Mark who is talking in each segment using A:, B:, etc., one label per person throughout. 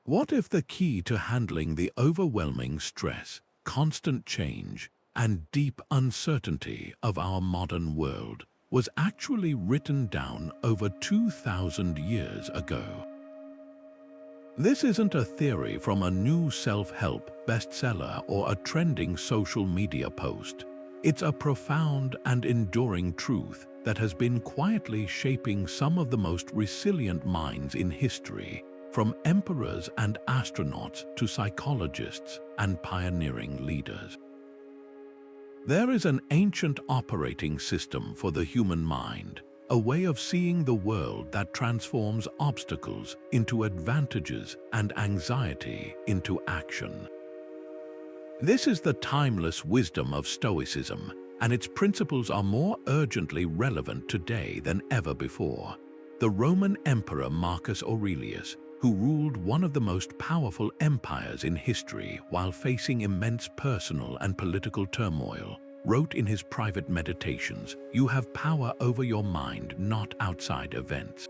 A: What if the key to handling the overwhelming stress, constant change, and deep uncertainty of our modern world was actually written down over 2,000 years ago? This isn't a theory from a new self-help bestseller or a trending social media post. It's a profound and enduring truth that has been quietly shaping some of the most resilient minds in history, from emperors and astronauts to psychologists and pioneering leaders. There is an ancient operating system for the human mind, a way of seeing the world that transforms obstacles into advantages and anxiety into action. This is the timeless wisdom of Stoicism, and its principles are more urgently relevant today than ever before. The Roman Emperor Marcus Aurelius, who ruled one of the most powerful empires in history while facing immense personal and political turmoil, wrote in his private meditations, "You have power over your mind, not outside events.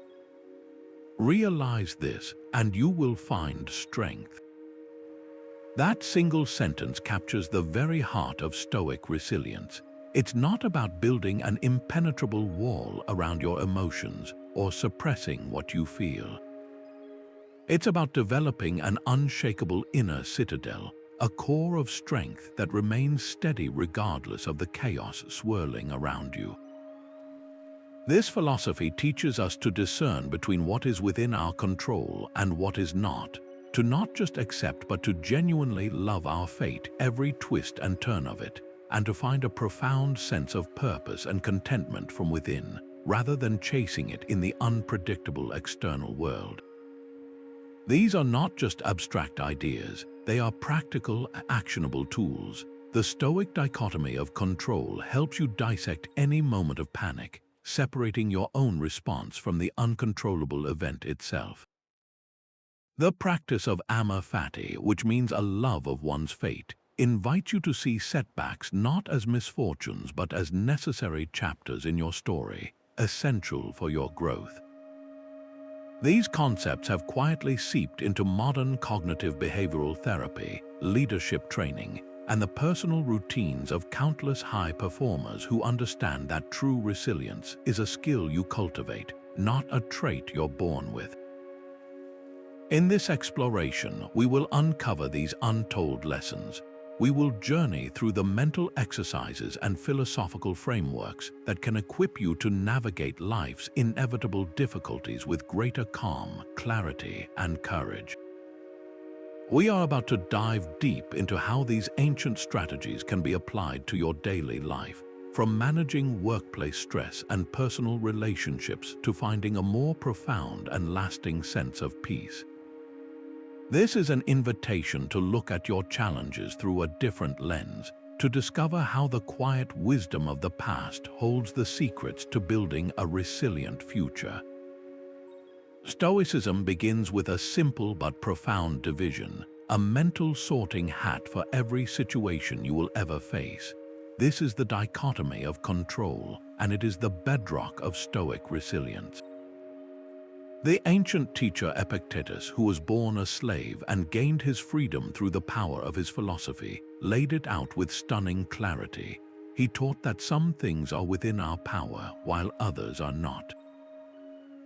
A: Realize this, and you will find strength." That single sentence captures the very heart of Stoic resilience. It's not about building an impenetrable wall around your emotions or suppressing what you feel. It's about developing an unshakable inner citadel, a core of strength that remains steady regardless of the chaos swirling around you. This philosophy teaches us to discern between what is within our control and what is not, to not just accept but to genuinely love our fate, every twist and turn of it, and to find a profound sense of purpose and contentment from within, rather than chasing it in the unpredictable external world. These are not just abstract ideas, they are practical, actionable tools. The Stoic dichotomy of control helps you dissect any moment of panic, separating your own response from the uncontrollable event itself. The practice of Amor Fati, which means a love of one's fate, invites you to see setbacks not as misfortunes but as necessary chapters in your story, essential for your growth. These concepts have quietly seeped into modern cognitive behavioral therapy, leadership training, and the personal routines of countless high performers who understand that true resilience is a skill you cultivate, not a trait you're born with. In this exploration, we will uncover these untold lessons. We will journey through the mental exercises and philosophical frameworks that can equip you to navigate life's inevitable difficulties with greater calm, clarity, and courage. We are about to dive deep into how these ancient strategies can be applied to your daily life, from managing workplace stress and personal relationships to finding a more profound and lasting sense of peace. This is an invitation to look at your challenges through a different lens, to discover how the quiet wisdom of the past holds the secrets to building a resilient future. Stoicism begins with a simple but profound division, a mental sorting hat for every situation you will ever face. This is the dichotomy of control, and it is the bedrock of Stoic resilience. The ancient teacher Epictetus, who was born a slave and gained his freedom through the power of his philosophy, laid it out with stunning clarity. He taught that some things are within our power while others are not.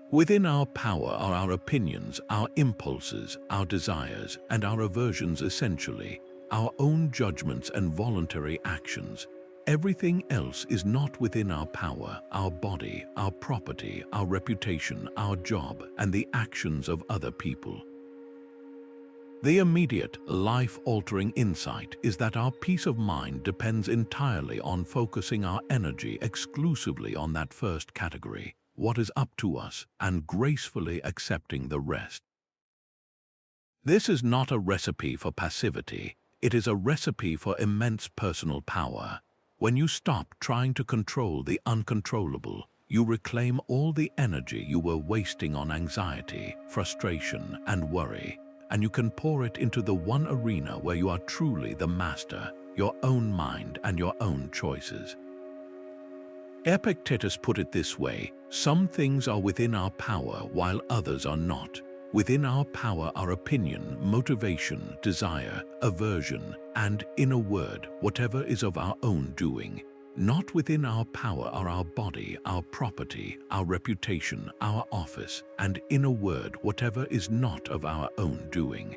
A: Within our power are our opinions, our impulses, our desires, and our aversions, essentially, our own judgments and voluntary actions. Everything else is not within our power: our body, our property, our reputation, our job, and the actions of other people. The immediate, life-altering insight is that our peace of mind depends entirely on focusing our energy exclusively on that first category, what is up to us, and gracefully accepting the rest. This is not a recipe for passivity, it is a recipe for immense personal power. When you stop trying to control the uncontrollable, you reclaim all the energy you were wasting on anxiety, frustration, and worry, and you can pour it into the one arena where you are truly the master, your own mind and your own choices. Epictetus put it this way: some things are within our power while others are not. Within our power are opinion, motivation, desire, aversion, and, in a word, whatever is of our own doing. Not within our power are our body, our property, our reputation, our office, and, in a word, whatever is not of our own doing.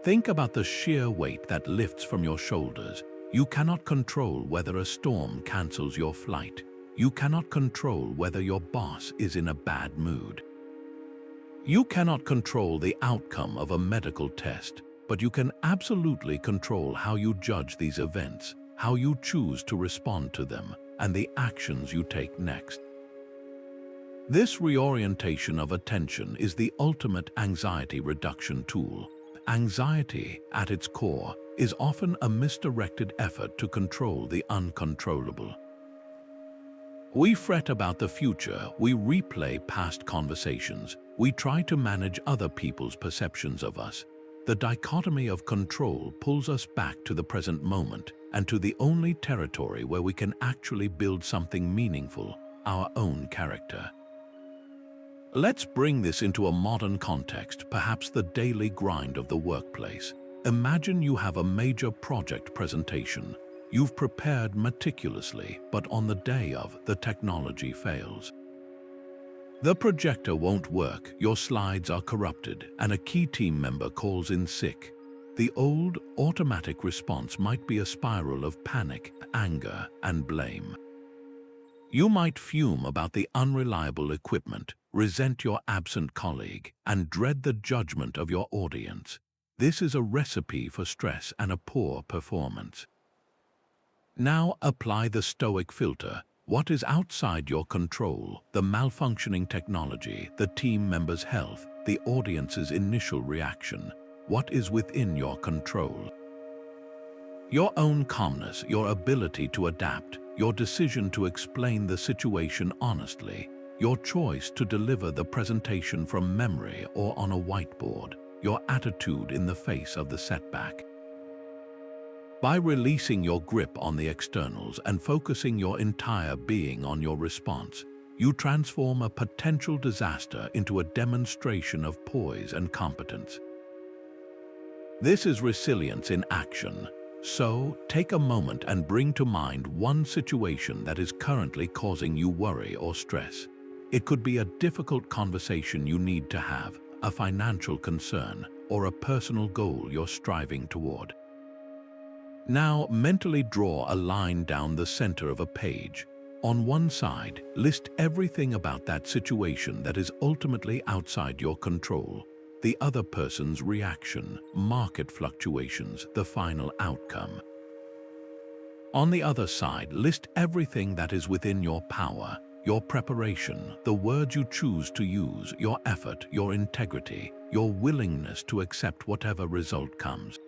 A: Think about the sheer weight that lifts from your shoulders. You cannot control whether a storm cancels your flight. You cannot control whether your boss is in a bad mood. You cannot control the outcome of a medical test, but you can absolutely control how you judge these events, how you choose to respond to them, and the actions you take next. This reorientation of attention is the ultimate anxiety reduction tool. Anxiety, at its core, is often a misdirected effort to control the uncontrollable. We fret about the future, we replay past conversations, we try to manage other people's perceptions of us. The dichotomy of control pulls us back to the present moment and to the only territory where we can actually build something meaningful, our own character. Let's bring this into a modern context, perhaps the daily grind of the workplace. Imagine you have a major project presentation. You've prepared meticulously, but on the day of, the technology fails. The projector won't work, your slides are corrupted, and a key team member calls in sick. The old, automatic response might be a spiral of panic, anger, and blame. You might fume about the unreliable equipment, resent your absent colleague, and dread the judgment of your audience. This is a recipe for stress and a poor performance. Now apply the Stoic filter. What is outside your control? The malfunctioning technology, the team member's health, the audience's initial reaction. What is within your control? Your own calmness, your ability to adapt, your decision to explain the situation honestly, your choice to deliver the presentation from memory or on a whiteboard, your attitude in the face of the setback. By releasing your grip on the externals and focusing your entire being on your response, you transform a potential disaster into a demonstration of poise and competence. This is resilience in action. So, take a moment and bring to mind one situation that is currently causing you worry or stress. It could be a difficult conversation you need to have, a financial concern, or a personal goal you're striving toward. Now, mentally draw a line down the center of a page. On one side, list everything about that situation that is ultimately outside your control. The other person's reaction, market fluctuations, the final outcome. On the other side, list everything that is within your power, your preparation, the words you choose to use, your effort, your integrity, your willingness to accept whatever result comes.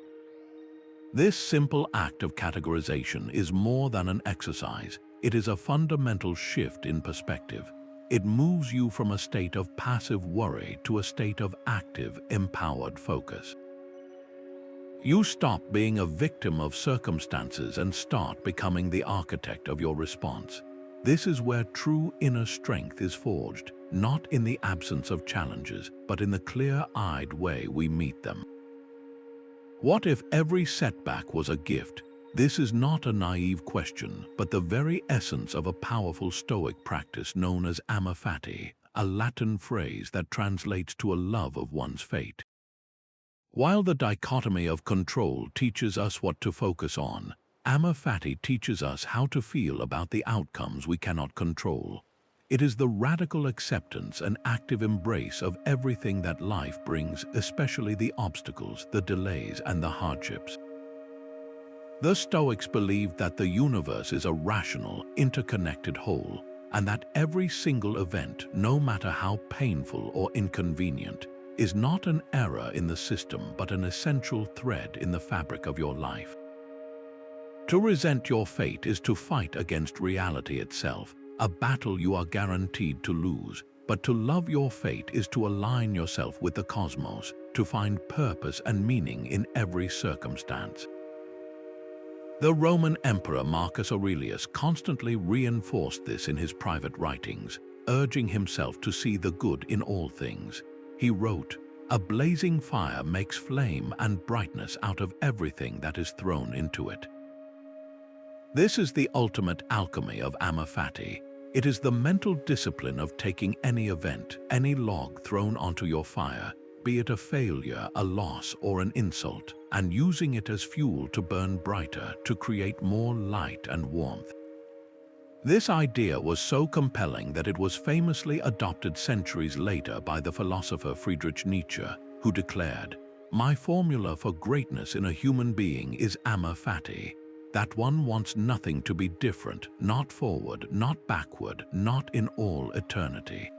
A: This simple act of categorization is more than an exercise. It is a fundamental shift in perspective. It moves you from a state of passive worry to a state of active, empowered focus. You stop being a victim of circumstances and start becoming the architect of your response. This is where true inner strength is forged, not in the absence of challenges, but in the clear-eyed way we meet them. What if every setback was a gift? This is not a naive question, but the very essence of a powerful Stoic practice known as Amor Fati, a Latin phrase that translates to a love of one's fate. While the dichotomy of control teaches us what to focus on, Amor Fati teaches us how to feel about the outcomes we cannot control. It is the radical acceptance and active embrace of everything that life brings, especially the obstacles, the delays, and the hardships. The Stoics believed that the universe is a rational, interconnected whole, and that every single event, no matter how painful or inconvenient, is not an error in the system but an essential thread in the fabric of your life. To resent your fate is to fight against reality itself, a battle you are guaranteed to lose, but to love your fate is to align yourself with the cosmos, to find purpose and meaning in every circumstance. The Roman Emperor Marcus Aurelius constantly reinforced this in his private writings, urging himself to see the good in all things. He wrote, "A blazing fire makes flame and brightness out of everything that is thrown into it." This is the ultimate alchemy of Amor Fati. It is the mental discipline of taking any event, any log thrown onto your fire, be it a failure, a loss, or an insult, and using it as fuel to burn brighter, to create more light and warmth. This idea was so compelling that it was famously adopted centuries later by the philosopher Friedrich Nietzsche, who declared, "My formula for greatness in a human being is Amor Fati, that one wants nothing to be different, not forward, not backward, not in all eternity.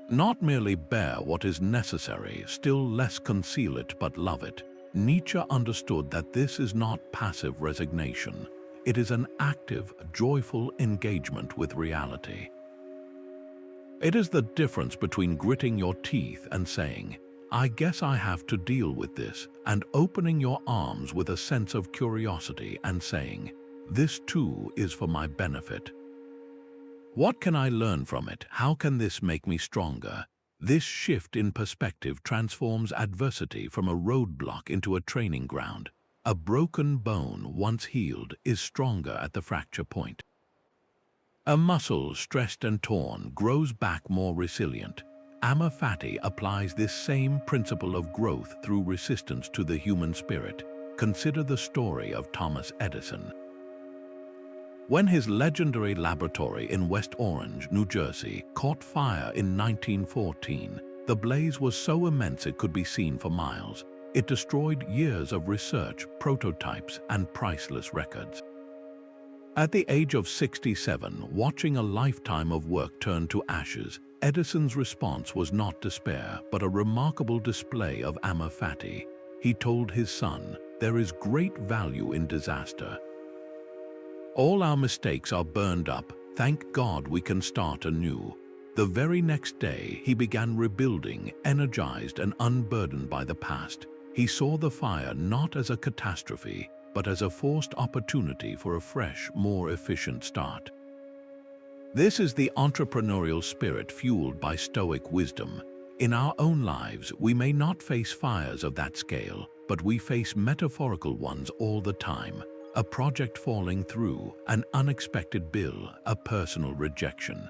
A: Not merely bear what is necessary, still less conceal it but love it." Nietzsche understood that this is not passive resignation. It is an active, joyful engagement with reality. It is the difference between gritting your teeth and saying, "I guess I have to deal with this," and opening your arms with a sense of curiosity and saying, "This too is for my benefit. What can I learn from it? How can this make me stronger?" This shift in perspective transforms adversity from a roadblock into a training ground. A broken bone, once healed, is stronger at the fracture point. A muscle stressed and torn grows back more resilient. Amor Fati applies this same principle of growth through resistance to the human spirit. Consider the story of Thomas Edison. When his legendary laboratory in West Orange, New Jersey, caught fire in 1914, the blaze was so immense it could be seen for miles. It destroyed years of research, prototypes, and priceless records. At the age of 67, watching a lifetime of work turn to ashes, Edison's response was not despair, but a remarkable display of Amor Fati. He told his son, "There is great value in disaster. All our mistakes are burned up. Thank God we can start anew." The very next day, he began rebuilding, energized and unburdened by the past. He saw the fire not as a catastrophe, but as a forced opportunity for a fresh, more efficient start. This is the entrepreneurial spirit fueled by Stoic wisdom. In our own lives, we may not face fires of that scale, but we face metaphorical ones all the time. A project falling through, an unexpected bill, a personal rejection.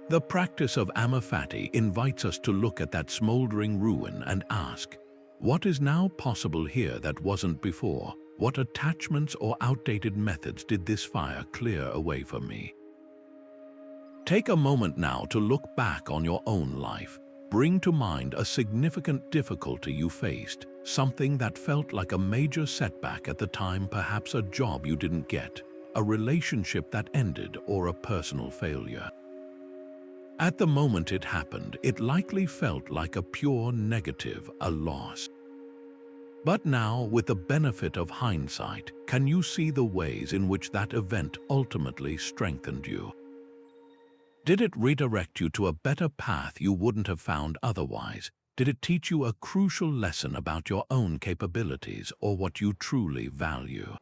A: The practice of Amor Fati invites us to look at that smoldering ruin and ask, what is now possible here that wasn't before? What attachments or outdated methods did this fire clear away from me? Take a moment now to look back on your own life. Bring to mind a significant difficulty you faced, something that felt like a major setback at the time, perhaps a job you didn't get, a relationship that ended, or a personal failure. At the moment it happened, it likely felt like a pure negative, a loss. But now, with the benefit of hindsight, can you see the ways in which that event ultimately strengthened you? Did it redirect you to a better path you wouldn't have found otherwise? Did it teach you a crucial lesson about your own capabilities or what you truly value?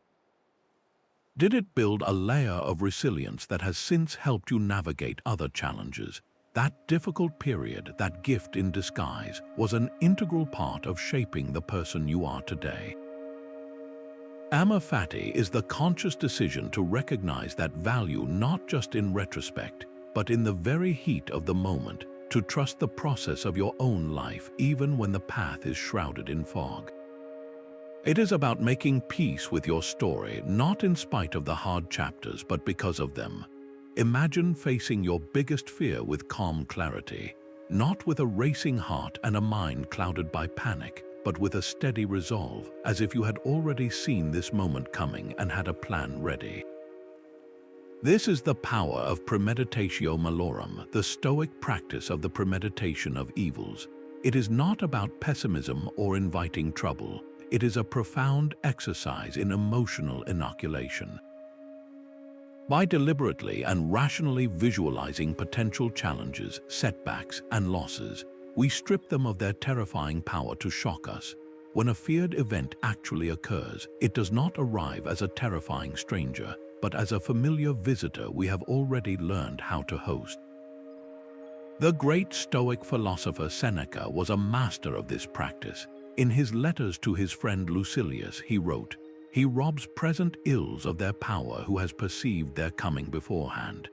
A: Did it build a layer of resilience that has since helped you navigate other challenges? That difficult period, that gift in disguise, was an integral part of shaping the person you are today. Amor Fati is the conscious decision to recognize that value not just in retrospect, but in the very heat of the moment, to trust the process of your own life even when the path is shrouded in fog. It is about making peace with your story, not in spite of the hard chapters, but because of them. Imagine facing your biggest fear with calm clarity, not with a racing heart and a mind clouded by panic, but with a steady resolve, as if you had already seen this moment coming and had a plan ready. This is the power of Premeditatio Malorum, the Stoic practice of the premeditation of evils. It is not about pessimism or inviting trouble. It is a profound exercise in emotional inoculation. By deliberately and rationally visualizing potential challenges, setbacks, and losses, we strip them of their terrifying power to shock us. When a feared event actually occurs, it does not arrive as a terrifying stranger, but as a familiar visitor we have already learned how to host. The great Stoic philosopher Seneca was a master of this practice. In his letters to his friend Lucilius, he wrote, "He robs present ills of their power who has perceived their coming beforehand."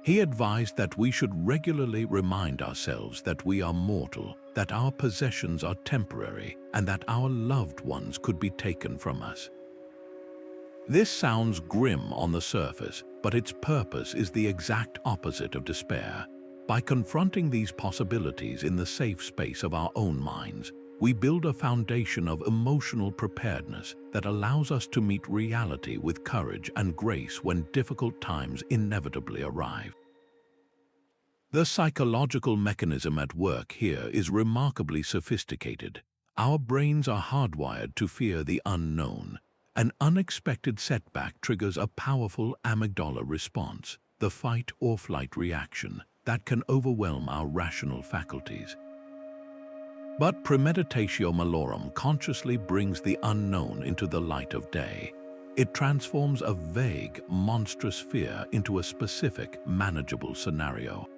A: He advised that we should regularly remind ourselves that we are mortal, that our possessions are temporary, and that our loved ones could be taken from us. This sounds grim on the surface, but its purpose is the exact opposite of despair. By confronting these possibilities in the safe space of our own minds, we build a foundation of emotional preparedness that allows us to meet reality with courage and grace when difficult times inevitably arrive. The psychological mechanism at work here is remarkably sophisticated. Our brains are hardwired to fear the unknown. An unexpected setback triggers a powerful amygdala response, the fight or flight reaction, that can overwhelm our rational faculties. But Premeditatio Malorum consciously brings the unknown into the light of day. It transforms a vague, monstrous fear into a specific, manageable scenario.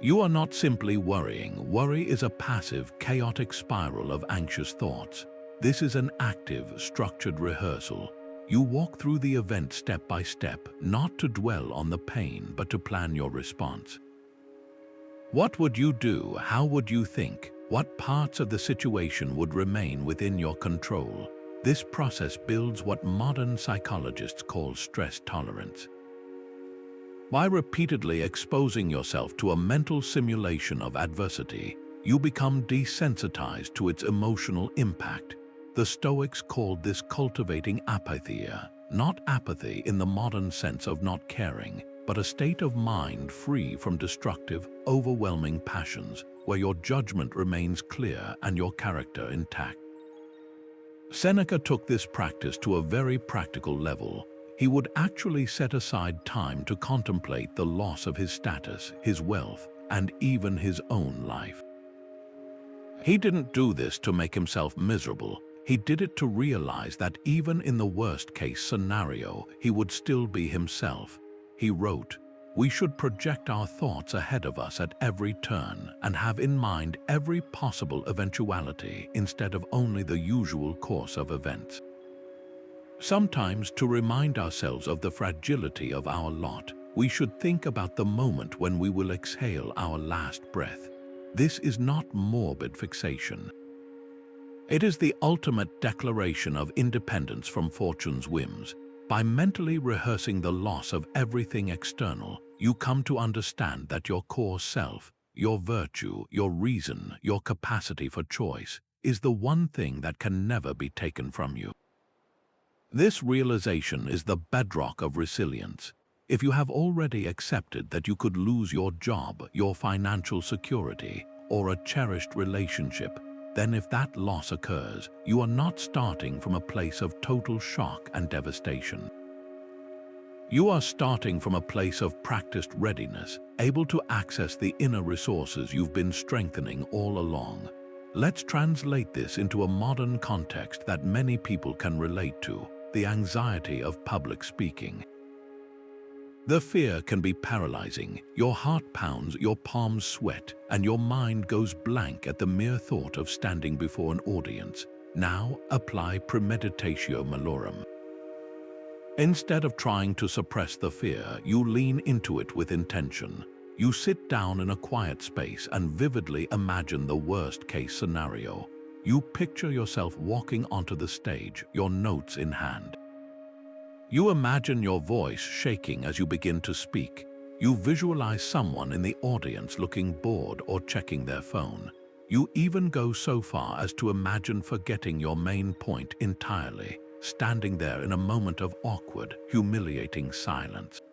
A: You are not simply worrying. Worry is a passive, chaotic spiral of anxious thoughts. This is an active, structured rehearsal. You walk through the event step by step, not to dwell on the pain, but to plan your response. What would you do? How would you think? What parts of the situation would remain within your control? This process builds what modern psychologists call stress tolerance. By repeatedly exposing yourself to a mental simulation of adversity, you become desensitized to its emotional impact. The Stoics called this cultivating apatheia, not apathy in the modern sense of not caring, but a state of mind free from destructive, overwhelming passions, where your judgment remains clear and your character intact. Seneca took this practice to a very practical level. He would actually set aside time to contemplate the loss of his status, his wealth, and even his own life. He didn't do this to make himself miserable. He did it to realize that even in the worst-case scenario, he would still be himself. He wrote, "We should project our thoughts ahead of us at every turn and have in mind every possible eventuality instead of only the usual course of events." Sometimes, to remind ourselves of the fragility of our lot, we should think about the moment when we will exhale our last breath. This is not morbid fixation. It is the ultimate declaration of independence from fortune's whims. By mentally rehearsing the loss of everything external, you come to understand that your core self, your virtue, your reason, your capacity for choice, is the one thing that can never be taken from you. This realization is the bedrock of resilience. If you have already accepted that you could lose your job, your financial security, or a cherished relationship, then if that loss occurs, you are not starting from a place of total shock and devastation. You are starting from a place of practiced readiness, able to access the inner resources you've been strengthening all along. Let's translate this into a modern context that many people can relate to: the anxiety of public speaking. The fear can be paralyzing. Your heart pounds, your palms sweat, and your mind goes blank at the mere thought of standing before an audience. Now apply Premeditatio Malorum. Instead of trying to suppress the fear, you lean into it with intention. You sit down in a quiet space and vividly imagine the worst-case scenario. You picture yourself walking onto the stage, your notes in hand. You imagine your voice shaking as you begin to speak. You visualize someone in the audience looking bored or checking their phone. You even go so far as to imagine forgetting your main point entirely, standing there in a moment of awkward, humiliating silence.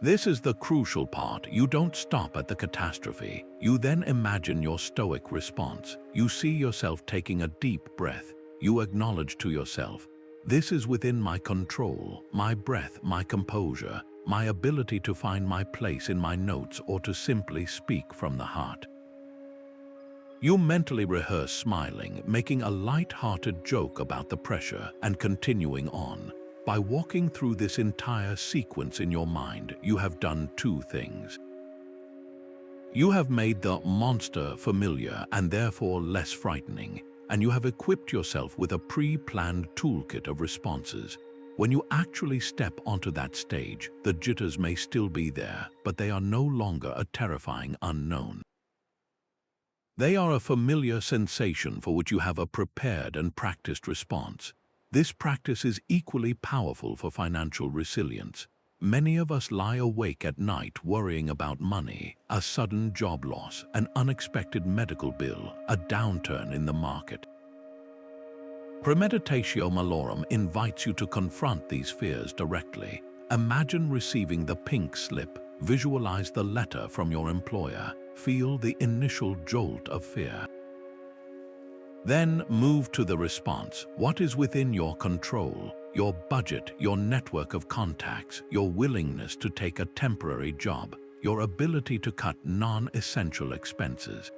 A: This is the crucial part. You don't stop at the catastrophe. You then imagine your stoic response. You see yourself taking a deep breath. You acknowledge to yourself, "This is within my control, my breath, my composure, my ability to find my place in my notes or to simply speak from the heart." You mentally rehearse smiling, making a light-hearted joke about the pressure, and continuing on. By walking through this entire sequence in your mind, you have done two things. You have made the monster familiar and therefore less frightening, and you have equipped yourself with a pre-planned toolkit of responses. When you actually step onto that stage, the jitters may still be there, but they are no longer a terrifying unknown. They are a familiar sensation for which you have a prepared and practiced response. This practice is equally powerful for financial resilience. Many of us lie awake at night worrying about money, a sudden job loss, an unexpected medical bill, a downturn in the market. Premeditatio Malorum invites you to confront these fears directly. Imagine receiving the pink slip, visualize the letter from your employer, feel the initial jolt of fear. Then move to the response. What is within your control? Your budget, your network of contacts, your willingness to take a temporary job, your ability to cut non-essential expenses.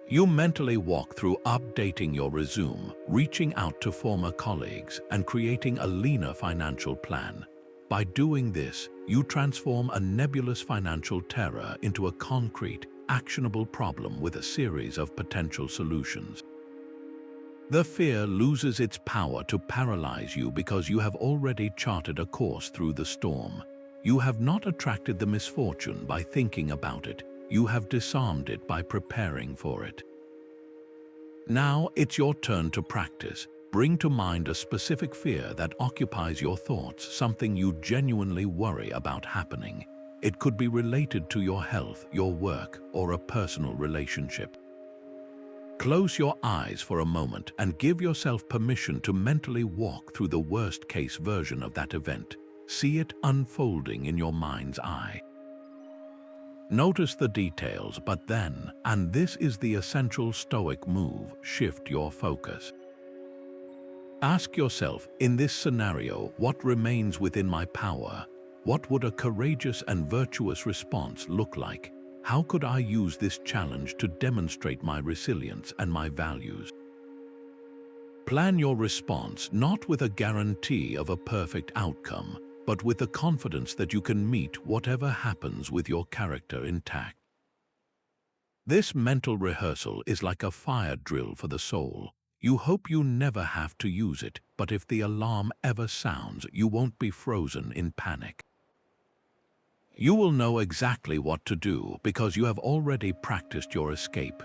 A: You mentally walk through updating your resume, reaching out to former colleagues, and creating a leaner financial plan. By doing this, you transform a nebulous financial terror into a concrete, actionable problem with a series of potential solutions. The fear loses its power to paralyze you because you have already charted a course through the storm. You have not attracted the misfortune by thinking about it. You have disarmed it by preparing for it. Now it's your turn to practice. Bring to mind a specific fear that occupies your thoughts, something you genuinely worry about happening. It could be related to your health, your work, or a personal relationship. Close your eyes for a moment and give yourself permission to mentally walk through the worst-case version of that event. See it unfolding in your mind's eye. Notice the details, but then, and this is the essential Stoic move, shift your focus. Ask yourself, in this scenario, what remains within my power? What would a courageous and virtuous response look like? How could I use this challenge to demonstrate my resilience and my values? Plan your response not with a guarantee of a perfect outcome, but with the confidence that you can meet whatever happens with your character intact. This mental rehearsal is like a fire drill for the soul. You hope you never have to use it, but if the alarm ever sounds, you won't be frozen in panic. You will know exactly what to do because you have already practiced your escape.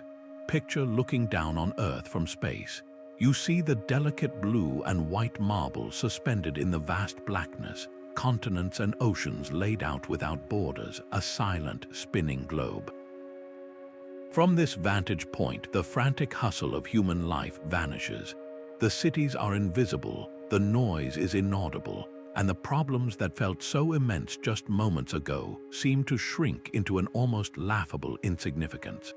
A: Picture looking down on Earth from space. You see the delicate blue and white marble suspended in the vast blackness, continents and oceans laid out without borders, a silent, spinning globe. From this vantage point, the frantic hustle of human life vanishes. The cities are invisible, the noise is inaudible, and the problems that felt so immense just moments ago seem to shrink into an almost laughable insignificance.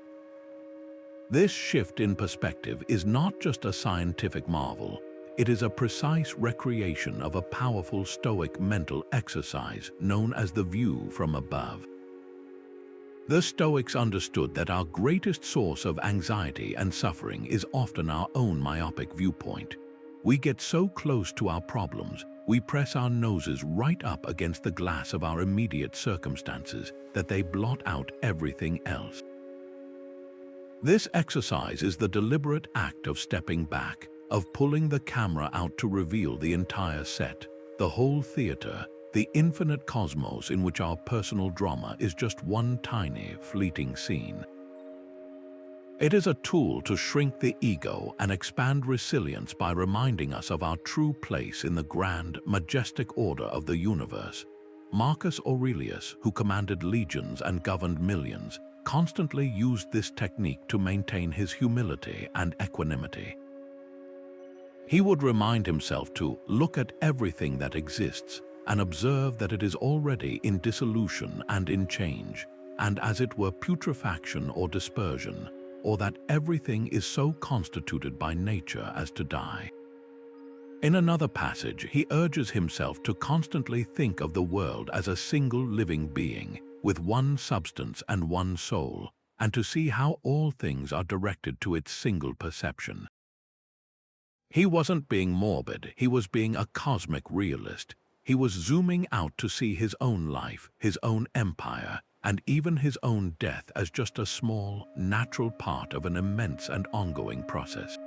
A: This shift in perspective is not just a scientific marvel, it is a precise recreation of a powerful Stoic mental exercise known as the view from above. The Stoics understood that our greatest source of anxiety and suffering is often our own myopic viewpoint. We get so close to our problems, we press our noses right up against the glass of our immediate circumstances that they blot out everything else. This exercise is the deliberate act of stepping back, of pulling the camera out to reveal the entire set, the whole theater, the infinite cosmos in which our personal drama is just one tiny, fleeting scene. It is a tool to shrink the ego and expand resilience by reminding us of our true place in the grand, majestic order of the universe. Marcus Aurelius, who commanded legions and governed millions, constantly used this technique to maintain his humility and equanimity. He would remind himself to look at everything that exists and observe that it is already in dissolution and in change, and as it were putrefaction or dispersion, or that everything is so constituted by nature as to die. In another passage, he urges himself to constantly think of the world as a single living being, with one substance and one soul, and to see how all things are directed to its single perception. He wasn't being morbid, he was being a cosmic realist. He was zooming out to see his own life, his own empire, and even his own death as just a small, natural part of an immense and ongoing process.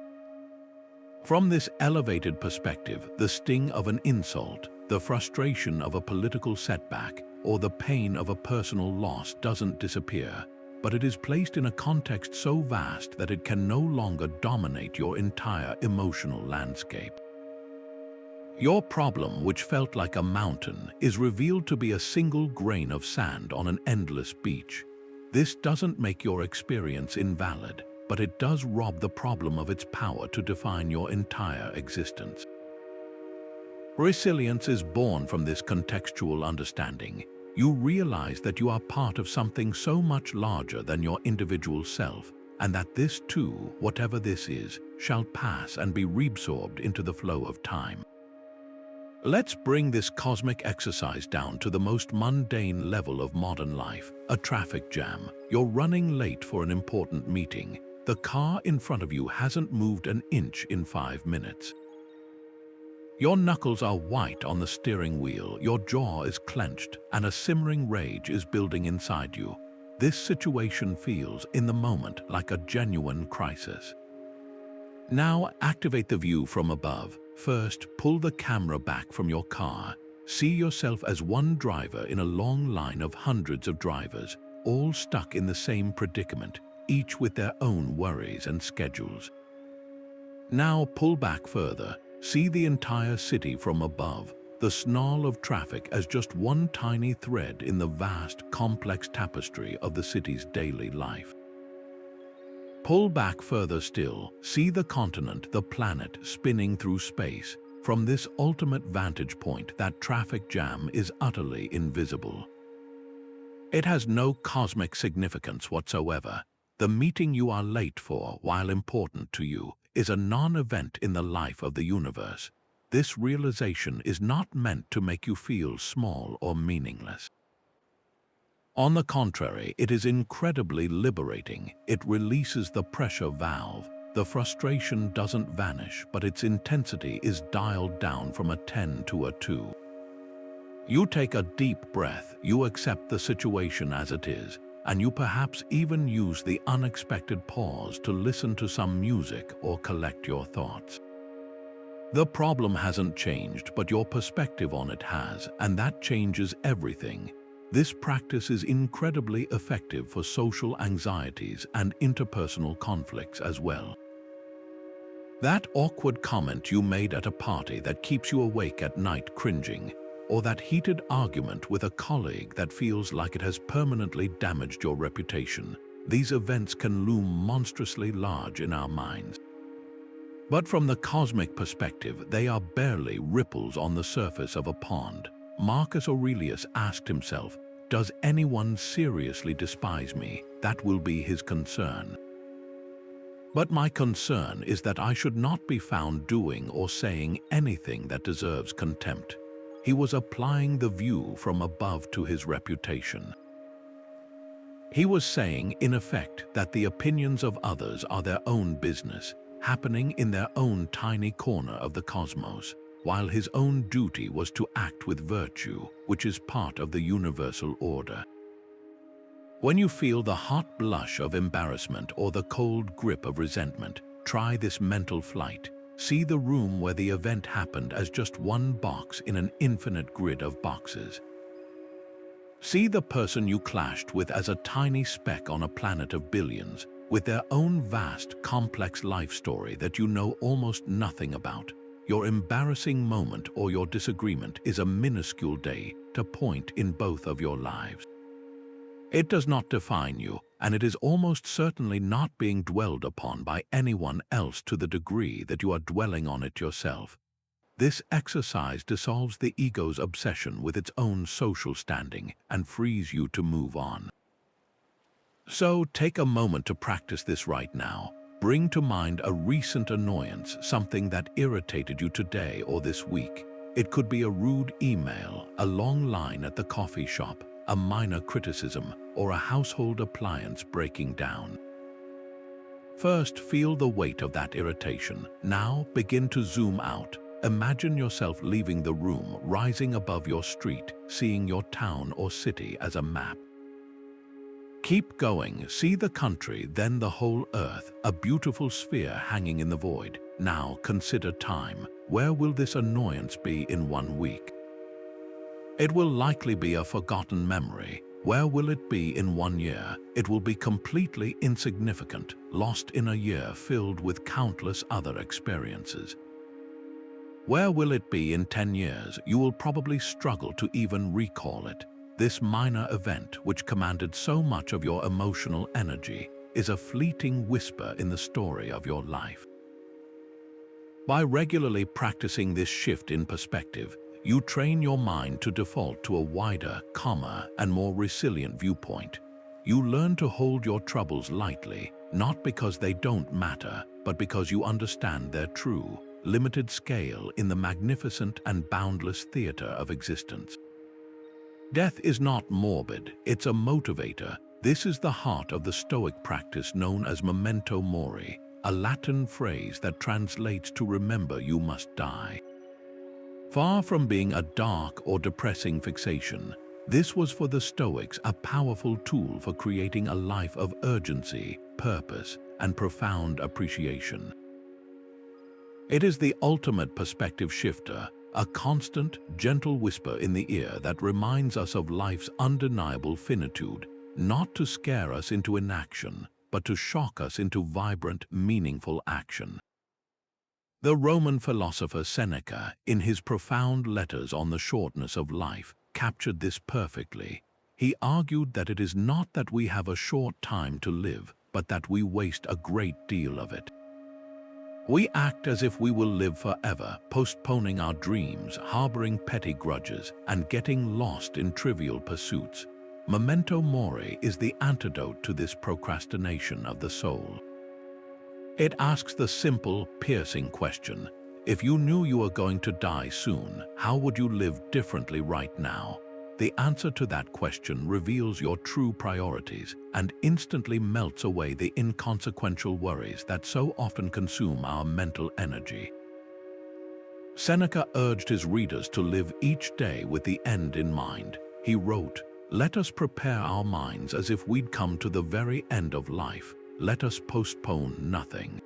A: From this elevated perspective, the sting of an insult, the frustration of a political setback, or the pain of a personal loss doesn't disappear, but it is placed in a context so vast that it can no longer dominate your entire emotional landscape. Your problem, which felt like a mountain, is revealed to be a single grain of sand on an endless beach. This doesn't make your experience invalid, but it does rob the problem of its power to define your entire existence. Resilience is born from this contextual understanding. You realize that you are part of something so much larger than your individual self, and that this too, whatever this is, shall pass and be reabsorbed into the flow of time. Let's bring this cosmic exercise down to the most mundane level of modern life, a traffic jam. You're running late for an important meeting. The car in front of you hasn't moved an inch in 5 minutes. Your knuckles are white on the steering wheel, your jaw is clenched, and a simmering rage is building inside you. This situation feels, in the moment, like a genuine crisis. Now activate the view from above. First, pull the camera back from your car. See yourself as one driver in a long line of hundreds of drivers, all stuck in the same predicament, each with their own worries and schedules. Now pull back further. See the entire city from above, the snarl of traffic as just one tiny thread in the vast, complex tapestry of the city's daily life. Pull back further still, see the continent, the planet, spinning through space. From this ultimate vantage point, that traffic jam is utterly invisible. It has no cosmic significance whatsoever. The meeting you are late for, while important to you, is a non-event in the life of the universe. This realization is not meant to make you feel small or meaningless. On the contrary, it is incredibly liberating. It releases the pressure valve. The frustration doesn't vanish, but its intensity is dialed down from a 10 to a 2. You take a deep breath, you accept the situation as it is, and you perhaps even use the unexpected pause to listen to some music or collect your thoughts. The problem hasn't changed, but your perspective on it has, and that changes everything. This practice is incredibly effective for social anxieties and interpersonal conflicts as well. That awkward comment you made at a party that keeps you awake at night cringing, or that heated argument with a colleague that feels like it has permanently damaged your reputation, these events can loom monstrously large in our minds. But from the cosmic perspective, they are barely ripples on the surface of a pond. Marcus Aurelius asked himself, "Does anyone seriously despise me?" That will be his concern. But my concern is that I should not be found doing or saying anything that deserves contempt. He was applying the view from above to his reputation. He was saying, in effect, that the opinions of others are their own business, happening in their own tiny corner of the cosmos, while his own duty was to act with virtue, which is part of the universal order. When you feel the hot blush of embarrassment or the cold grip of resentment, try this mental flight. See the room where the event happened as just one box in an infinite grid of boxes. See the person you clashed with as a tiny speck on a planet of billions, with their own vast, complex life story that you know almost nothing about. Your embarrassing moment or your disagreement is a minuscule data point in both of your lives. It does not define you, and it is almost certainly not being dwelled upon by anyone else to the degree that you are dwelling on it yourself. This exercise dissolves the ego's obsession with its own social standing and frees you to move on. So take a moment to practice this right now. Bring to mind a recent annoyance, something that irritated you today or this week. It could be a rude email, a long line at the coffee shop, a minor criticism, or a household appliance breaking down. First, feel the weight of that irritation. Now, begin to zoom out. Imagine yourself leaving the room, rising above your street, seeing your town or city as a map. Keep going, see the country, then the whole earth, a beautiful sphere hanging in the void. Now consider time. Where will this annoyance be in 1 week? It will likely be a forgotten memory. Where will it be in 1 year? It will be completely insignificant, lost in a year filled with countless other experiences. Where will it be in 10 years? You will probably struggle to even recall it. This minor event, which commanded so much of your emotional energy, is a fleeting whisper in the story of your life. By regularly practicing this shift in perspective, you train your mind to default to a wider, calmer, and more resilient viewpoint. You learn to hold your troubles lightly, not because they don't matter, but because you understand their true, limited scale in the magnificent and boundless theater of existence. Death is not morbid, it's a motivator. This is the heart of the Stoic practice known as Memento Mori, a Latin phrase that translates to remember you must die. Far from being a dark or depressing fixation, this was for the Stoics a powerful tool for creating a life of urgency, purpose, and profound appreciation. It is the ultimate perspective shifter, a constant, gentle whisper in the ear that reminds us of life's undeniable finitude, not to scare us into inaction, but to shock us into vibrant, meaningful action. The Roman philosopher Seneca, in his profound letters on the shortness of life, captured this perfectly. He argued that it is not that we have a short time to live, but that we waste a great deal of it. We act as if we will live forever, postponing our dreams, harboring petty grudges, and getting lost in trivial pursuits. Memento Mori is the antidote to this procrastination of the soul. It asks the simple, piercing question: if you knew you were going to die soon, how would you live differently right now? The answer to that question reveals your true priorities and instantly melts away the inconsequential worries that so often consume our mental energy. Seneca urged his readers to live each day with the end in mind. He wrote, "Let us prepare our minds as if we'd come to the very end of life. Let us postpone nothing.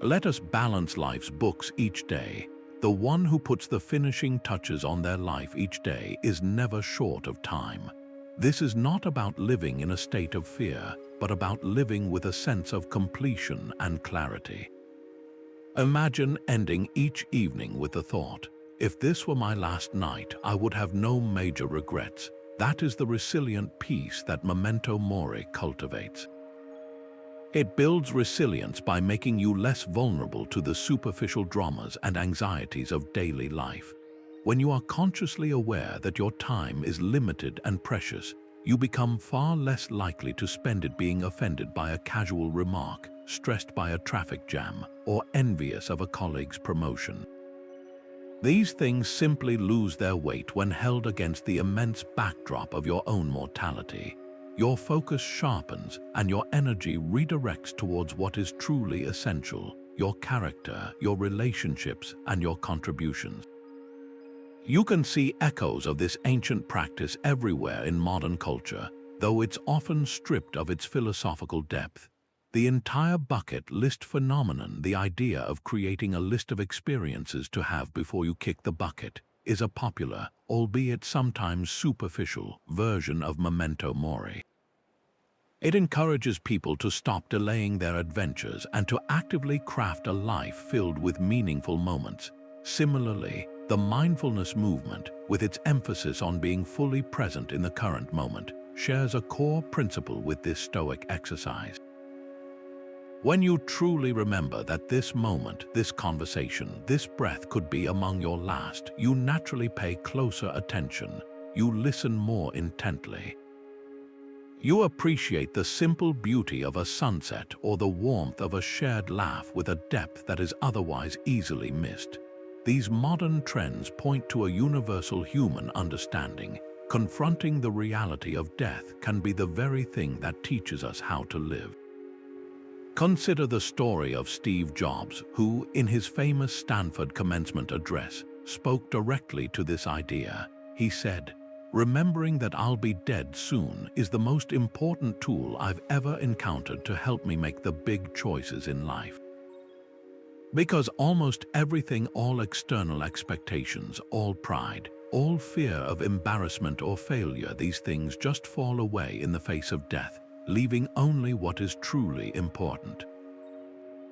A: Let us balance life's books each day. The one who puts the finishing touches on their life each day is never short of time." This is not about living in a state of fear, but about living with a sense of completion and clarity. Imagine ending each evening with the thought, "If this were my last night, I would have no major regrets." That is the resilient peace that Memento Mori cultivates. It builds resilience by making you less vulnerable to the superficial dramas and anxieties of daily life. When you are consciously aware that your time is limited and precious, you become far less likely to spend it being offended by a casual remark, stressed by a traffic jam, or envious of a colleague's promotion. These things simply lose their weight when held against the immense backdrop of your own mortality. Your focus sharpens and your energy redirects towards what is truly essential: your character, your relationships, and your contributions. You can see echoes of this ancient practice everywhere in modern culture, though it's often stripped of its philosophical depth. The entire bucket list phenomenon, the idea of creating a list of experiences to have before you kick the bucket, is a popular, albeit sometimes superficial, version of Memento Mori. It encourages people to stop delaying their adventures and to actively craft a life filled with meaningful moments. Similarly, the mindfulness movement, with its emphasis on being fully present in the current moment, shares a core principle with this Stoic exercise. When you truly remember that this moment, this conversation, this breath could be among your last, you naturally pay closer attention. You listen more intently. You appreciate the simple beauty of a sunset or the warmth of a shared laugh with a depth that is otherwise easily missed. These modern trends point to a universal human understanding. Confronting the reality of death can be the very thing that teaches us how to live. Consider the story of Steve Jobs, who, in his famous Stanford commencement address, spoke directly to this idea. He said, "Remembering that I'll be dead soon is the most important tool I've ever encountered to help me make the big choices in life." Because almost everything, all external expectations, all pride, all fear of embarrassment or failure, these things just fall away in the face of death, leaving only what is truly important.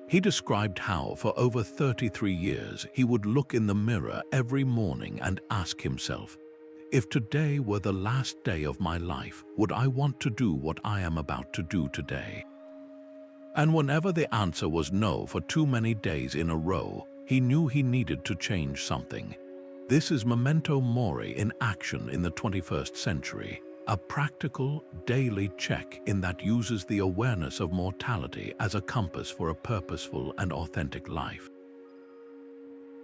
A: He described how, for over 33 years, he would look in the mirror every morning and ask himself, "If today were the last day of my life, would I want to do what I am about to do today?" And whenever the answer was no for too many days in a row, he knew he needed to change something. This is Memento Mori in action in the 21st century, a practical, daily check in that uses the awareness of mortality as a compass for a purposeful and authentic life.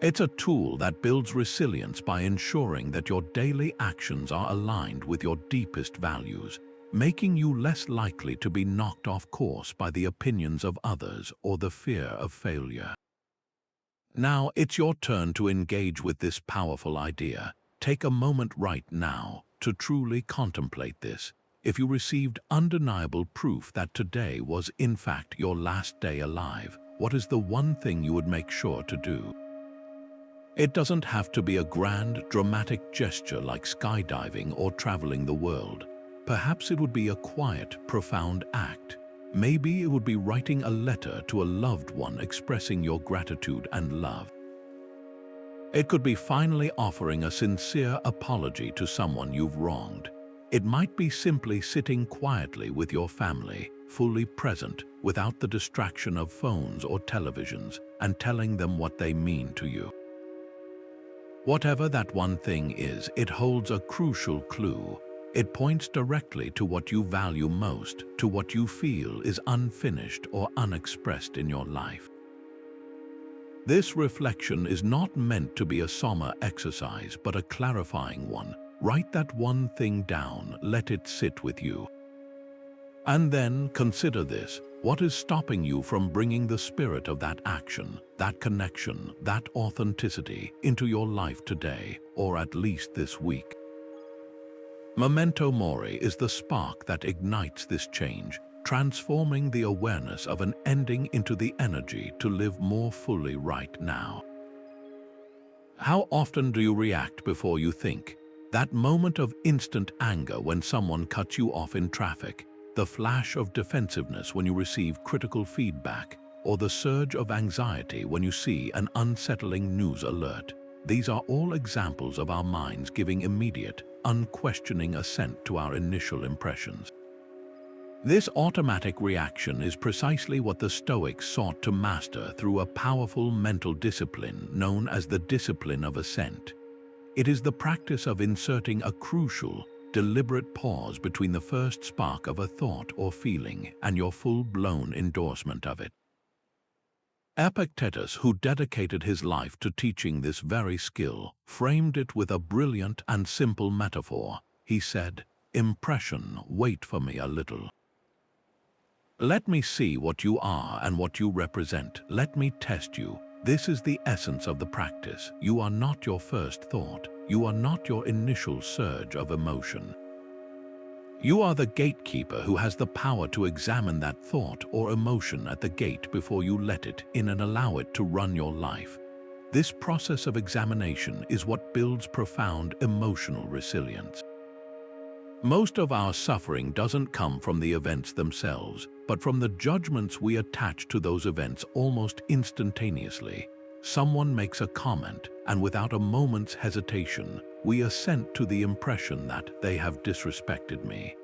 A: It's a tool that builds resilience by ensuring that your daily actions are aligned with your deepest values, making you less likely to be knocked off course by the opinions of others or the fear of failure. Now it's your turn to engage with this powerful idea. Take a moment right now to truly contemplate this. If you received undeniable proof that today was in fact your last day alive, what is the one thing you would make sure to do? It doesn't have to be a grand, dramatic gesture like skydiving or traveling the world. Perhaps it would be a quiet, profound act. Maybe it would be writing a letter to a loved one expressing your gratitude and love. It could be finally offering a sincere apology to someone you've wronged. It might be simply sitting quietly with your family, fully present, without the distraction of phones or televisions, and telling them what they mean to you. Whatever that one thing is, it holds a crucial clue. It points directly to what you value most, to what you feel is unfinished or unexpressed in your life. This reflection is not meant to be a somber exercise, but a clarifying one. Write that one thing down, let it sit with you. And then consider this. What is stopping you from bringing the spirit of that action, that connection, that authenticity into your life today, or at least this week? Memento Mori is the spark that ignites this change, transforming the awareness of an ending into the energy to live more fully right now. How often do you react before you think? That moment of instant anger when someone cuts you off in traffic, the flash of defensiveness when you receive critical feedback, or the surge of anxiety when you see an unsettling news alert. These are all examples of our minds giving immediate, unquestioning assent to our initial impressions. This automatic reaction is precisely what the Stoics sought to master through a powerful mental discipline known as the Discipline of Assent. It is the practice of inserting a crucial, deliberate pause between the first spark of a thought or feeling and your full-blown endorsement of it. Epictetus, who dedicated his life to teaching this very skill, framed it with a brilliant and simple metaphor. He said, "Impression, wait for me a little. Let me see what you are and what you represent. Let me test you." This is the essence of the practice. You are not your first thought. You are not your initial surge of emotion. You are the gatekeeper who has the power to examine that thought or emotion at the gate before you let it in and allow it to run your life. This process of examination is what builds profound emotional resilience. Most of our suffering doesn't come from the events themselves, but from the judgments we attach to those events almost instantaneously. Someone makes a comment, and without a moment's hesitation, we assent to the impression that they have disrespected me.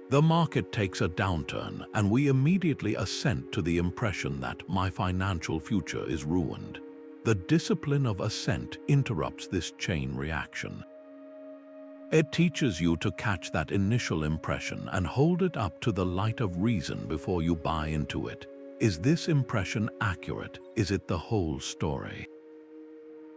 A: The market takes a downturn, and we immediately assent to the impression that my financial future is ruined. The discipline of assent interrupts this chain reaction. It teaches you to catch that initial impression and hold it up to the light of reason before you buy into it. Is this impression accurate? Is it the whole story?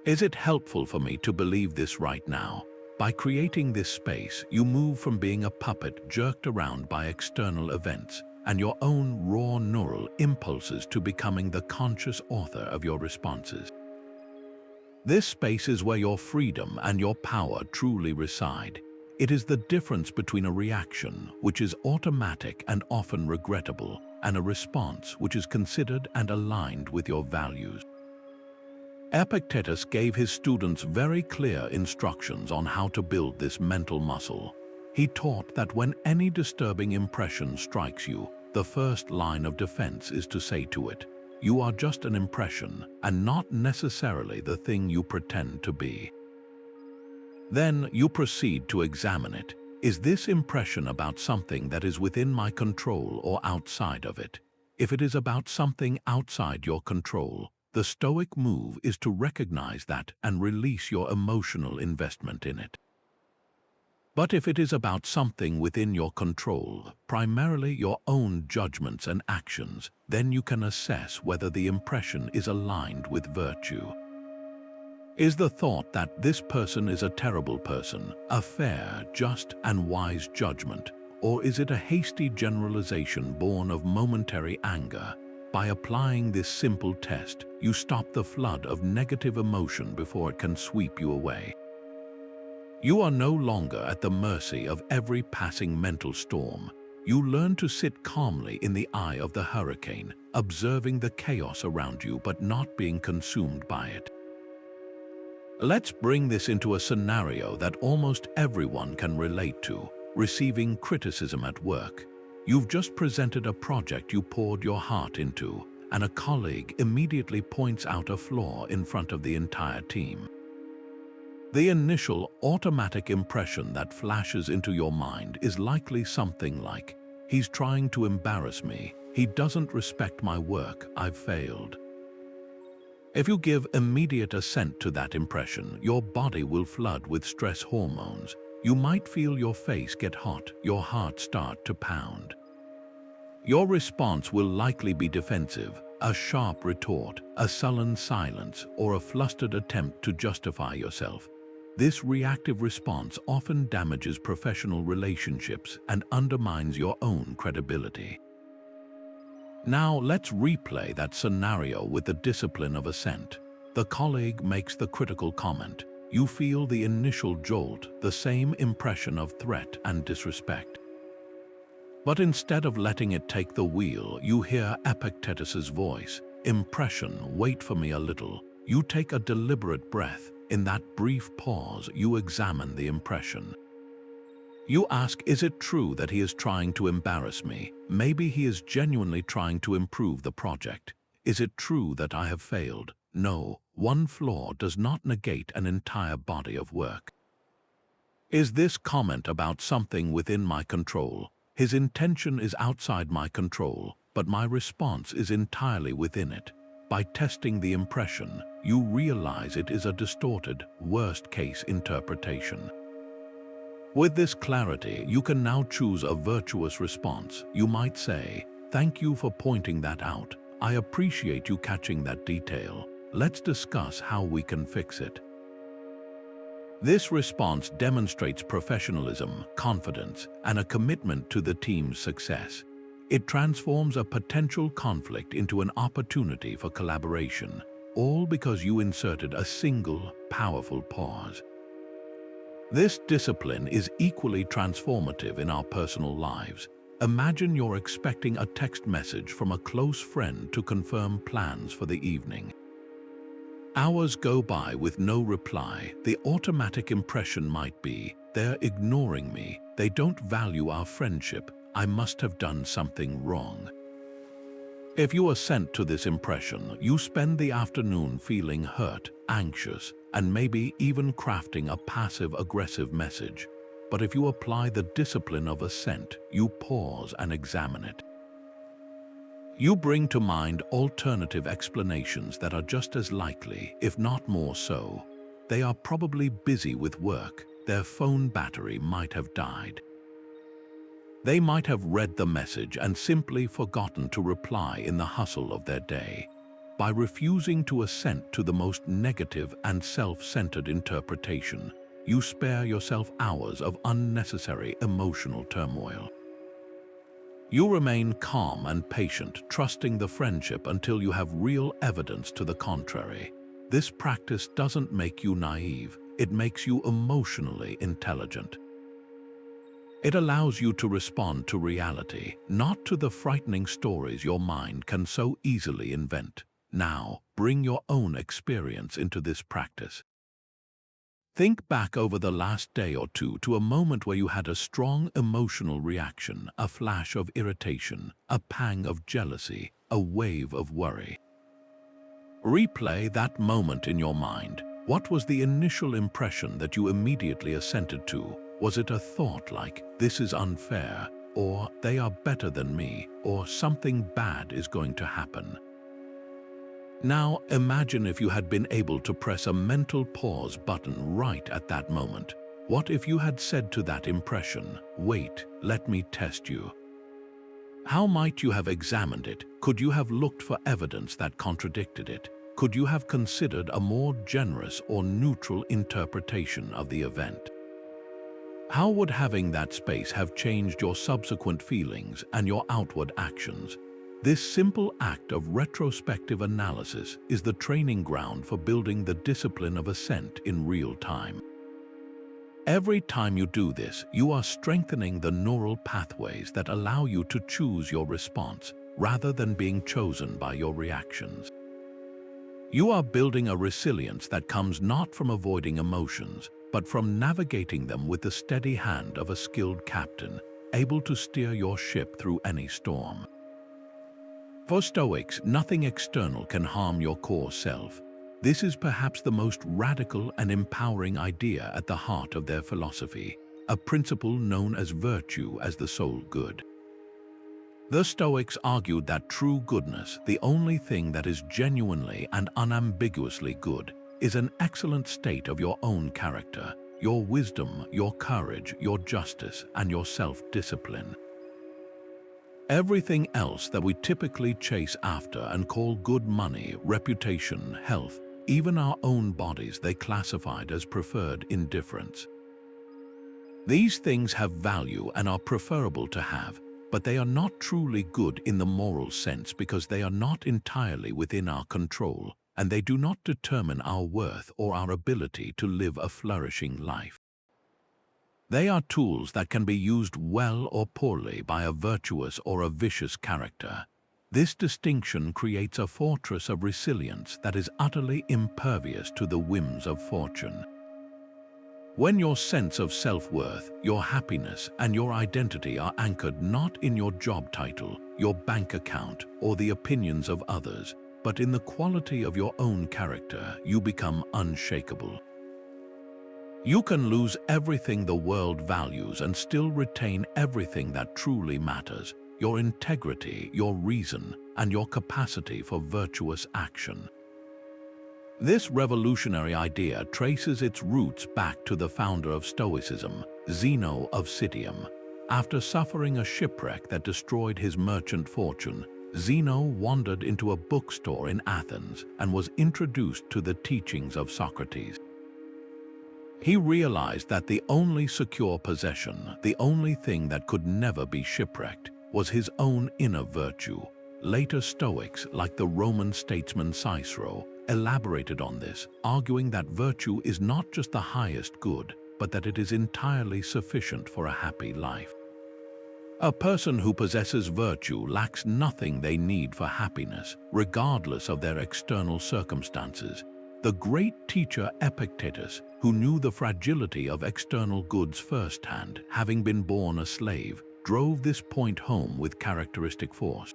A: Is it helpful for me to believe this right now? By creating this space, you move from being a puppet jerked around by external events and your own raw neural impulses to becoming the conscious author of your responses. This space is where your freedom and your power truly reside. It is the difference between a reaction, which is automatic and often regrettable, and a response which is considered and aligned with your values. Epictetus gave his students very clear instructions on how to build this mental muscle. He taught that when any disturbing impression strikes you, the first line of defense is to say to it, "You are just an impression and not necessarily the thing you pretend to be." Then you proceed to examine it. Is this impression about something that is within my control or outside of it? If it is about something outside your control, the Stoic move is to recognize that and release your emotional investment in it. But if it is about something within your control, primarily your own judgments and actions, then you can assess whether the impression is aligned with virtue. Is the thought that this person is a terrible person a fair, just, and wise judgment, or is it a hasty generalization born of momentary anger? By applying this simple test, you stop the flood of negative emotion before it can sweep you away. You are no longer at the mercy of every passing mental storm. You learn to sit calmly in the eye of the hurricane, observing the chaos around you but not being consumed by it. Let's bring this into a scenario that almost everyone can relate to: receiving criticism at work. You've just presented a project you poured your heart into, and a colleague immediately points out a flaw in front of the entire team. The initial automatic impression that flashes into your mind is likely something like, "He's trying to embarrass me. He doesn't respect my work. I've failed." If you give immediate assent to that impression, your body will flood with stress hormones. You might feel your face get hot, your heart start to pound. Your response will likely be defensive, a sharp retort, a sullen silence, or a flustered attempt to justify yourself. This reactive response often damages professional relationships and undermines your own credibility. Now let's replay that scenario with the discipline of assent. The colleague makes the critical comment. You feel the initial jolt, the same impression of threat and disrespect. But instead of letting it take the wheel, you hear Epictetus's voice. "Impression, wait for me a little." You take a deliberate breath. In that brief pause, you examine the impression. You ask, is it true that he is trying to embarrass me? Maybe he is genuinely trying to improve the project. Is it true that I have failed? No, one flaw does not negate an entire body of work. Is this comment about something within my control? His intention is outside my control, but my response is entirely within it. By testing the impression, you realize it is a distorted, worst-case interpretation. With this clarity, you can now choose a virtuous response. You might say, "Thank you for pointing that out. I appreciate you catching that detail. Let's discuss how we can fix it." This response demonstrates professionalism, confidence, and a commitment to the team's success. It transforms a potential conflict into an opportunity for collaboration, all because you inserted a single, powerful pause. This discipline is equally transformative in our personal lives. Imagine you're expecting a text message from a close friend to confirm plans for the evening. Hours go by with no reply. The automatic impression might be, "They're ignoring me. They don't value our friendship. I must have done something wrong." If you assent to this impression, you spend the afternoon feeling hurt, anxious, and maybe even crafting a passive-aggressive message. But if you apply the discipline of assent, you pause and examine it. You bring to mind alternative explanations that are just as likely, if not more so. They are probably busy with work. Their phone battery might have died. They might have read the message and simply forgotten to reply in the hustle of their day. By refusing to assent to the most negative and self-centered interpretation, you spare yourself hours of unnecessary emotional turmoil. You remain calm and patient, trusting the friendship until you have real evidence to the contrary. This practice doesn't make you naive, it makes you emotionally intelligent. It allows you to respond to reality, not to the frightening stories your mind can so easily invent. Now, bring your own experience into this practice. Think back over the last day or two to a moment where you had a strong emotional reaction, a flash of irritation, a pang of jealousy, a wave of worry. Replay that moment in your mind. What was the initial impression that you immediately assented to? Was it a thought like, "This is unfair," or "They are better than me," or "Something bad is going to happen"? Now imagine if you had been able to press a mental pause button right at that moment. What if you had said to that impression, "Wait, let me test you"? How might you have examined it? Could you have looked for evidence that contradicted it? Could you have considered a more generous or neutral interpretation of the event? How would having that space have changed your subsequent feelings and your outward actions? This simple act of retrospective analysis is the training ground for building the discipline of assent in real time. Every time you do this, you are strengthening the neural pathways that allow you to choose your response rather than being chosen by your reactions. You are building a resilience that comes not from avoiding emotions, but from navigating them with the steady hand of a skilled captain, able to steer your ship through any storm. For Stoics, nothing external can harm your core self. This is perhaps the most radical and empowering idea at the heart of their philosophy, a principle known as virtue as the sole good. The Stoics argued that true goodness, the only thing that is genuinely and unambiguously good, is an excellent state of your own character, your wisdom, your courage, your justice, and your self-discipline. Everything else that we typically chase after and call good, money, reputation, health, even our own bodies, they classified as preferred indifference. These things have value and are preferable to have, but they are not truly good in the moral sense because they are not entirely within our control, and they do not determine our worth or our ability to live a flourishing life. They are tools that can be used well or poorly by a virtuous or a vicious character. This distinction creates a fortress of resilience that is utterly impervious to the whims of fortune. When your sense of self-worth, your happiness, and your identity are anchored not in your job title, your bank account, or the opinions of others, but in the quality of your own character, you become unshakable. You can lose everything the world values and still retain everything that truly matters: your integrity, your reason, and your capacity for virtuous action. This revolutionary idea traces its roots back to the founder of Stoicism, Zeno of Citium. After suffering a shipwreck that destroyed his merchant fortune, Zeno wandered into a bookstore in Athens and was introduced to the teachings of Socrates. He realized that the only secure possession, the only thing that could never be shipwrecked, was his own inner virtue. Later Stoics, like the Roman statesman Cicero, elaborated on this, arguing that virtue is not just the highest good, but that it is entirely sufficient for a happy life. A person who possesses virtue lacks nothing they need for happiness, regardless of their external circumstances. The great teacher Epictetus, who knew the fragility of external goods firsthand, having been born a slave, drove this point home with characteristic force.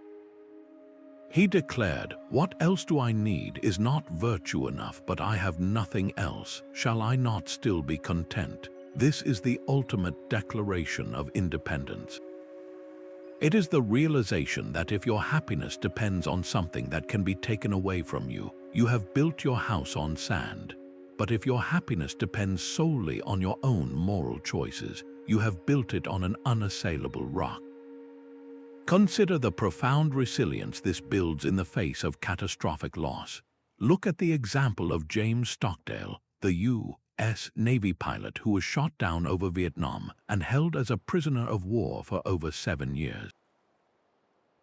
A: He declared, "What else do I need is not virtue enough, but I have nothing else. Shall I not still be content?" This is the ultimate declaration of independence. It is the realization that if your happiness depends on something that can be taken away from you, you have built your house on sand. But if your happiness depends solely on your own moral choices, you have built it on an unassailable rock. Consider the profound resilience this builds in the face of catastrophic loss. Look at the example of James Stockdale, the U.S. Navy pilot who was shot down over Vietnam and held as a prisoner of war for over 7 years.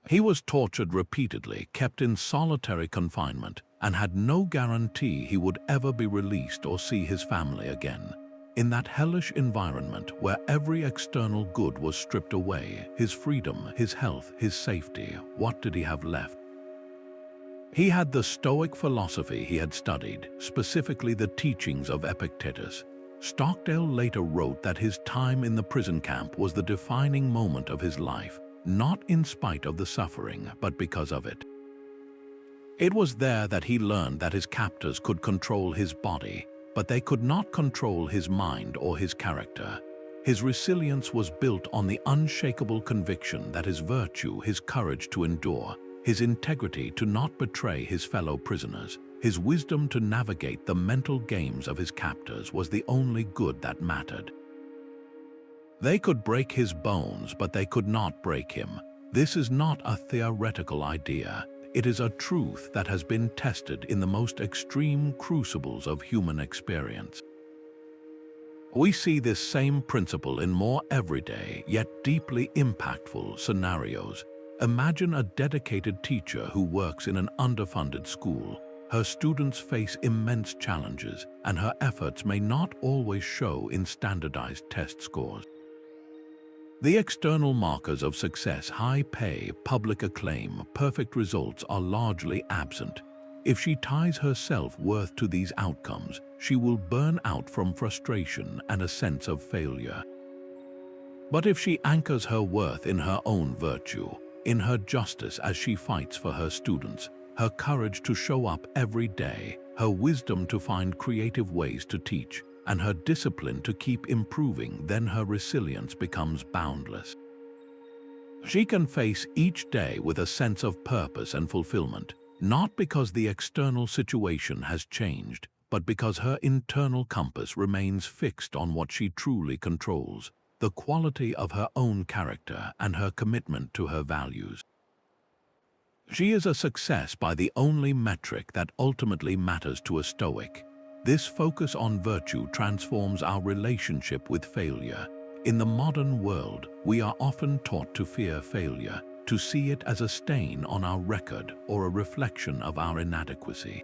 A: He was tortured repeatedly, kept in solitary confinement, and had no guarantee he would ever be released or see his family again. In that hellish environment where every external good was stripped away, his freedom, his health, his safety, what did he have left? He had the Stoic philosophy he had studied, specifically the teachings of Epictetus. Stockdale later wrote that his time in the prison camp was the defining moment of his life, not in spite of the suffering, but because of it. It was there that he learned that his captors could control his body, but they could not control his mind or his character. His resilience was built on the unshakable conviction that his virtue, his courage to endure, his integrity to not betray his fellow prisoners, his wisdom to navigate the mental games of his captors was the only good that mattered. They could break his bones, but they could not break him. This is not a theoretical idea. It is a truth that has been tested in the most extreme crucibles of human experience. We see this same principle in more everyday, yet deeply impactful scenarios. Imagine a dedicated teacher who works in an underfunded school. Her students face immense challenges, and her efforts may not always show in standardized test scores. The external markers of success, high pay, public acclaim, perfect results are largely absent. If she ties her self-worth to these outcomes, she will burn out from frustration and a sense of failure. But if she anchors her worth in her own virtue, in her justice as she fights for her students, her courage to show up every day, her wisdom to find creative ways to teach, and her discipline to keep improving, then her resilience becomes boundless. She can face each day with a sense of purpose and fulfillment, not because the external situation has changed, but because her internal compass remains fixed on what she truly controls, the quality of her own character and her commitment to her values. She is a success by the only metric that ultimately matters to a Stoic. This focus on virtue transforms our relationship with failure. In the modern world, we are often taught to fear failure, to see it as a stain on our record or a reflection of our inadequacy.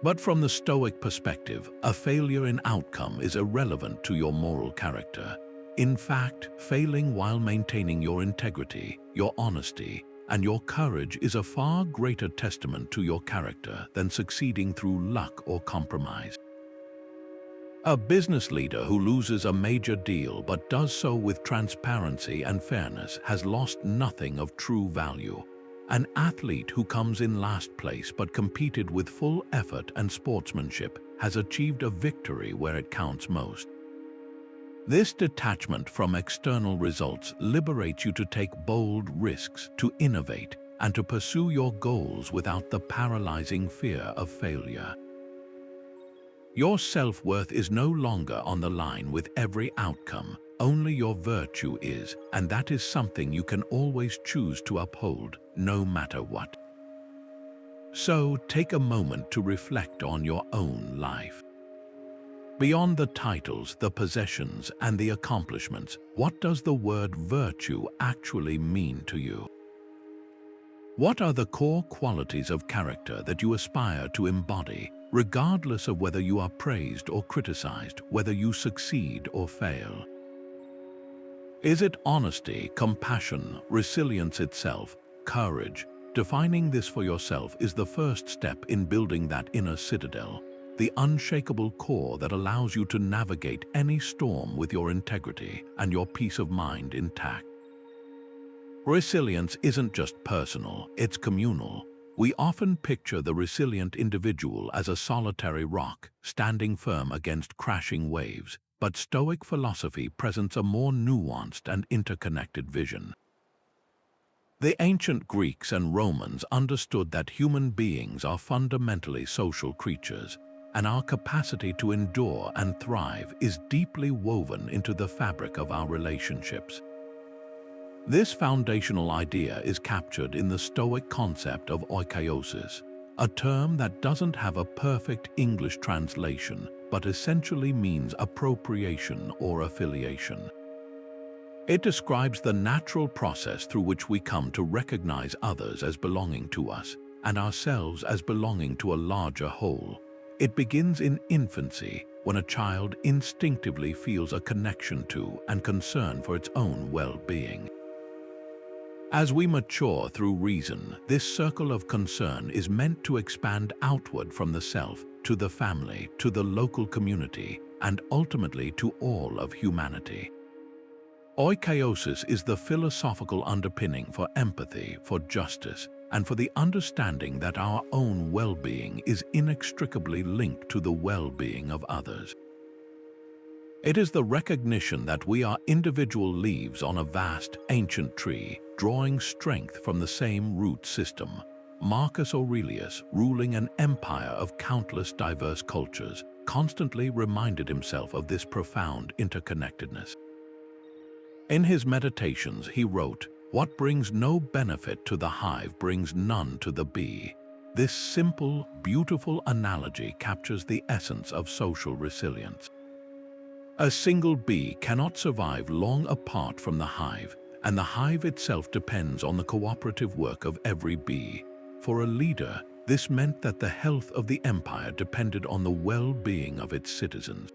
A: But from the Stoic perspective, a failure in outcome is irrelevant to your moral character. In fact, failing while maintaining your integrity, your honesty, and your courage is a far greater testament to your character than succeeding through luck or compromise. A business leader who loses a major deal but does so with transparency and fairness has lost nothing of true value. An athlete who comes in last place but competed with full effort and sportsmanship has achieved a victory where it counts most. This detachment from external results liberates you to take bold risks, to innovate, and to pursue your goals without the paralyzing fear of failure. Your self-worth is no longer on the line with every outcome. Only your virtue is, and that is something you can always choose to uphold, no matter what. So, take a moment to reflect on your own life. Beyond the titles, the possessions, and the accomplishments, what does the word virtue actually mean to you? What are the core qualities of character that you aspire to embody, regardless of whether you are praised or criticized, whether you succeed or fail? Is it honesty, compassion, resilience itself, courage? Defining this for yourself is the first step in building that inner citadel, the unshakable core that allows you to navigate any storm with your integrity and your peace of mind intact. Resilience isn't just personal, it's communal. We often picture the resilient individual as a solitary rock, standing firm against crashing waves, but Stoic philosophy presents a more nuanced and interconnected vision. The ancient Greeks and Romans understood that human beings are fundamentally social creatures, and our capacity to endure and thrive is deeply woven into the fabric of our relationships. This foundational idea is captured in the Stoic concept of Oikeiosis, a term that doesn't have a perfect English translation, but essentially means appropriation or affiliation. It describes the natural process through which we come to recognize others as belonging to us and ourselves as belonging to a larger whole. It begins in infancy, when a child instinctively feels a connection to and concern for its own well-being. As we mature through reason, this circle of concern is meant to expand outward from the self, to the family, to the local community, and ultimately to all of humanity. Oikeiosis is the philosophical underpinning for empathy, for justice, and for the understanding that our own well-being is inextricably linked to the well-being of others. It is the recognition that we are individual leaves on a vast, ancient tree, drawing strength from the same root system. Marcus Aurelius, ruling an empire of countless diverse cultures, constantly reminded himself of this profound interconnectedness. In his meditations, he wrote, "What brings no benefit to the hive brings none to the bee." This simple, beautiful analogy captures the essence of social resilience. A single bee cannot survive long apart from the hive, and the hive itself depends on the cooperative work of every bee. For a leader, this meant that the health of the empire depended on the well-being of its citizens.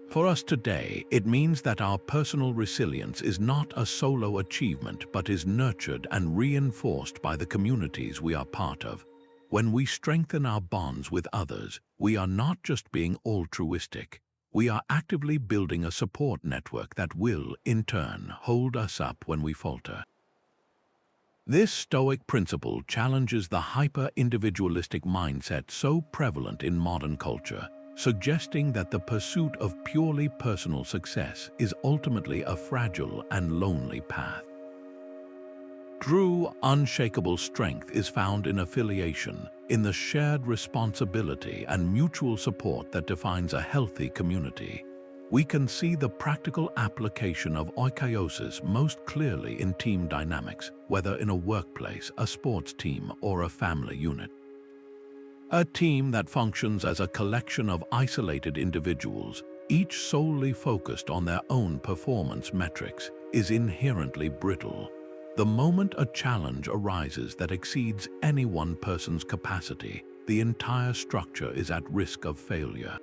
A: For us today, it means that our personal resilience is not a solo achievement but is nurtured and reinforced by the communities we are part of. When we strengthen our bonds with others, we are not just being altruistic. We are actively building a support network that will, in turn, hold us up when we falter. This Stoic principle challenges the hyper-individualistic mindset so prevalent in modern culture, suggesting that the pursuit of purely personal success is ultimately a fragile and lonely path. True, unshakable strength is found in affiliation, in the shared responsibility and mutual support that defines a healthy community. We can see the practical application of Oikeiosis most clearly in team dynamics, whether in a workplace, a sports team, or a family unit. A team that functions as a collection of isolated individuals, each solely focused on their own performance metrics, is inherently brittle. The moment a challenge arises that exceeds any one person's capacity, the entire structure is at risk of failure.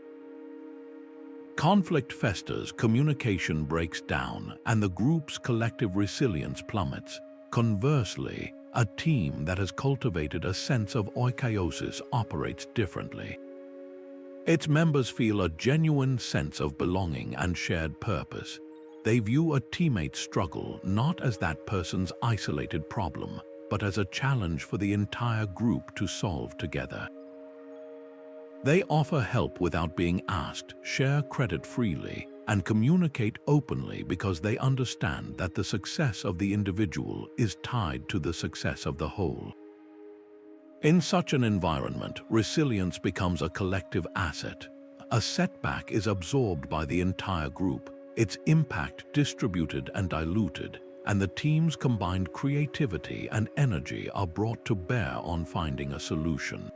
A: Conflict festers, communication breaks down, and the group's collective resilience plummets. Conversely, a team that has cultivated a sense of oikeiosis operates differently. Its members feel a genuine sense of belonging and shared purpose. They view a teammate's struggle not as that person's isolated problem, but as a challenge for the entire group to solve together. They offer help without being asked, share credit freely, and communicate openly because they understand that the success of the individual is tied to the success of the whole. In such an environment, resilience becomes a collective asset. A setback is absorbed by the entire group, its impact distributed and diluted, and the team's combined creativity and energy are brought to bear on finding a solution.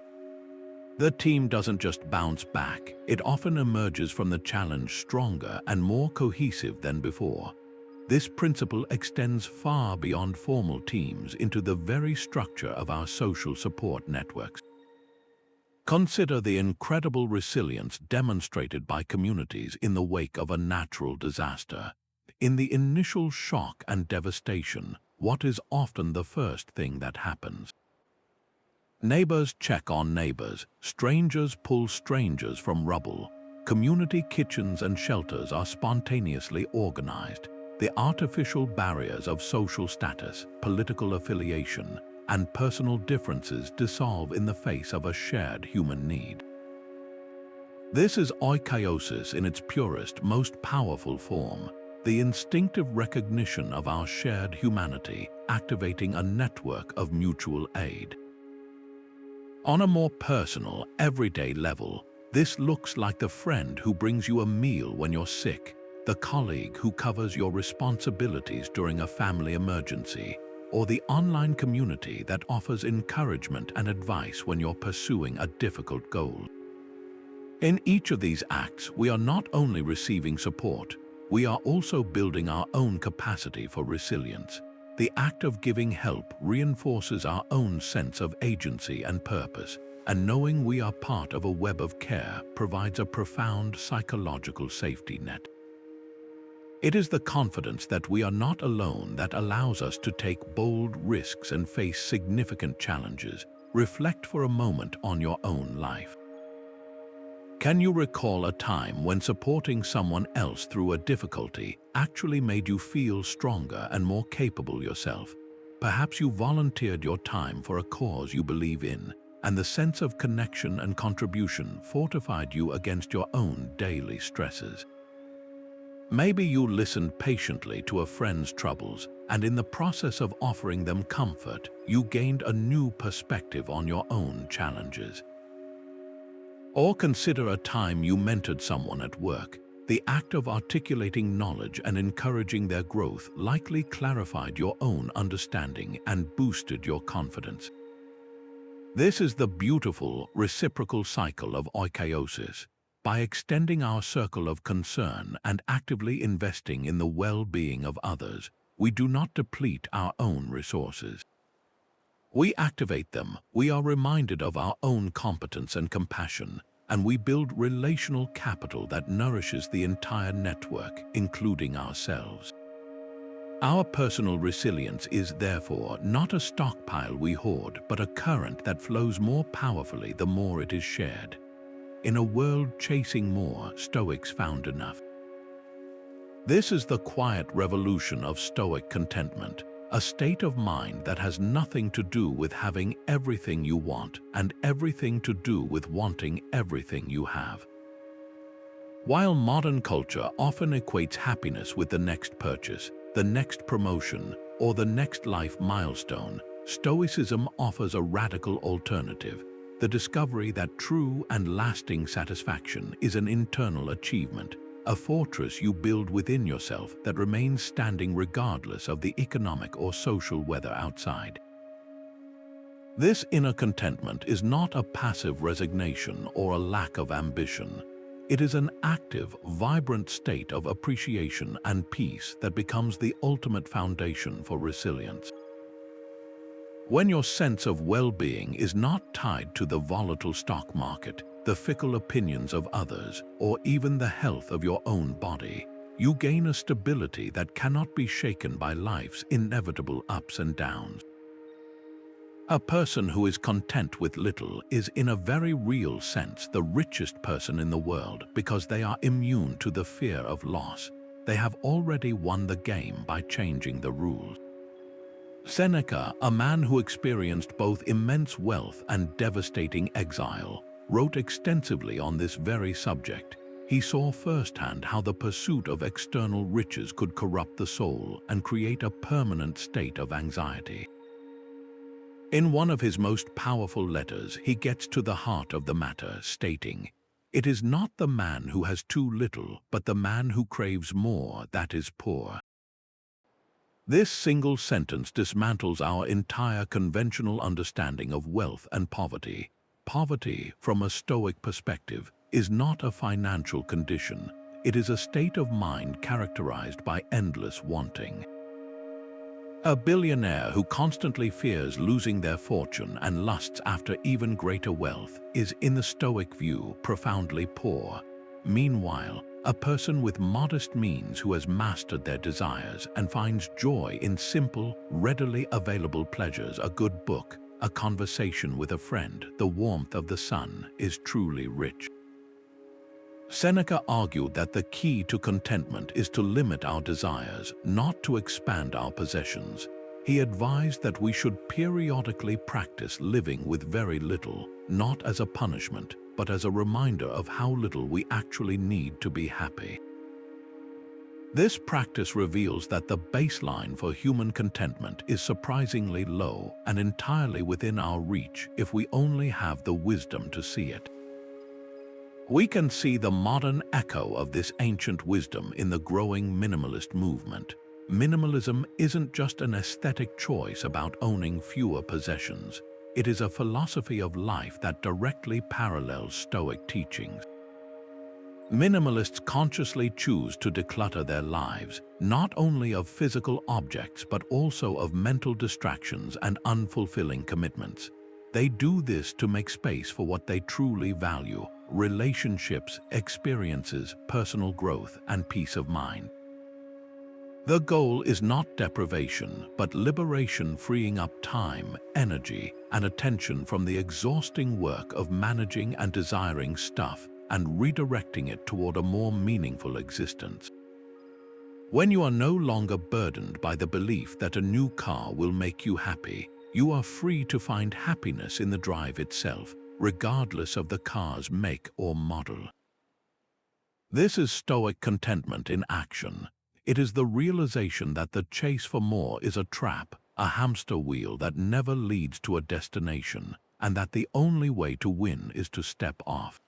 A: The team doesn't just bounce back, it often emerges from the challenge stronger and more cohesive than before. This principle extends far beyond formal teams into the very structure of our social support networks. Consider the incredible resilience demonstrated by communities in the wake of a natural disaster. In the initial shock and devastation, what is often the first thing that happens? Neighbors check on neighbors, strangers pull strangers from rubble. Community kitchens and shelters are spontaneously organized. The artificial barriers of social status, political affiliation, and personal differences dissolve in the face of a shared human need. This is oikeiosis in its purest, most powerful form, the instinctive recognition of our shared humanity, activating a network of mutual aid. On a more personal, everyday level, this looks like the friend who brings you a meal when you're sick, the colleague who covers your responsibilities during a family emergency, or the online community that offers encouragement and advice when you're pursuing a difficult goal. In each of these acts, we are not only receiving support, we are also building our own capacity for resilience. The act of giving help reinforces our own sense of agency and purpose, and knowing we are part of a web of care provides a profound psychological safety net. It is the confidence that we are not alone that allows us to take bold risks and face significant challenges. Reflect for a moment on your own life. Can you recall a time when supporting someone else through a difficulty actually made you feel stronger and more capable yourself? Perhaps you volunteered your time for a cause you believe in, and the sense of connection and contribution fortified you against your own daily stresses. Maybe you listened patiently to a friend's troubles, and in the process of offering them comfort, you gained a new perspective on your own challenges. Or consider a time you mentored someone at work. The act of articulating knowledge and encouraging their growth likely clarified your own understanding and boosted your confidence. This is the beautiful reciprocal cycle of Oikeiosis. By extending our circle of concern and actively investing in the well-being of others, we do not deplete our own resources. We activate them, we are reminded of our own competence and compassion, and we build relational capital that nourishes the entire network, including ourselves. Our personal resilience is therefore not a stockpile we hoard, but a current that flows more powerfully the more it is shared. In a world chasing more, Stoics found enough. This is the quiet revolution of Stoic contentment, a state of mind that has nothing to do with having everything you want and everything to do with wanting everything you have. While modern culture often equates happiness with the next purchase, the next promotion, or the next life milestone, Stoicism offers a radical alternative. The discovery that true and lasting satisfaction is an internal achievement, a fortress you build within yourself that remains standing regardless of the economic or social weather outside. This inner contentment is not a passive resignation or a lack of ambition. It is an active, vibrant state of appreciation and peace that becomes the ultimate foundation for resilience. When your sense of well-being is not tied to the volatile stock market, the fickle opinions of others, or even the health of your own body, you gain a stability that cannot be shaken by life's inevitable ups and downs. A person who is content with little is in a very real sense the richest person in the world because they are immune to the fear of loss. They have already won the game by changing the rules. Seneca, a man who experienced both immense wealth and devastating exile, wrote extensively on this very subject. He saw firsthand how the pursuit of external riches could corrupt the soul and create a permanent state of anxiety. In one of his most powerful letters, he gets to the heart of the matter, stating, "It is not the man who has too little, but the man who craves more that is poor." This single sentence dismantles our entire conventional understanding of wealth and poverty. Poverty, from a Stoic perspective, is not a financial condition. It is a state of mind characterized by endless wanting. A billionaire who constantly fears losing their fortune and lusts after even greater wealth is, in the Stoic view, profoundly poor. Meanwhile, a person with modest means who has mastered their desires and finds joy in simple, readily available pleasures, a good book, a conversation with a friend, the warmth of the sun, is truly rich. Seneca argued that the key to contentment is to limit our desires, not to expand our possessions. He advised that we should periodically practice living with very little, not as a punishment, but as a reminder of how little we actually need to be happy. This practice reveals that the baseline for human contentment is surprisingly low and entirely within our reach if we only have the wisdom to see it. We can see the modern echo of this ancient wisdom in the growing minimalist movement. Minimalism isn't just an aesthetic choice about owning fewer possessions. It is a philosophy of life that directly parallels Stoic teachings. Minimalists consciously choose to declutter their lives, not only of physical objects but also of mental distractions and unfulfilling commitments. They do this to make space for what they truly value: relationships, experiences, personal growth, and peace of mind. The goal is not deprivation, but liberation, freeing up time, energy, and attention from the exhausting work of managing and desiring stuff and redirecting it toward a more meaningful existence. When you are no longer burdened by the belief that a new car will make you happy, you are free to find happiness in the drive itself, regardless of the car's make or model. This is Stoic contentment in action. It is the realization that the chase for more is a trap, a hamster wheel that never leads to a destination, and that the only way to win is to step off.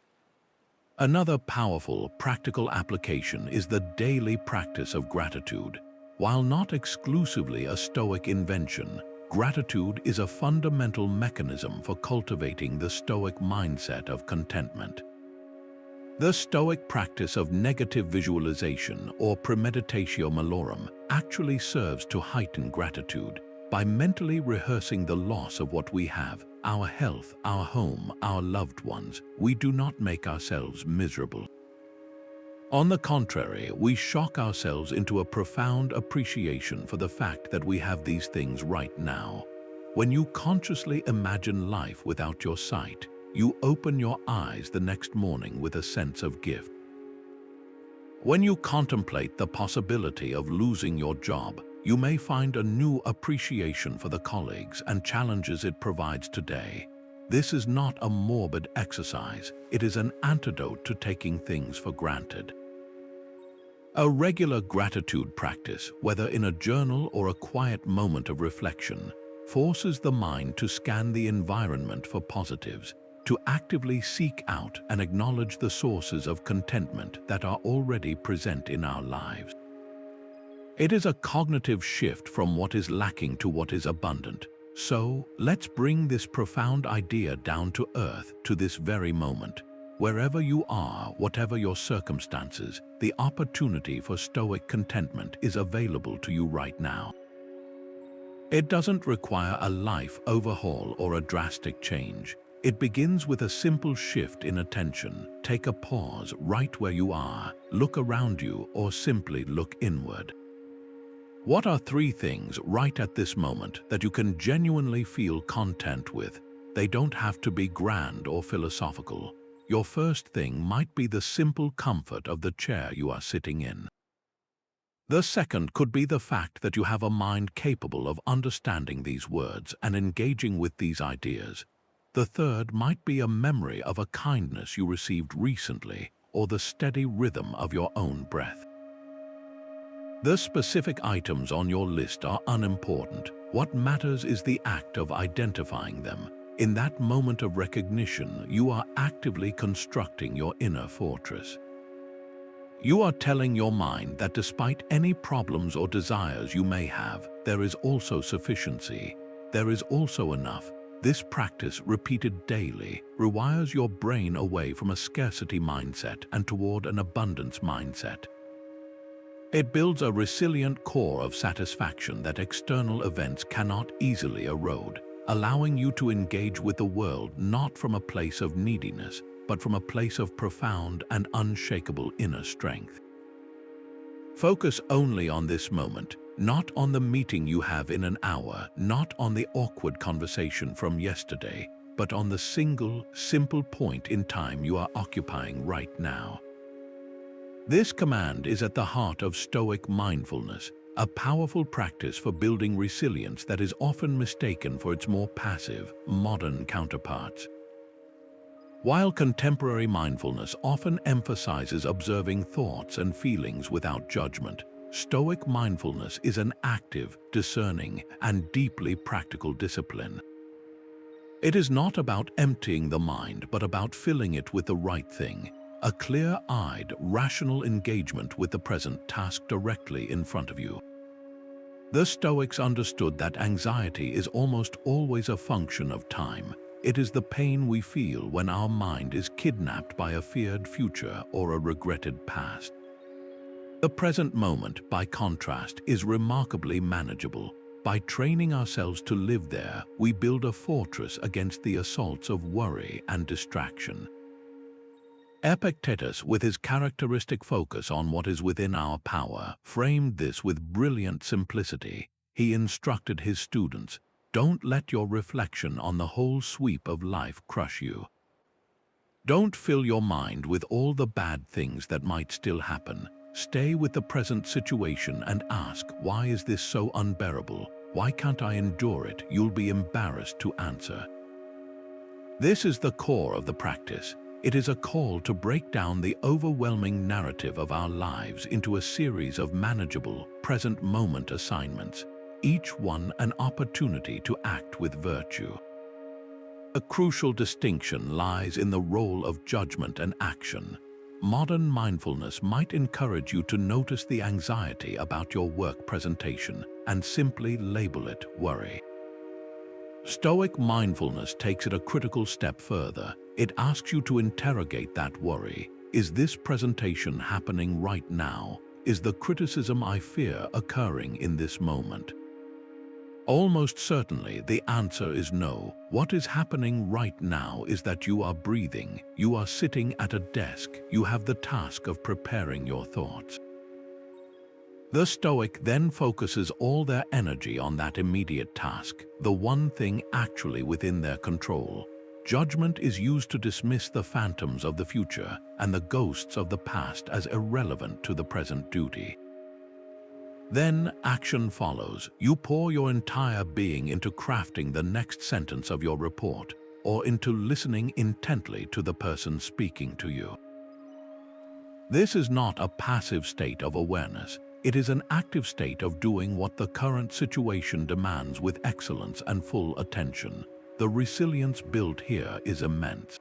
A: Another powerful, practical application is the daily practice of gratitude. While not exclusively a Stoic invention, gratitude is a fundamental mechanism for cultivating the Stoic mindset of contentment. The Stoic practice of negative visualization, or Premeditatio Malorum, actually serves to heighten gratitude. By mentally rehearsing the loss of what we have, our health, our home, our loved ones, we do not make ourselves miserable. On the contrary, we shock ourselves into a profound appreciation for the fact that we have these things right now. When you consciously imagine life without your sight, you open your eyes the next morning with a sense of gift. When you contemplate the possibility of losing your job, you may find a new appreciation for the colleagues and challenges it provides today. This is not a morbid exercise, it is an antidote to taking things for granted. A regular gratitude practice, whether in a journal or a quiet moment of reflection, forces the mind to scan the environment for positives, to actively seek out and acknowledge the sources of contentment that are already present in our lives. It is a cognitive shift from what is lacking to what is abundant. So, let's bring this profound idea down to earth, to this very moment. Wherever you are, whatever your circumstances, the opportunity for Stoic contentment is available to you right now. It doesn't require a life overhaul or a drastic change. It begins with a simple shift in attention. Take a pause right where you are, look around you, or simply look inward. What are 3 things right at this moment that you can genuinely feel content with? They don't have to be grand or philosophical. Your first thing might be the simple comfort of the chair you are sitting in. The second could be the fact that you have a mind capable of understanding these words and engaging with these ideas. The third might be a memory of a kindness you received recently, or the steady rhythm of your own breath. The specific items on your list are unimportant. What matters is the act of identifying them. In that moment of recognition, you are actively constructing your inner fortress. You are telling your mind that despite any problems or desires you may have, there is also sufficiency. There is also enough. This practice, repeated daily, rewires your brain away from a scarcity mindset and toward an abundance mindset. It builds a resilient core of satisfaction that external events cannot easily erode, allowing you to engage with the world not from a place of neediness, but from a place of profound and unshakable inner strength. Focus only on this moment, not on the meeting you have in an hour, not on the awkward conversation from yesterday, but on the single, simple point in time you are occupying right now. This command is at the heart of Stoic mindfulness, a powerful practice for building resilience that is often mistaken for its more passive, modern counterparts. While contemporary mindfulness often emphasizes observing thoughts and feelings without judgment, Stoic mindfulness is an active, discerning, and deeply practical discipline. It is not about emptying the mind, but about filling it with the right thing. A clear-eyed, rational engagement with the present task directly in front of you. The Stoics understood that anxiety is almost always a function of time. It is the pain we feel when our mind is kidnapped by a feared future or a regretted past. The present moment, by contrast, is remarkably manageable. By training ourselves to live there, we build a fortress against the assaults of worry and distraction. Epictetus, with his characteristic focus on what is within our power, framed this with brilliant simplicity. He instructed his students, "Don't let your reflection on the whole sweep of life crush you. Don't fill your mind with all the bad things that might still happen. Stay with the present situation and ask, why is this so unbearable? Why can't I endure it?" You'll be embarrassed to answer. This is the core of the practice. It is a call to break down the overwhelming narrative of our lives into a series of manageable, present moment assignments, each one an opportunity to act with virtue. A crucial distinction lies in the role of judgment and action. Modern mindfulness might encourage you to notice the anxiety about your work presentation and simply label it worry. Stoic mindfulness takes it a critical step further. It asks you to interrogate that worry. Is this presentation happening right now? Is the criticism I fear occurring in this moment? Almost certainly, the answer is no. What is happening right now is that you are breathing, you are sitting at a desk, you have the task of preparing your thoughts. The Stoic then focuses all their energy on that immediate task, the one thing actually within their control. Judgment is used to dismiss the phantoms of the future and the ghosts of the past as irrelevant to the present duty. Then action follows. You pour your entire being into crafting the next sentence of your report, or into listening intently to the person speaking to you. This is not a passive state of awareness. It is an active state of doing what the current situation demands with excellence and full attention. The resilience built here is immense.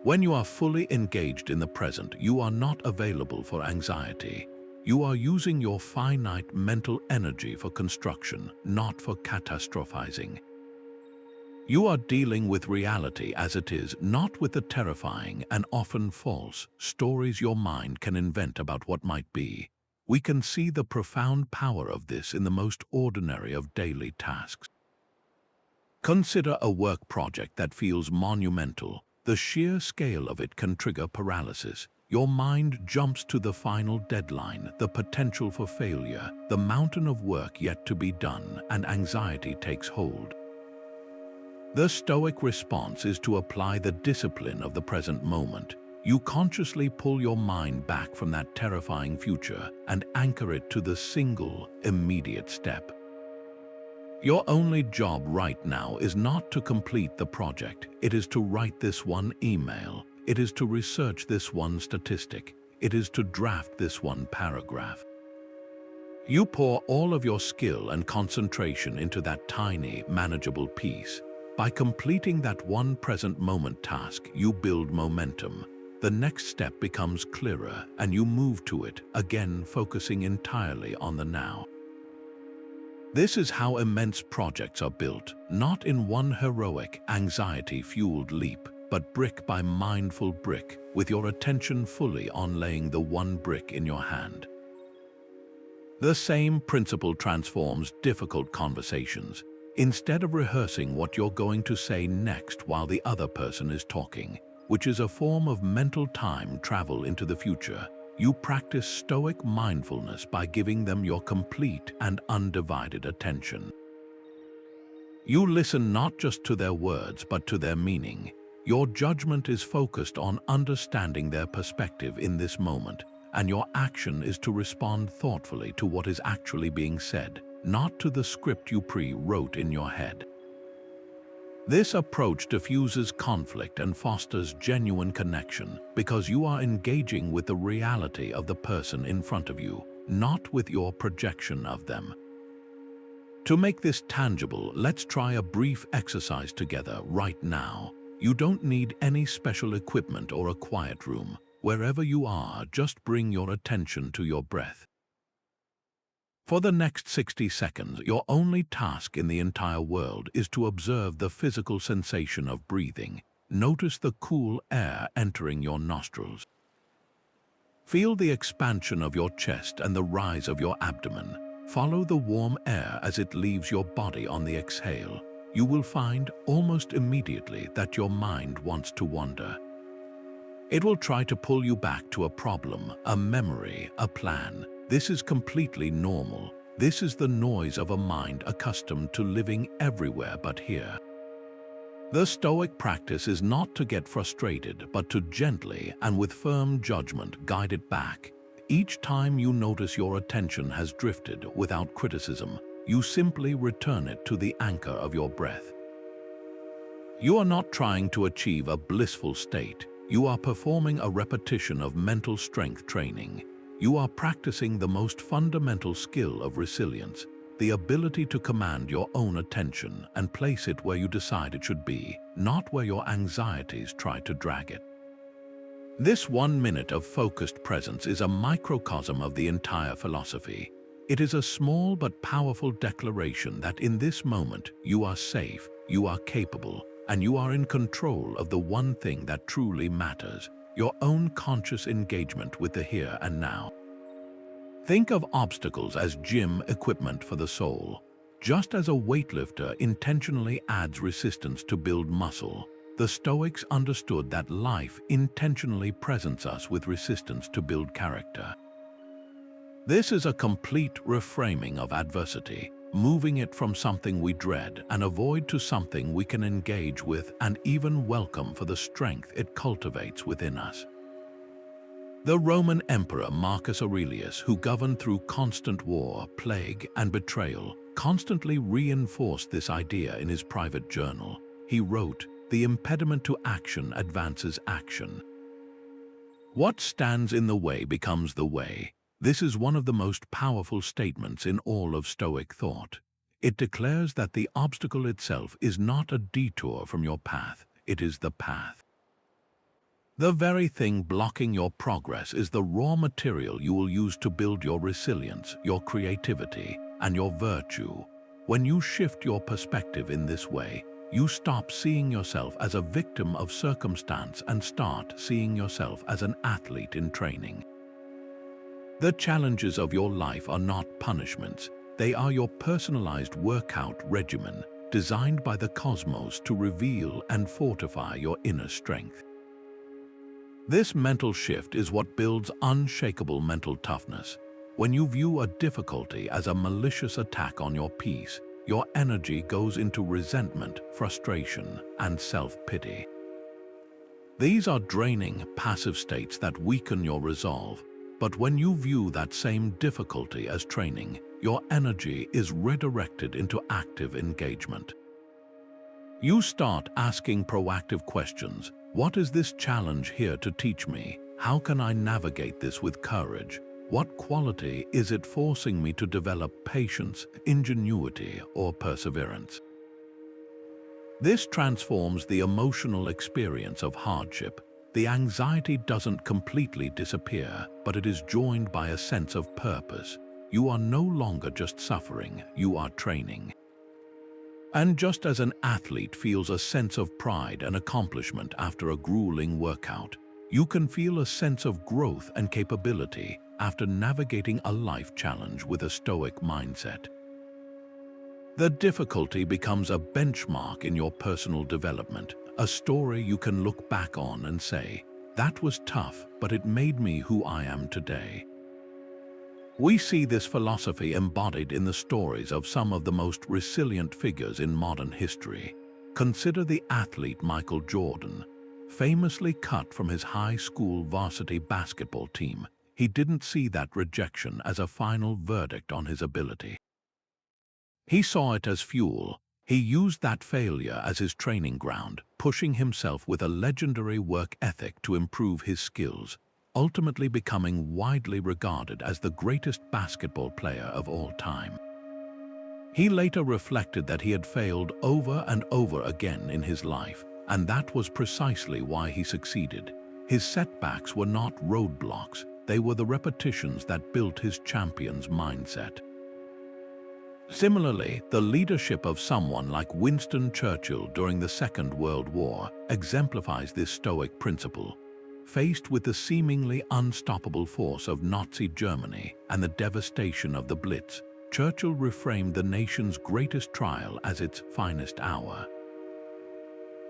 A: When you are fully engaged in the present, you are not available for anxiety. You are using your finite mental energy for construction, not for catastrophizing. You are dealing with reality as it is, not with the terrifying and often false stories your mind can invent about what might be. We can see the profound power of this in the most ordinary of daily tasks. Consider a work project that feels monumental. The sheer scale of it can trigger paralysis. Your mind jumps to the final deadline, the potential for failure, the mountain of work yet to be done, and anxiety takes hold. The Stoic response is to apply the discipline of the present moment. You consciously pull your mind back from that terrifying future and anchor it to the single, immediate step. Your only job right now is not to complete the project. It is to write this one email. It is to research this one statistic. It is to draft this one paragraph. You pour all of your skill and concentration into that tiny, manageable piece. By completing that one present moment task, you build momentum. The next step becomes clearer, and you move to it, again focusing entirely on the now. This is how immense projects are built, not in one heroic, anxiety-fueled leap, but brick by mindful brick, with your attention fully on laying the one brick in your hand. The same principle transforms difficult conversations. Instead of rehearsing what you're going to say next while the other person is talking, which is a form of mental time travel into the future, you practice Stoic mindfulness by giving them your complete and undivided attention. You listen not just to their words but to their meaning. Your judgment is focused on understanding their perspective in this moment, and your action is to respond thoughtfully to what is actually being said, not to the script you pre-wrote in your head. This approach diffuses conflict and fosters genuine connection because you are engaging with the reality of the person in front of you, not with your projection of them. To make this tangible, let's try a brief exercise together right now. You don't need any special equipment or a quiet room. Wherever you are, just bring your attention to your breath. For the next 60 seconds, your only task in the entire world is to observe the physical sensation of breathing. Notice the cool air entering your nostrils. Feel the expansion of your chest and the rise of your abdomen. Follow the warm air as it leaves your body on the exhale. You will find almost immediately that your mind wants to wander. It will try to pull you back to a problem, a memory, a plan. This is completely normal. This is the noise of a mind accustomed to living everywhere but here. The Stoic practice is not to get frustrated, but to gently and with firm judgment guide it back. Each time you notice your attention has drifted without criticism, you simply return it to the anchor of your breath. You are not trying to achieve a blissful state. You are performing a repetition of mental strength training. You are practicing the most fundamental skill of resilience, the ability to command your own attention and place it where you decide it should be, not where your anxieties try to drag it. This 1 minute of focused presence is a microcosm of the entire philosophy. It is a small but powerful declaration that in this moment you are safe, you are capable, and you are in control of the one thing that truly matters, your own conscious engagement with the here and now. Think of obstacles as gym equipment for the soul. Just as a weightlifter intentionally adds resistance to build muscle, the Stoics understood that life intentionally presents us with resistance to build character. This is a complete reframing of adversity, moving it from something we dread and avoid to something we can engage with and even welcome for the strength it cultivates within us. The Roman Emperor Marcus Aurelius, who governed through constant war, plague, and betrayal, constantly reinforced this idea in his private journal. He wrote, "The impediment to action advances action. What stands in the way becomes the way." This is one of the most powerful statements in all of Stoic thought. It declares that the obstacle itself is not a detour from your path, it is the path. The very thing blocking your progress is the raw material you will use to build your resilience, your creativity, and your virtue. When you shift your perspective in this way, you stop seeing yourself as a victim of circumstance and start seeing yourself as an athlete in training. The challenges of your life are not punishments, they are your personalized workout regimen, designed by the cosmos to reveal and fortify your inner strength. This mental shift is what builds unshakable mental toughness. When you view a difficulty as a malicious attack on your peace, your energy goes into resentment, frustration, and self-pity. These are draining, passive states that weaken your resolve. But when you view that same difficulty as training, your energy is redirected into active engagement. You start asking proactive questions. What is this challenge here to teach me? How can I navigate this with courage? What quality is it forcing me to develop patience, ingenuity, or perseverance? This transforms the emotional experience of hardship. The anxiety doesn't completely disappear, but it is joined by a sense of purpose. You are no longer just suffering, you are training. And just as an athlete feels a sense of pride and accomplishment after a grueling workout, you can feel a sense of growth and capability after navigating a life challenge with a Stoic mindset. The difficulty becomes a benchmark in your personal development, a story you can look back on and say, "That was tough, but it made me who I am today." We see this philosophy embodied in the stories of some of the most resilient figures in modern history. Consider the athlete Michael Jordan. Famously cut from his high school varsity basketball team, he didn't see that rejection as a final verdict on his ability. He saw it as fuel. He used that failure as his training ground, pushing himself with a legendary work ethic to improve his skills, ultimately becoming widely regarded as the greatest basketball player of all time. He later reflected that he had failed over and over again in his life, and that was precisely why he succeeded. His setbacks were not roadblocks, they were the repetitions that built his champion's mindset. Similarly, the leadership of someone like Winston Churchill during the Second World War exemplifies this Stoic principle. Faced with the seemingly unstoppable force of Nazi Germany and the devastation of the Blitz, Churchill reframed the nation's greatest trial as its finest hour.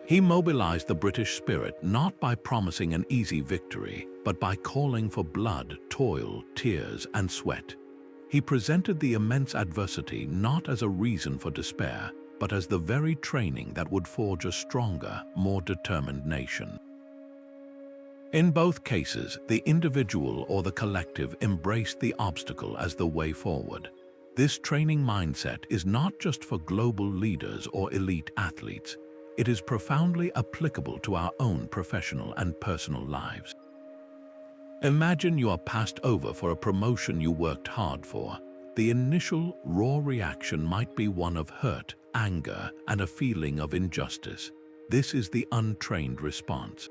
A: He mobilized the British spirit not by promising an easy victory, but by calling for blood, toil, tears, and sweat. He presented the immense adversity not as a reason for despair, but as the very training that would forge a stronger, more determined nation. In both cases, the individual or the collective embraced the obstacle as the way forward. This training mindset is not just for global leaders or elite athletes. It is profoundly applicable to our own professional and personal lives. Imagine you are passed over for a promotion you worked hard for. The initial, raw reaction might be one of hurt, anger, and a feeling of injustice. This is the untrained response.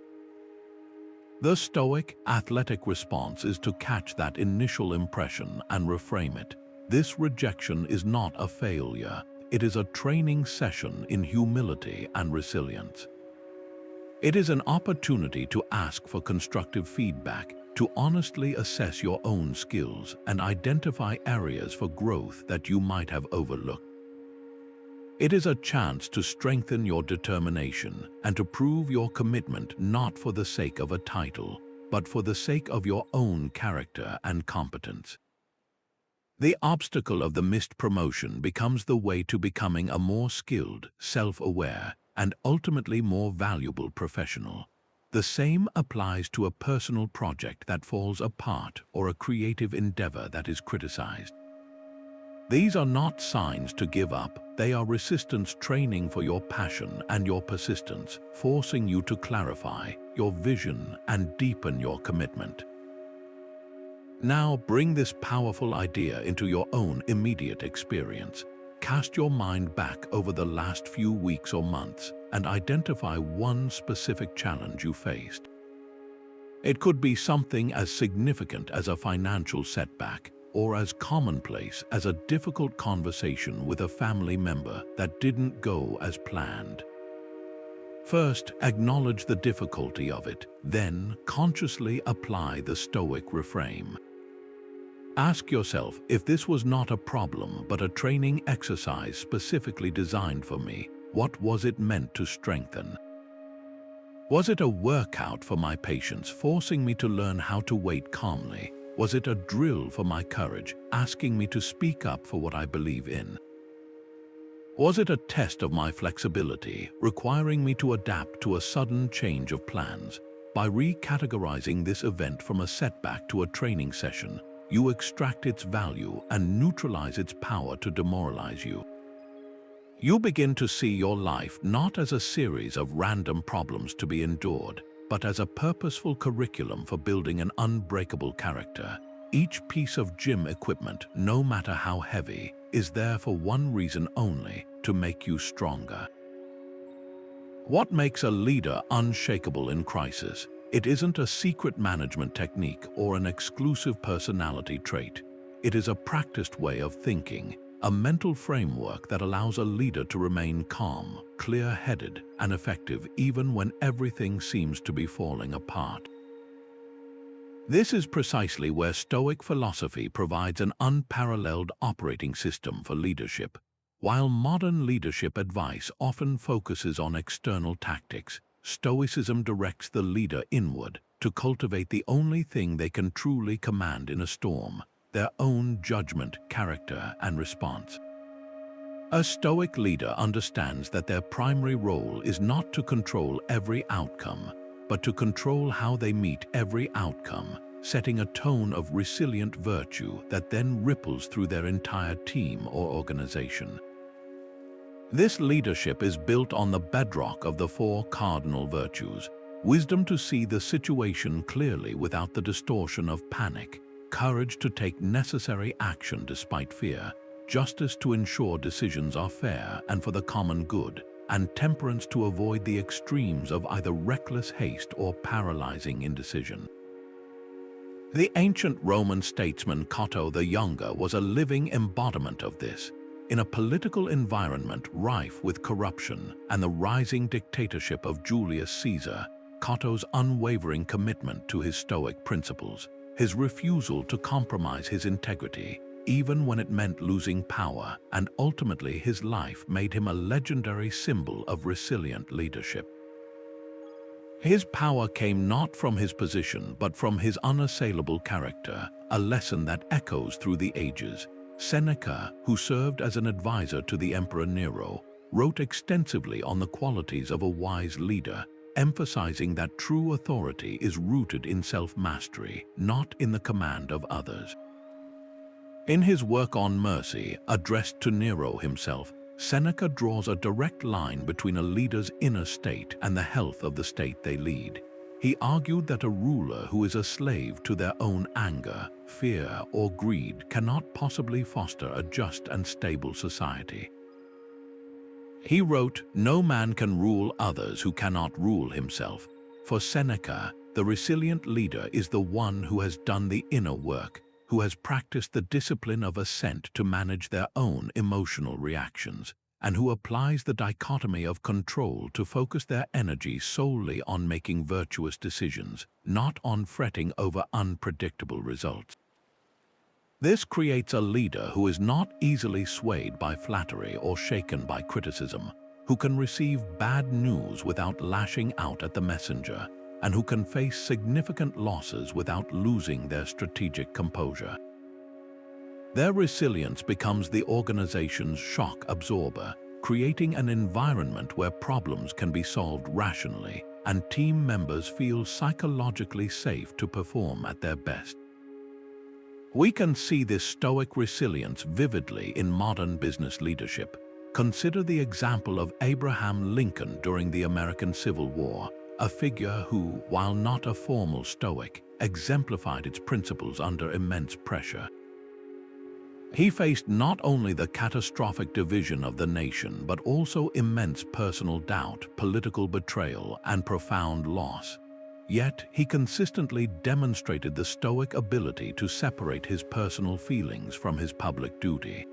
A: The Stoic, athletic response is to catch that initial impression and reframe it. This rejection is not a failure. It is a training session in humility and resilience. It is an opportunity to ask for constructive feedback, to honestly assess your own skills and identify areas for growth that you might have overlooked. It is a chance to strengthen your determination and to prove your commitment not for the sake of a title, but for the sake of your own character and competence. The obstacle of the missed promotion becomes the way to becoming a more skilled, self-aware, and ultimately more valuable professional. The same applies to a personal project that falls apart or a creative endeavor that is criticized. These are not signs to give up, they are resistance training for your passion and your persistence, forcing you to clarify your vision and deepen your commitment. Now bring this powerful idea into your own immediate experience. Cast your mind back over the last few weeks or months and identify one specific challenge you faced. It could be something as significant as a financial setback, or as commonplace as a difficult conversation with a family member that didn't go as planned. First, acknowledge the difficulty of it, then consciously apply the Stoic reframe. Ask yourself if this was not a problem but a training exercise specifically designed for me, what was it meant to strengthen? Was it a workout for my patience, forcing me to learn how to wait calmly? Was it a drill for my courage, asking me to speak up for what I believe in? Was it a test of my flexibility, requiring me to adapt to a sudden change of plans? By recategorizing this event from a setback to a training session, you extract its value and neutralize its power to demoralize you. You begin to see your life not as a series of random problems to be endured, but as a purposeful curriculum for building an unbreakable character. Each piece of gym equipment, no matter how heavy, is there for one reason only: to make you stronger. What makes a leader unshakable in crisis? It isn't a secret management technique or an exclusive personality trait. It is a practiced way of thinking, a mental framework that allows a leader to remain calm, clear-headed, and effective even when everything seems to be falling apart. This is precisely where Stoic philosophy provides an unparalleled operating system for leadership. While modern leadership advice often focuses on external tactics, Stoicism directs the leader inward to cultivate the only thing they can truly command in a storm: their own judgment, character, and response. A Stoic leader understands that their primary role is not to control every outcome, but to control how they meet every outcome, setting a tone of resilient virtue that then ripples through their entire team or organization. This leadership is built on the bedrock of the four cardinal virtues: wisdom to see the situation clearly without the distortion of panic, courage to take necessary action despite fear, justice to ensure decisions are fair and for the common good, and temperance to avoid the extremes of either reckless haste or paralyzing indecision. The ancient Roman statesman Cato the Younger was a living embodiment of this. In a political environment rife with corruption and the rising dictatorship of Julius Caesar, Cato's unwavering commitment to his Stoic principles, his refusal to compromise his integrity, even when it meant losing power, and ultimately his life made him a legendary symbol of resilient leadership. His power came not from his position but from his unassailable character, a lesson that echoes through the ages. Seneca, who served as an advisor to the Emperor Nero, wrote extensively on the qualities of a wise leader, emphasizing that true authority is rooted in self-mastery, not in the command of others. In his work on mercy, addressed to Nero himself, Seneca draws a direct line between a leader's inner state and the health of the state they lead. He argued that a ruler who is a slave to their own anger, fear, or greed cannot possibly foster a just and stable society. He wrote, "No man can rule others who cannot rule himself." For Seneca, the resilient leader is the one who has done the inner work, who has practiced the discipline of assent to manage their own emotional reactions, and who applies the dichotomy of control to focus their energy solely on making virtuous decisions, not on fretting over unpredictable results. This creates a leader who is not easily swayed by flattery or shaken by criticism, who can receive bad news without lashing out at the messenger, and who can face significant losses without losing their strategic composure. Their resilience becomes the organization's shock absorber, creating an environment where problems can be solved rationally and team members feel psychologically safe to perform at their best. We can see this Stoic resilience vividly in modern business leadership. Consider the example of Abraham Lincoln during the American Civil War, a figure who, while not a formal Stoic, exemplified its principles under immense pressure. He faced not only the catastrophic division of the nation but also immense personal doubt, political betrayal, and profound loss. Yet, he consistently demonstrated the Stoic ability to separate his personal feelings from his public duty.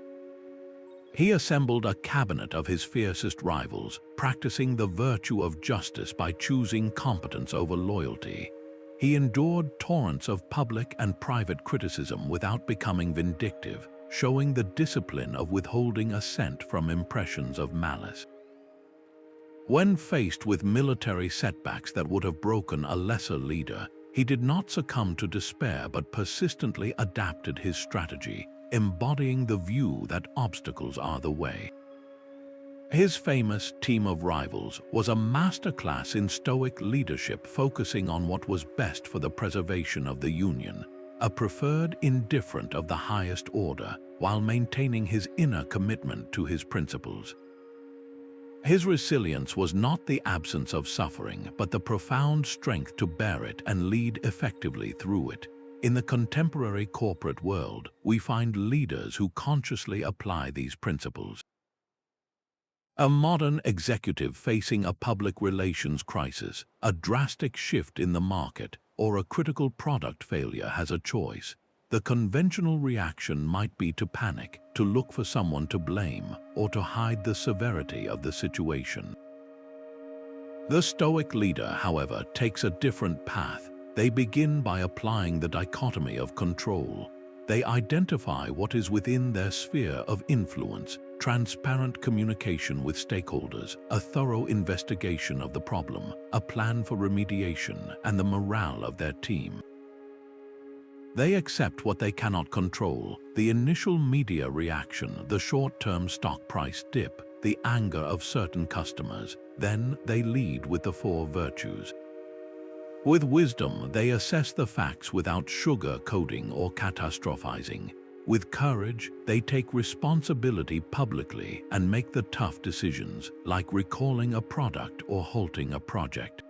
A: He assembled a cabinet of his fiercest rivals, practicing the virtue of justice by choosing competence over loyalty. He endured torrents of public and private criticism without becoming vindictive, showing the discipline of withholding assent from impressions of malice. When faced with military setbacks that would have broken a lesser leader, he did not succumb to despair but persistently adapted his strategy, embodying the view that obstacles are the way. His famous team of rivals was a masterclass in Stoic leadership, focusing on what was best for the preservation of the Union, a preferred indifferent of the highest order, while maintaining his inner commitment to his principles. His resilience was not the absence of suffering, but the profound strength to bear it and lead effectively through it. In the contemporary corporate world, we find leaders who consciously apply these principles. A modern executive facing a public relations crisis, a drastic shift in the market, or a critical product failure has a choice. The conventional reaction might be to panic, to look for someone to blame, or to hide the severity of the situation. The Stoic leader, however, takes a different path. They begin by applying the dichotomy of control. They identify what is within their sphere of influence, transparent communication with stakeholders, a thorough investigation of the problem, a plan for remediation, and the morale of their team. They accept what they cannot control: the initial media reaction, the short-term stock price dip, the anger of certain customers. Then they lead with the four virtues. With wisdom, they assess the facts without sugar-coating or catastrophizing. With courage, they take responsibility publicly and make the tough decisions, like recalling a product or halting a project.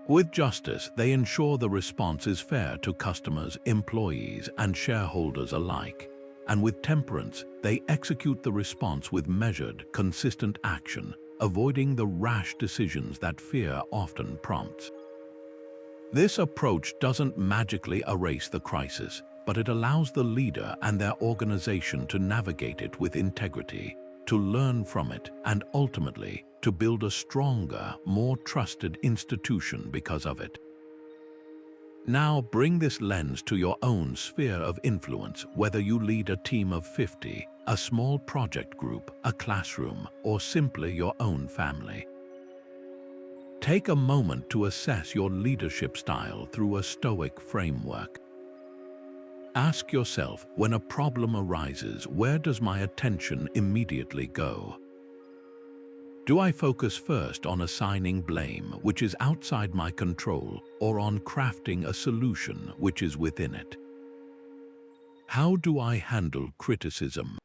A: With justice, they ensure the response is fair to customers, employees, and shareholders alike. And with temperance, they execute the response with measured, consistent action, avoiding the rash decisions that fear often prompts. This approach doesn't magically erase the crisis. but it allows the leader and their organization to navigate it with integrity, to learn from it, and ultimately to build a stronger, more trusted institution because of it. Now bring this lens to your own sphere of influence, whether you lead a team of 50, a small project group, a classroom, or simply your own family. Take a moment to assess your leadership style through a Stoic framework. Ask yourself, when a problem arises, where does my attention immediately go? Do I focus first on assigning blame, which is outside my control, or on crafting a solution which is within it? How do I handle criticism?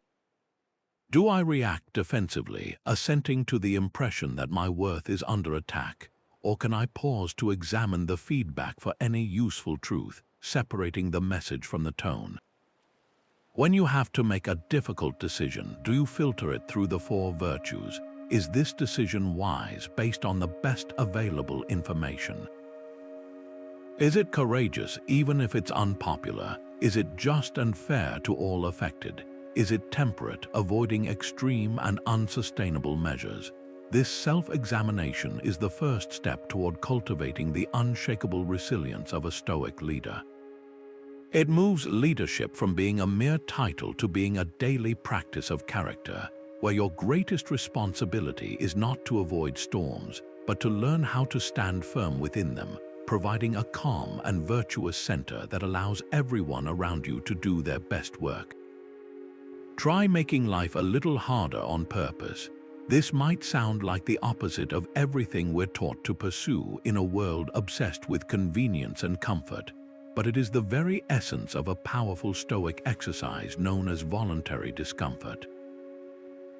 A: Do I react defensively, assenting to the impression that my worth is under attack, or can I pause to examine the feedback for any useful truth, separating the message from the tone? When you have to make a difficult decision, do you filter it through the 4 virtues? Is this decision wise based on the best available information? Is it courageous even if it's unpopular? Is it just and fair to all affected? Is it temperate, avoiding extreme and unsustainable measures? This self-examination is the first step toward cultivating the unshakable resilience of a Stoic leader. It moves leadership from being a mere title to being a daily practice of character, where your greatest responsibility is not to avoid storms, but to learn how to stand firm within them, providing a calm and virtuous center that allows everyone around you to do their best work. Try making life a little harder on purpose. This might sound like the opposite of everything we're taught to pursue in a world obsessed with convenience and comfort, but it is the very essence of a powerful Stoic exercise known as voluntary discomfort.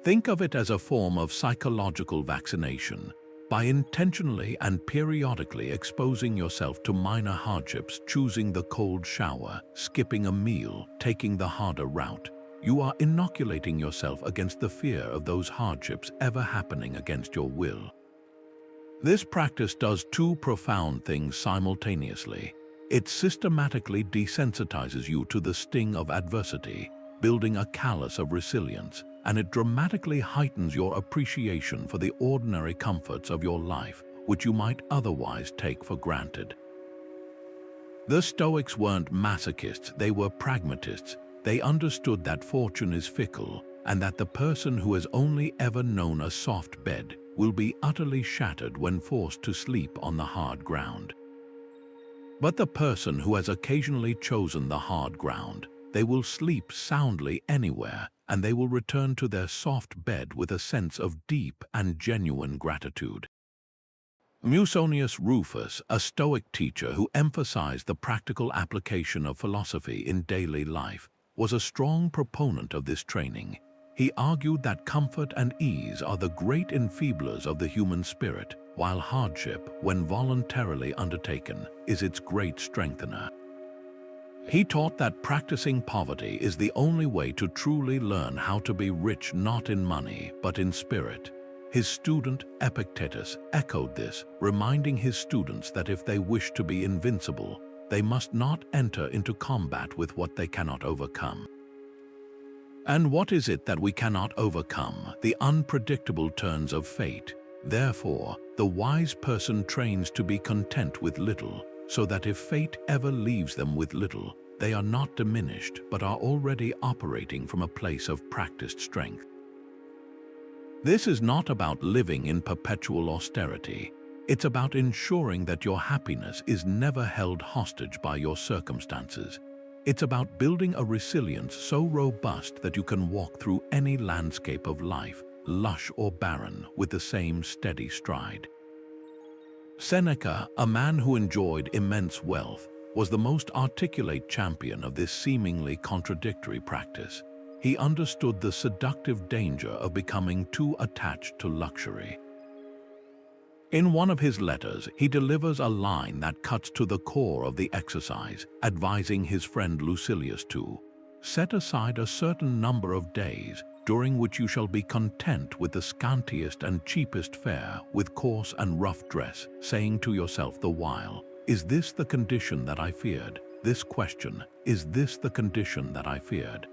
A: Think of it as a form of psychological vaccination. By intentionally and periodically exposing yourself to minor hardships, choosing the cold shower, skipping a meal, taking the harder route, you are inoculating yourself against the fear of those hardships ever happening against your will. This practice does 2 profound things simultaneously. It systematically desensitizes you to the sting of adversity, building a callus of resilience, and it dramatically heightens your appreciation for the ordinary comforts of your life, which you might otherwise take for granted. The Stoics weren't masochists, they were pragmatists. They understood that fortune is fickle, and that the person who has only ever known a soft bed will be utterly shattered when forced to sleep on the hard ground. But the person who has occasionally chosen the hard ground, they will sleep soundly anywhere, and they will return to their soft bed with a sense of deep and genuine gratitude. Musonius Rufus, a Stoic teacher who emphasized the practical application of philosophy in daily life, was a strong proponent of this training. He argued that comfort and ease are the great enfeeblers of the human spirit, while hardship, when voluntarily undertaken, is its great strengthener. He taught that practicing poverty is the only way to truly learn how to be rich not in money, but in spirit. His student Epictetus echoed this, reminding his students that if they wish to be invincible, they must not enter into combat with what they cannot overcome. And what is it that we cannot overcome? The unpredictable turns of fate. Therefore, the wise person trains to be content with little, so that if fate ever leaves them with little, they are not diminished but are already operating from a place of practiced strength. This is not about living in perpetual austerity. It's about ensuring that your happiness is never held hostage by your circumstances. It's about building a resilience so robust that you can walk through any landscape of life, lush or barren, with the same steady stride. Seneca, a man who enjoyed immense wealth, was the most articulate champion of this seemingly contradictory practice. He understood the seductive danger of becoming too attached to luxury. In one of his letters, he delivers a line that cuts to the core of the exercise, advising his friend Lucilius to set aside a certain number of days during which you shall be content with the scantiest and cheapest fare, with coarse and rough dress, saying to yourself the while, "Is this the condition that I feared? this question: is this the condition that I feared?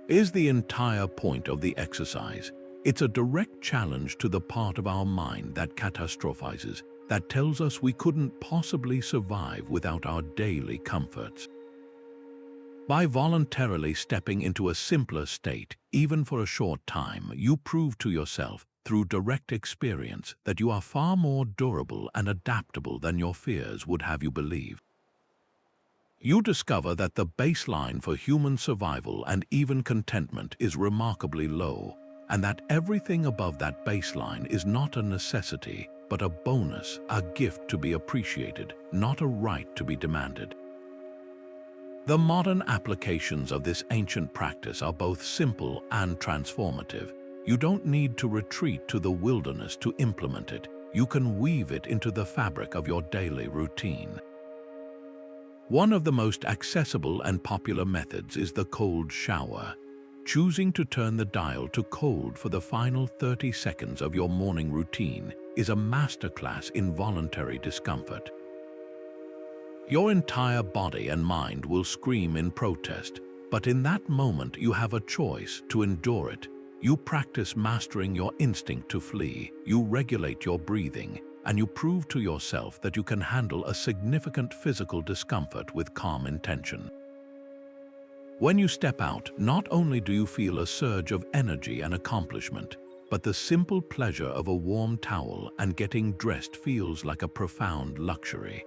A: Is the entire point of the exercise. It's a direct challenge to the part of our mind that catastrophizes, that tells us we couldn't possibly survive without our daily comforts. By voluntarily stepping into a simpler state, even for a short time, you prove to yourself, through direct experience, that you are far more durable and adaptable than your fears would have you believe. You discover that the baseline for human survival and even contentment is remarkably low, and that everything above that baseline is not a necessity, but a bonus, a gift to be appreciated, not a right to be demanded. The modern applications of this ancient practice are both simple and transformative. You don't need to retreat to the wilderness to implement it. You can weave it into the fabric of your daily routine. One of the most accessible and popular methods is the cold shower. Choosing to turn the dial to cold for the final 30 seconds of your morning routine is a masterclass in voluntary discomfort. Your entire body and mind will scream in protest, but in that moment you have a choice to endure it. You practice mastering your instinct to flee, you regulate your breathing, and you prove to yourself that you can handle a significant physical discomfort with calm intention. When you step out, not only do you feel a surge of energy and accomplishment, but the simple pleasure of a warm towel and getting dressed feels like a profound luxury.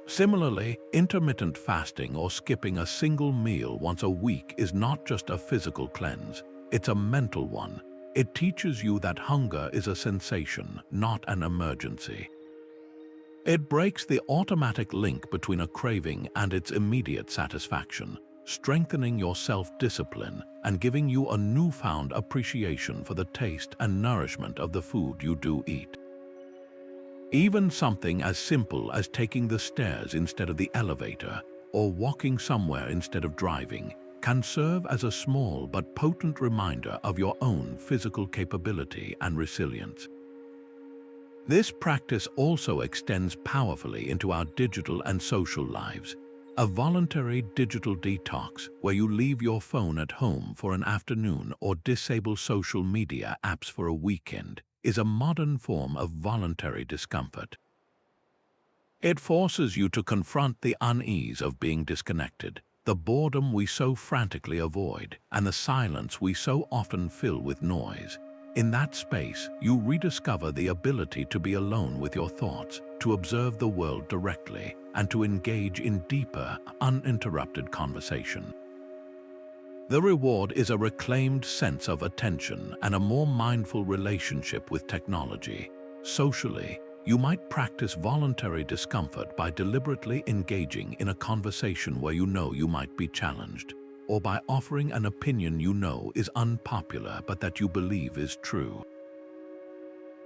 A: Similarly, intermittent fasting or skipping a single meal once a week is not just a physical cleanse, it's a mental one. It teaches you that hunger is a sensation, not an emergency. It breaks the automatic link between a craving and its immediate satisfaction, strengthening your self-discipline and giving you a newfound appreciation for the taste and nourishment of the food you do eat. Even something as simple as taking the stairs instead of the elevator or walking somewhere instead of driving can serve as a small but potent reminder of your own physical capability and resilience. This practice also extends powerfully into our digital and social lives. A voluntary digital detox where you leave your phone at home for an afternoon or disable social media apps for a weekend is a modern form of voluntary discomfort. It forces you to confront the unease of being disconnected, the boredom we so frantically avoid, and the silence we so often fill with noise. In that space, you rediscover the ability to be alone with your thoughts, to observe the world directly, and to engage in deeper, uninterrupted conversation. The reward is a reclaimed sense of attention and a more mindful relationship with technology. Socially, you might practice voluntary discomfort by deliberately engaging in a conversation where you know you might be challenged, or by offering an opinion you know is unpopular but that you believe is true.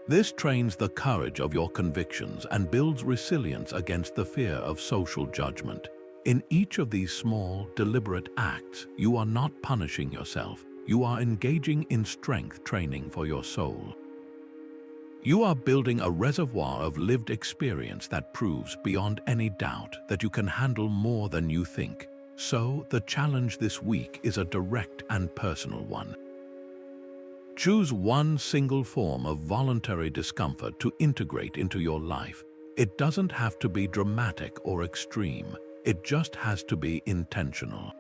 A: This trains the courage of your convictions and builds resilience against the fear of social judgment. In each of these small, deliberate acts, you are not punishing yourself. You are engaging in strength training for your soul. You are building a reservoir of lived experience that proves beyond any doubt that you can handle more than you think. So, the challenge this week is a direct and personal one. Choose one single form of voluntary discomfort to integrate into your life. It doesn't have to be dramatic or extreme. It just has to be intentional.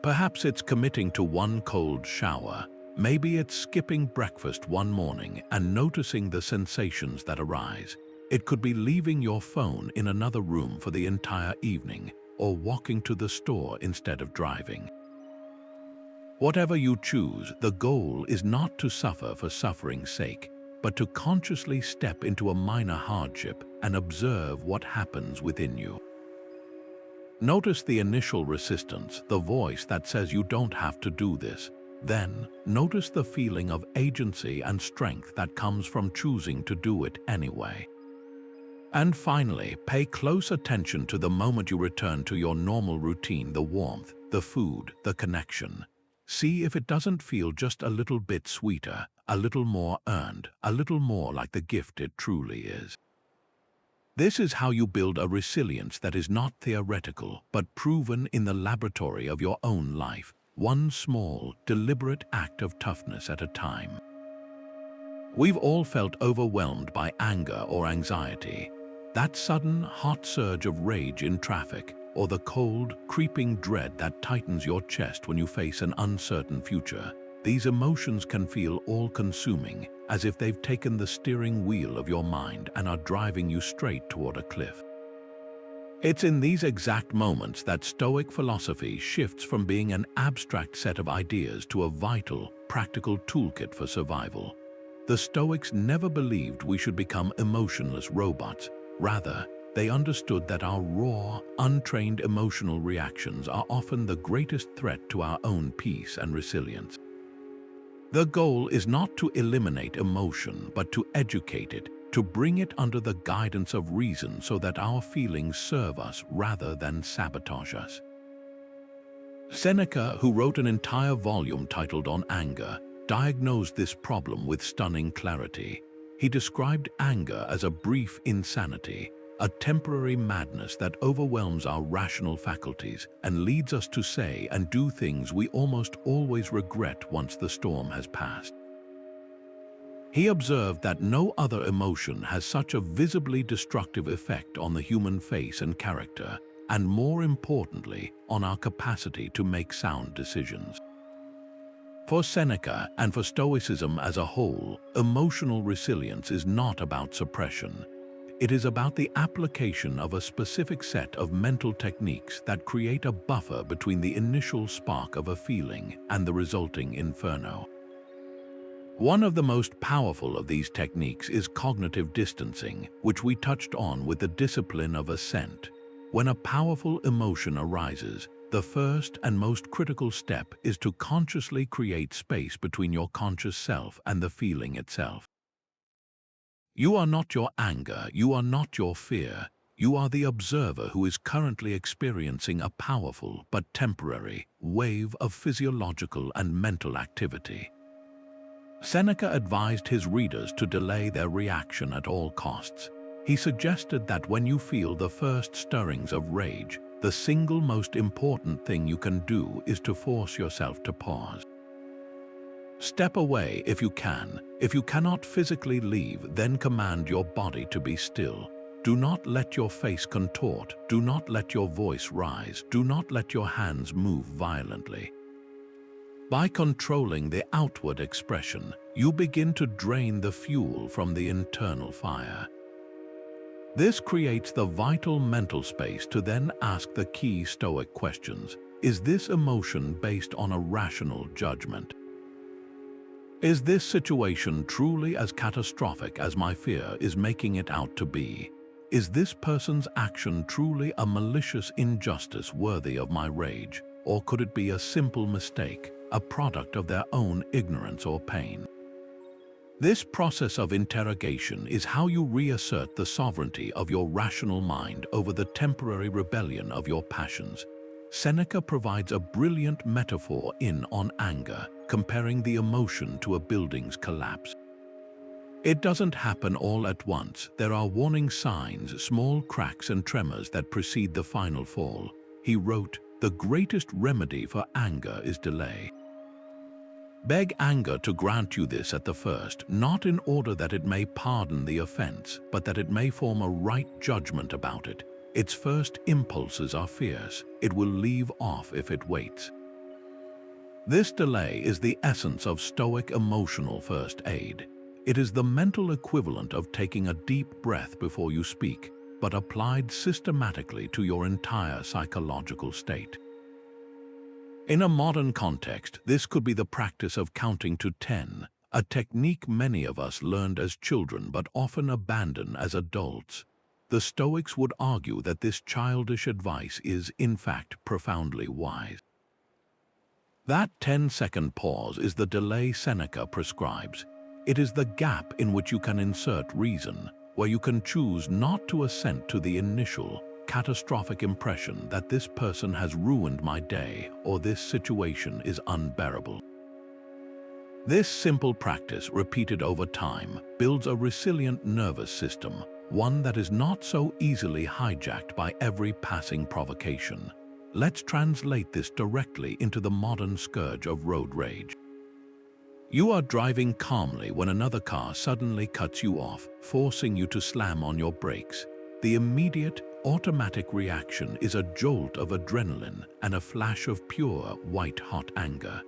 A: Perhaps it's committing to one cold shower. Maybe it's skipping breakfast one morning and noticing the sensations that arise. It could be leaving your phone in another room for the entire evening, or walking to the store instead of driving. Whatever you choose, the goal is not to suffer for suffering's sake, but to consciously step into a minor hardship and observe what happens within you. Notice the initial resistance, the voice that says you don't have to do this. Then, notice the feeling of agency and strength that comes from choosing to do it anyway. And finally, pay close attention to the moment you return to your normal routine, the warmth, the food, the connection. See if it doesn't feel just a little bit sweeter, a little more earned, a little more like the gift it truly is. This is how you build a resilience that is not theoretical, but proven in the laboratory of your own life, one small, deliberate act of toughness at a time. We've all felt overwhelmed by anger or anxiety. That sudden, hot surge of rage in traffic, or the cold, creeping dread that tightens your chest when you face an uncertain future. These emotions can feel all-consuming, as if they've taken the steering wheel of your mind and are driving you straight toward a cliff. It's in these exact moments that Stoic philosophy shifts from being an abstract set of ideas to a vital, practical toolkit for survival. The Stoics never believed we should become emotionless robots. Rather, they understood that our raw, untrained emotional reactions are often the greatest threat to our own peace and resilience. The goal is not to eliminate emotion, but to educate it, to bring it under the guidance of reason so that our feelings serve us rather than sabotage us. Seneca, who wrote an entire volume titled On Anger, diagnosed this problem with stunning clarity. He described anger as a brief insanity, a temporary madness that overwhelms our rational faculties and leads us to say and do things we almost always regret once the storm has passed. He observed that no other emotion has such a visibly destructive effect on the human face and character, and more importantly, on our capacity to make sound decisions. For Seneca and for Stoicism as a whole, emotional resilience is not about suppression. It is about the application of a specific set of mental techniques that create a buffer between the initial spark of a feeling and the resulting inferno. One of the most powerful of these techniques is cognitive distancing, which we touched on with the Discipline of Assent. When a powerful emotion arises, the first and most critical step is to consciously create space between your conscious self and the feeling itself. You are not your anger, you are not your fear, you are the observer who is currently experiencing a powerful but temporary wave of physiological and mental activity. Seneca advised his readers to delay their reaction at all costs. He suggested that when you feel the first stirrings of rage, the single most important thing you can do is to force yourself to pause. Step away if you can. If you cannot physically leave, then command your body to be still. Do not let your face contort. Do not let your voice rise. Do not let your hands move violently. By controlling the outward expression, you begin to drain the fuel from the internal fire. This creates the vital mental space to then ask the key Stoic questions. Is this emotion based on a rational judgment? Is this situation truly as catastrophic as my fear is making it out to be? Is this person's action truly a malicious injustice worthy of my rage, or could it be a simple mistake, a product of their own ignorance or pain? This process of interrogation is how you reassert the sovereignty of your rational mind over the temporary rebellion of your passions. Seneca provides a brilliant metaphor in On Anger, comparing the emotion to a building's collapse. It doesn't happen all at once. There are warning signs, small cracks and tremors that precede the final fall. He wrote, "The greatest remedy for anger is delay." Beg anger to grant you this at the first, not in order that it may pardon the offense, but that it may form a right judgment about it. Its first impulses are fierce. It will leave off if it waits. This delay is the essence of Stoic emotional first aid. It is the mental equivalent of taking a deep breath before you speak, but applied systematically to your entire psychological state. In a modern context, this could be the practice of counting to 10, a technique many of us learned as children but often abandon as adults. The Stoics would argue that this childish advice is, in fact, profoundly wise. That 10-second pause is the delay Seneca prescribes. It is the gap in which you can insert reason, where you can choose not to assent to the initial, catastrophic impression that this person has ruined my day or this situation is unbearable. This simple practice, repeated over time, builds a resilient nervous system, one that is not so easily hijacked by every passing provocation. Let's translate this directly into the modern scourge of road rage. You are driving calmly when another car suddenly cuts you off, forcing you to slam on your brakes. The immediate, automatic reaction is a jolt of adrenaline and a flash of pure, white-hot anger.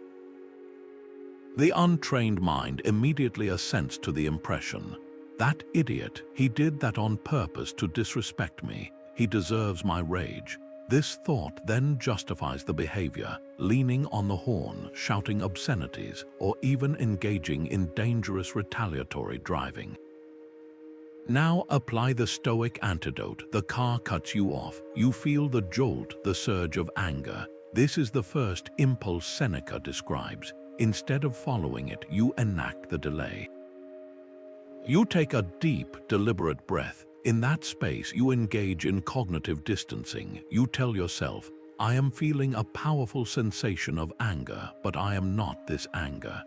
A: The untrained mind immediately assents to the impression, "That idiot, he did that on purpose to disrespect me. He deserves my rage." This thought then justifies the behavior, leaning on the horn, shouting obscenities, or even engaging in dangerous retaliatory driving. Now apply the Stoic antidote. The car cuts you off. You feel the jolt, the surge of anger. This is the first impulse Seneca describes. Instead of following it, you enact the delay. You take a deep, deliberate breath. In that space, you engage in cognitive distancing. You tell yourself, "I am feeling a powerful sensation of anger, but I am not this anger."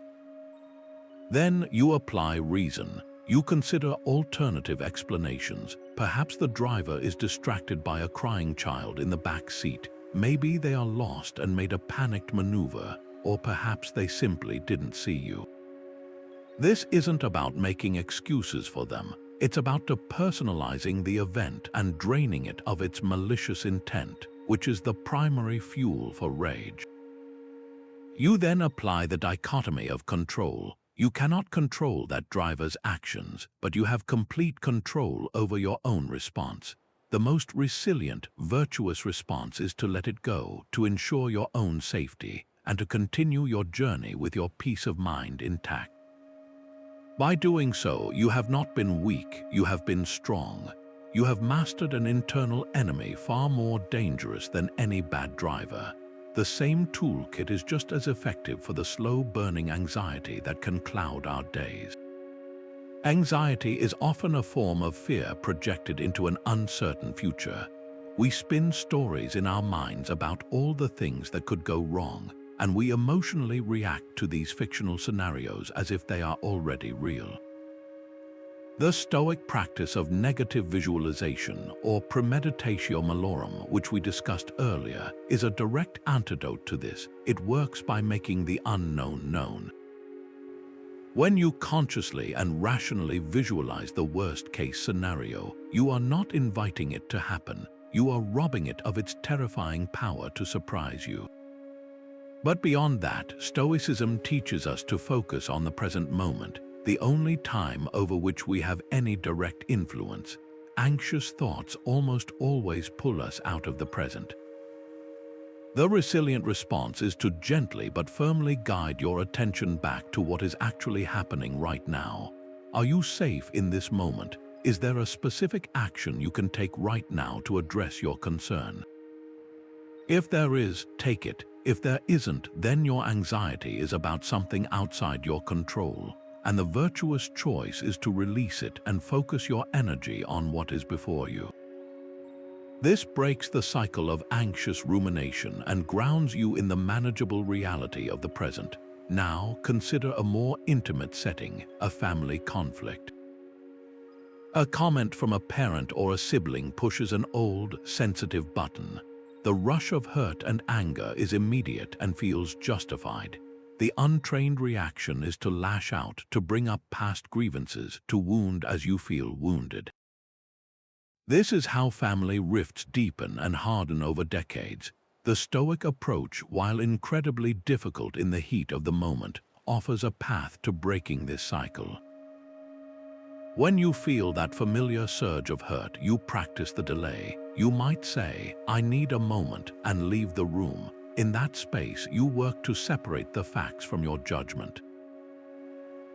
A: Then you apply reason. You consider alternative explanations. Perhaps the driver is distracted by a crying child in the back seat. Maybe they are lost and made a panicked maneuver, or perhaps they simply didn't see you. This isn't about making excuses for them. It's about depersonalizing the event and draining it of its malicious intent, which is the primary fuel for rage. You then apply the dichotomy of control. You cannot control that driver's actions, but you have complete control over your own response. The most resilient, virtuous response is to let it go, to ensure your own safety, and to continue your journey with your peace of mind intact. By doing so, you have not been weak, you have been strong. You have mastered an internal enemy far more dangerous than any bad driver. The same toolkit is just as effective for the slow-burning anxiety that can cloud our days. Anxiety is often a form of fear projected into an uncertain future. We spin stories in our minds about all the things that could go wrong, and we emotionally react to these fictional scenarios as if they are already real. The Stoic practice of negative visualization, or Premeditatio Malorum, which we discussed earlier, is a direct antidote to this. It works by making the unknown known. When you consciously and rationally visualize the worst-case scenario, you are not inviting it to happen. You are robbing it of its terrifying power to surprise you. But beyond that, Stoicism teaches us to focus on the present moment, the only time over which we have any direct influence. Anxious thoughts almost always pull us out of the present. The resilient response is to gently but firmly guide your attention back to what is actually happening right now. Are you safe in this moment? Is there a specific action you can take right now to address your concern? If there is, take it. If there isn't, then your anxiety is about something outside your control, and the virtuous choice is to release it and focus your energy on what is before you. This breaks the cycle of anxious rumination and grounds you in the manageable reality of the present. Now, consider a more intimate setting, a family conflict. A comment from a parent or a sibling pushes an old, sensitive button. The rush of hurt and anger is immediate and feels justified. The untrained reaction is to lash out, to bring up past grievances, to wound as you feel wounded. This is how family rifts deepen and harden over decades. The Stoic approach, while incredibly difficult in the heat of the moment, offers a path to breaking this cycle. When you feel that familiar surge of hurt, you practice the delay. You might say, "I need a moment," and leave the room. In that space, you work to separate the facts from your judgment.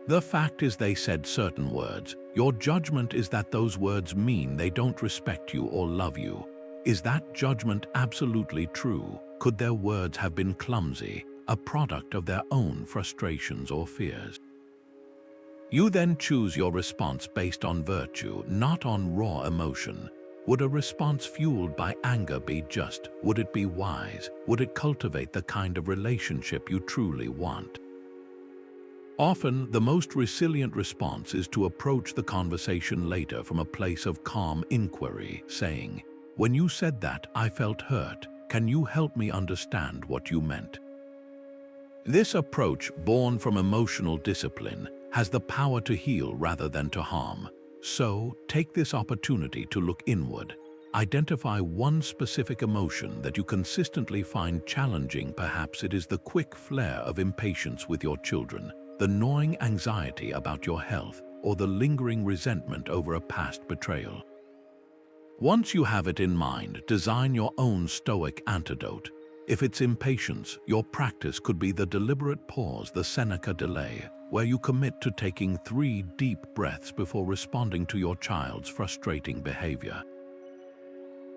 A: The fact is they said certain words. Your judgment is that those words mean they don't respect you or love you. Is that judgment absolutely true? Could their words have been clumsy, a product of their own frustrations or fears? You then choose your response based on virtue, not on raw emotion. Would a response fueled by anger be just? Would it be wise? Would it cultivate the kind of relationship you truly want? Often, the most resilient response is to approach the conversation later from a place of calm inquiry, saying, "When you said that, I felt hurt. Can you help me understand what you meant?" This approach, born from emotional discipline, has the power to heal rather than to harm. So, take this opportunity to look inward. Identify one specific emotion that you consistently find challenging. Perhaps it is the quick flare of impatience with your children, the gnawing anxiety about your health, or the lingering resentment over a past betrayal. Once you have it in mind, design your own Stoic antidote. If it's impatience, your practice could be the deliberate pause, the Seneca delay, where you commit to taking 3 deep breaths before responding to your child's frustrating behavior.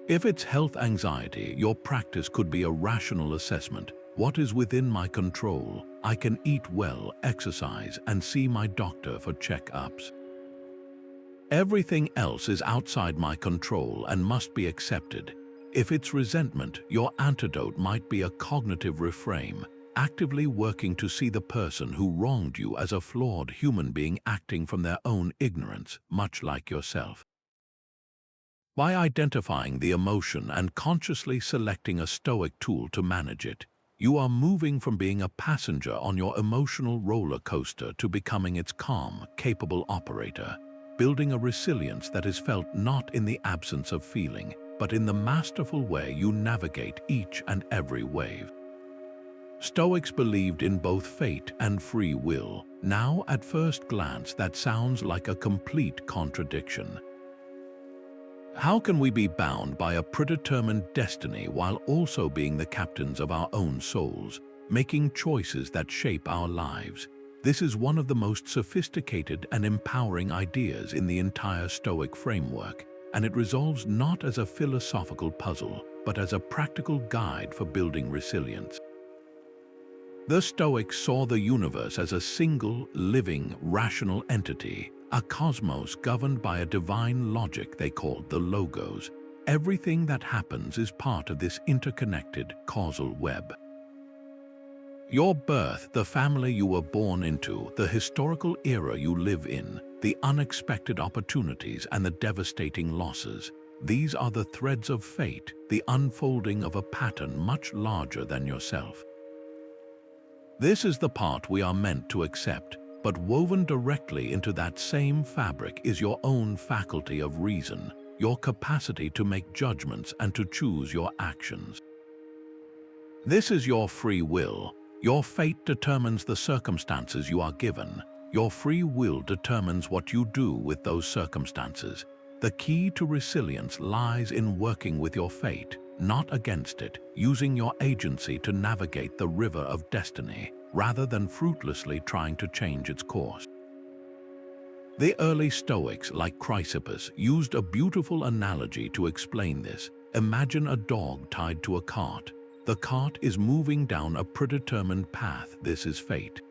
A: If it's health anxiety, your practice could be a rational assessment. What is within my control? I can eat well, exercise, and see my doctor for checkups. Everything else is outside my control and must be accepted. If it's resentment, your antidote might be a cognitive reframe, actively working to see the person who wronged you as a flawed human being acting from their own ignorance, much like yourself. By identifying the emotion and consciously selecting a Stoic tool to manage it, you are moving from being a passenger on your emotional roller coaster to becoming its calm, capable operator, building a resilience that is felt not in the absence of feeling, but in the masterful way you navigate each and every wave. Stoics believed in both fate and free will. Now, at first glance, that sounds like a complete contradiction. How can we be bound by a predetermined destiny while also being the captains of our own souls, making choices that shape our lives? This is one of the most sophisticated and empowering ideas in the entire Stoic framework, and it resolves not as a philosophical puzzle, but as a practical guide for building resilience. The Stoics saw the universe as a single, living, rational entity, a cosmos governed by a divine logic they called the Logos. Everything that happens is part of this interconnected causal web. Your birth, the family you were born into, the historical era you live in, the unexpected opportunities and the devastating losses, these are the threads of fate, the unfolding of a pattern much larger than yourself. This is the part we are meant to accept, but woven directly into that same fabric is your own faculty of reason, your capacity to make judgments and to choose your actions. This is your free will. Your fate determines the circumstances you are given. Your free will determines what you do with those circumstances. The key to resilience lies in working with your fate, not against it, using your agency to navigate the river of destiny, rather than fruitlessly trying to change its course. The early Stoics, like Chrysippus, used a beautiful analogy to explain this. Imagine a dog tied to a cart. The cart is moving down a predetermined path. This is fate.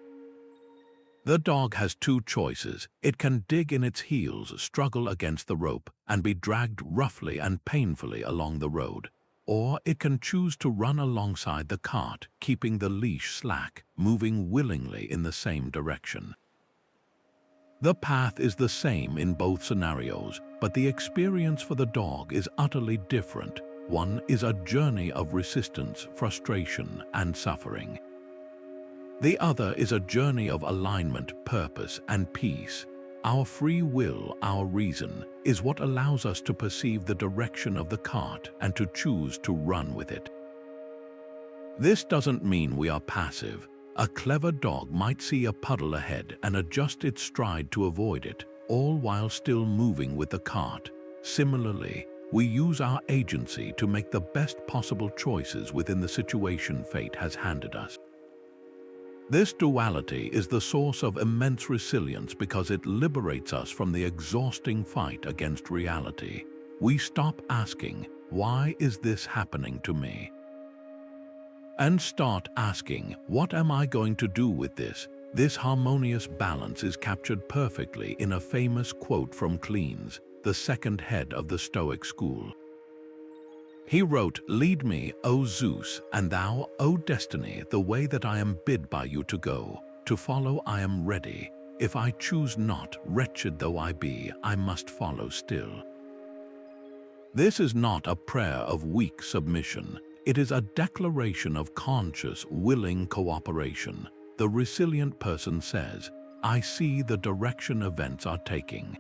A: The dog has 2 choices. It can dig in its heels, struggle against the rope, and be dragged roughly and painfully along the road. Or it can choose to run alongside the cart, keeping the leash slack, moving willingly in the same direction. The path is the same in both scenarios, but the experience for the dog is utterly different. One is a journey of resistance, frustration, and suffering. The other is a journey of alignment, purpose, and peace. Our free will, our reason, is what allows us to perceive the direction of the cart and to choose to run with it. This doesn't mean we are passive. A clever dog might see a puddle ahead and adjust its stride to avoid it, all while still moving with the cart. Similarly, we use our agency to make the best possible choices within the situation fate has handed us. This duality is the source of immense resilience because it liberates us from the exhausting fight against reality. We stop asking, "Why is this happening to me?" and start asking, "What am I going to do with this?" This harmonious balance is captured perfectly in a famous quote from Cleans, the second head of the Stoic school. He wrote, "Lead me, O Zeus, and thou, O Destiny, the way that I am bid by you to go. To follow I am ready. If I choose not, wretched though I be, I must follow still. This is not a prayer of weak submission. It is a declaration of conscious, willing cooperation. The resilient person says, I see the direction events are taking.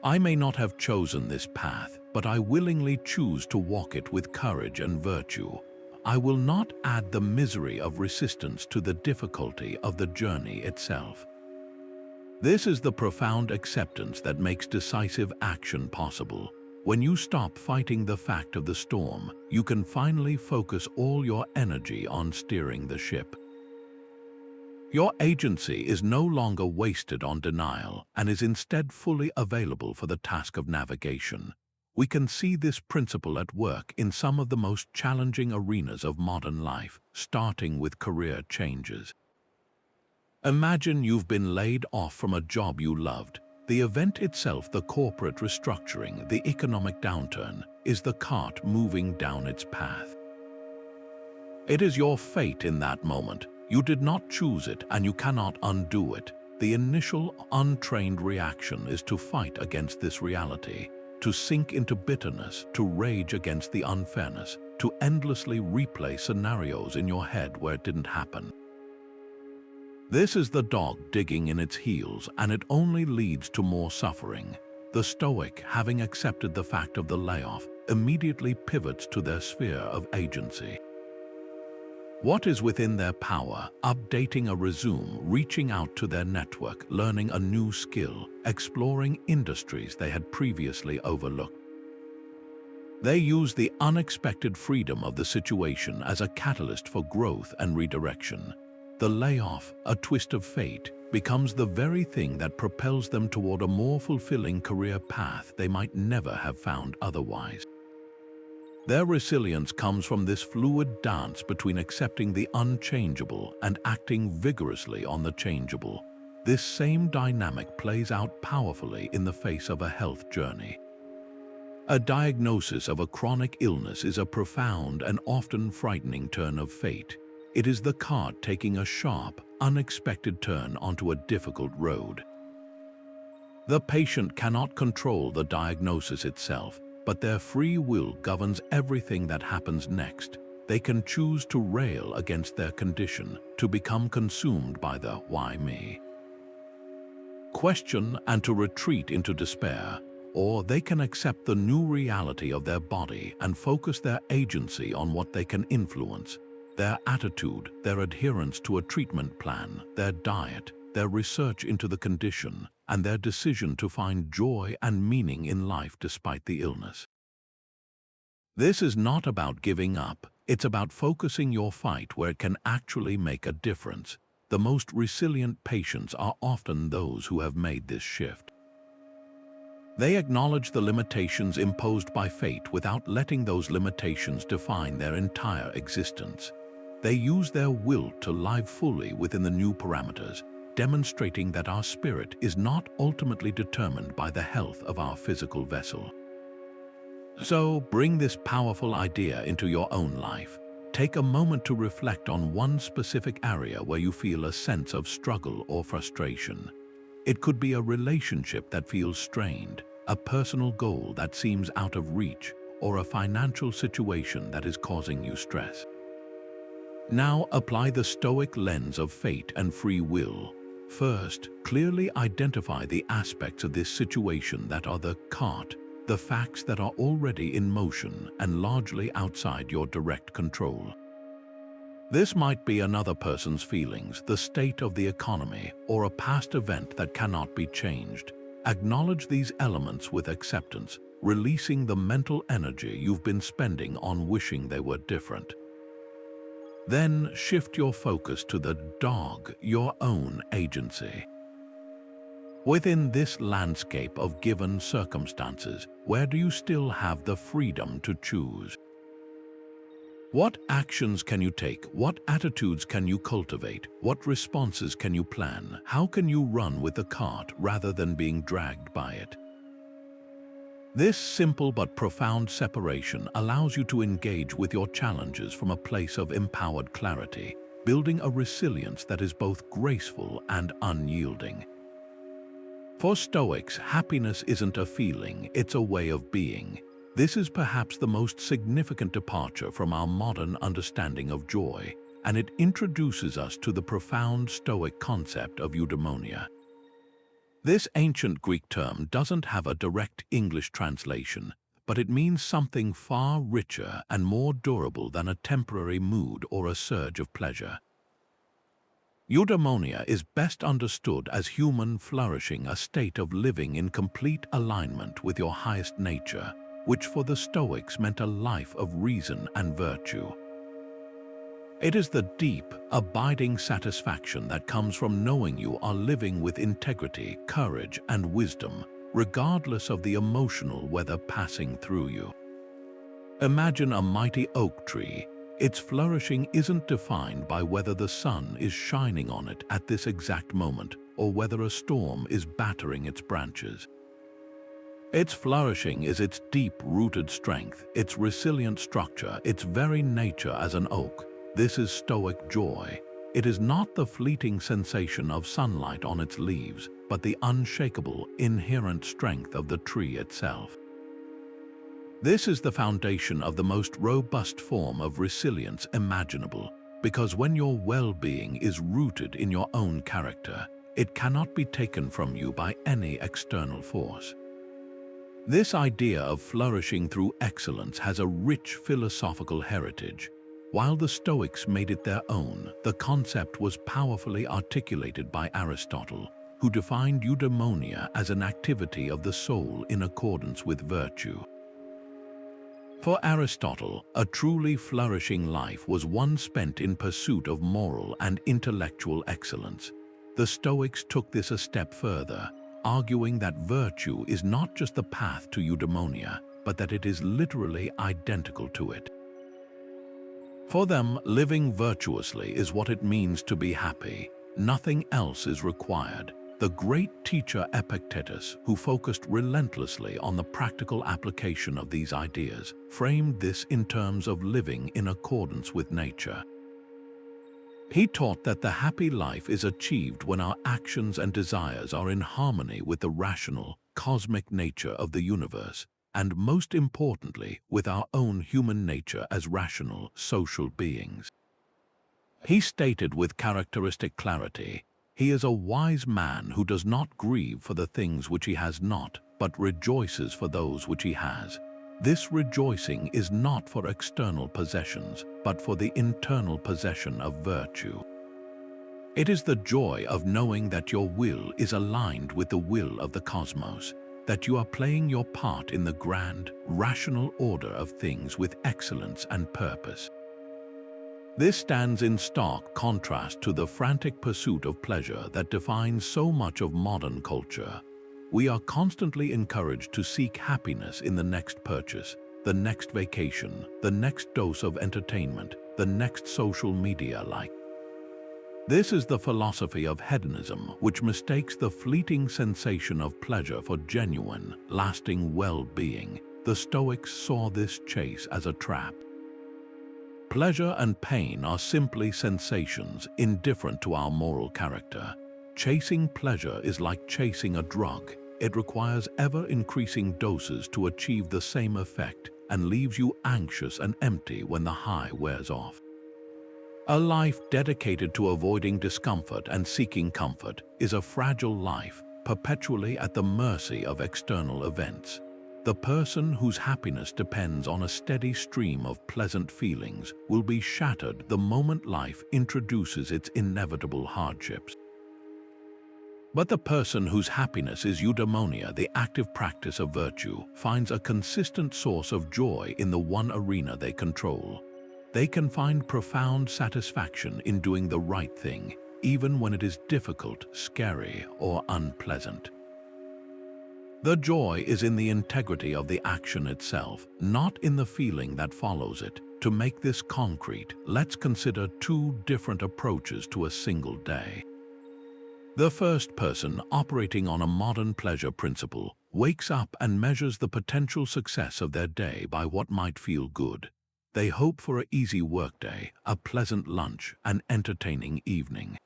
A: I may not have chosen this path, but I willingly choose to walk it with courage and virtue. I will not add the misery of resistance to the difficulty of the journey itself. This is the profound acceptance that makes decisive action possible. When you stop fighting the fact of the storm, you can finally focus all your energy on steering the ship. Your agency is no longer wasted on denial and is instead fully available for the task of navigation. We can see this principle at work in some of the most challenging arenas of modern life, starting with career changes. Imagine you've been laid off from a job you loved. The event itself, the corporate restructuring, the economic downturn, is the cart moving down its path. It is your fate in that moment. You did not choose it and you cannot undo it. The initial, untrained reaction is to fight against this reality, to sink into bitterness, to rage against the unfairness, to endlessly replay scenarios in your head where it didn't happen. This is the dog digging in its heels, and it only leads to more suffering. The Stoic, having accepted the fact of the layoff, immediately pivots to their sphere of agency. What is within their power? Updating a resume, reaching out to their network, learning a new skill, exploring industries they had previously overlooked. They use the unexpected freedom of the situation as a catalyst for growth and redirection. The layoff, a twist of fate, becomes the very thing that propels them toward a more fulfilling career path they might never have found otherwise. Their resilience comes from this fluid dance between accepting the unchangeable and acting vigorously on the changeable. This same dynamic plays out powerfully in the face of a health journey. A diagnosis of a chronic illness is a profound and often frightening turn of fate. It is the cart taking a sharp, unexpected turn onto a difficult road. The patient cannot control the diagnosis itself, but their free will governs everything that happens next. They can choose to rail against their condition, to become consumed by the "why me?" question and to retreat into despair, or they can accept the new reality of their body and focus their agency on what they can influence. Their attitude, their adherence to a treatment plan, their diet, their research into the condition, and their decision to find joy and meaning in life despite the illness. This is not about giving up, it's about focusing your fight where it can actually make a difference. The most resilient patients are often those who have made this shift. They acknowledge the limitations imposed by fate without letting those limitations define their entire existence. They use their will to live fully within the new parameters, demonstrating that our spirit is not ultimately determined by the health of our physical vessel. So, bring this powerful idea into your own life. Take a moment to reflect on one specific area where you feel a sense of struggle or frustration. It could be a relationship that feels strained, a personal goal that seems out of reach, or a financial situation that is causing you stress. Now apply the Stoic lens of fate and free will. First, clearly identify the aspects of this situation that are the cart, the facts that are already in motion and largely outside your direct control. This might be another person's feelings, the state of the economy, or a past event that cannot be changed. Acknowledge these elements with acceptance, releasing the mental energy you've been spending on wishing they were different. Then shift your focus to the dog, your own agency. Within this landscape of given circumstances, where do you still have the freedom to choose? What actions can you take? What attitudes can you cultivate? What responses can you plan? How can you run with the cart rather than being dragged by it? This simple but profound separation allows you to engage with your challenges from a place of empowered clarity. building a resilience that is both graceful and unyielding. For Stoics, happiness isn't a feeling, it's a way of being. This is perhaps the most significant departure from our modern understanding of joy, and it introduces us to the profound Stoic concept of eudaimonia. This ancient Greek term doesn't have a direct English translation, but it means something far richer and more durable than a temporary mood or a surge of pleasure. Eudaimonia is best understood as human flourishing, a state of living in complete alignment with your highest nature, which for the Stoics meant a life of reason and virtue. It is the deep, abiding satisfaction that comes from knowing you are living with integrity, courage, and wisdom, regardless of the emotional weather passing through you. Imagine a mighty oak tree. Its flourishing isn't defined by whether the sun is shining on it at this exact moment or whether a storm is battering its branches. Its flourishing is its deep-rooted strength, its resilient structure, its very nature as an oak. This is Stoic joy. It is not the fleeting sensation of sunlight on its leaves, but the unshakable, inherent strength of the tree itself. This is the foundation of the most robust form of resilience imaginable, because when your well-being is rooted in your own character, it cannot be taken from you by any external force. This idea of flourishing through excellence has a rich philosophical heritage. While the Stoics made it their own, the concept was powerfully articulated by Aristotle, who defined eudaimonia as an activity of the soul in accordance with virtue. For Aristotle, a truly flourishing life was one spent in pursuit of moral and intellectual excellence. The Stoics took this a step further, arguing that virtue is not just the path to eudaimonia, but that it is literally identical to it. For them, living virtuously is what it means to be happy. Nothing else is required. The great teacher Epictetus, who focused relentlessly on the practical application of these ideas, framed this in terms of living in accordance with nature. He taught that the happy life is achieved when our actions and desires are in harmony with the rational, cosmic nature of the universe, and most importantly, with our own human nature as rational, social beings. He stated with characteristic clarity, "He is a wise man who does not grieve for the things which he has not, but rejoices for those which he has. This rejoicing is not for external possessions, but for the internal possession of virtue." It is the joy of knowing that your will is aligned with the will of the cosmos, that you are playing your part in the grand, rational order of things with excellence and purpose. This stands in stark contrast to the frantic pursuit of pleasure that defines so much of modern culture. We are constantly encouraged to seek happiness in the next purchase, the next vacation, the next dose of entertainment, the next social media like. This is the philosophy of hedonism, which mistakes the fleeting sensation of pleasure for genuine, lasting well-being. The Stoics saw this chase as a trap. Pleasure and pain are simply sensations, indifferent to our moral character. Chasing pleasure is like chasing a drug. It requires ever-increasing doses to achieve the same effect and leaves you anxious and empty when the high wears off. A life dedicated to avoiding discomfort and seeking comfort is a fragile life, perpetually at the mercy of external events. The person whose happiness depends on a steady stream of pleasant feelings will be shattered the moment life introduces its inevitable hardships. But the person whose happiness is eudaimonia, the active practice of virtue, finds a consistent source of joy in the one arena they control. They can find profound satisfaction in doing the right thing, even when it is difficult, scary, or unpleasant. The joy is in the integrity of the action itself, not in the feeling that follows it. To make this concrete, let's consider two different approaches to a single day. The first person, operating on a modern pleasure principle, wakes up and measures the potential success of their day by what might feel good. They hope for an easy workday, a pleasant lunch, an entertaining evening.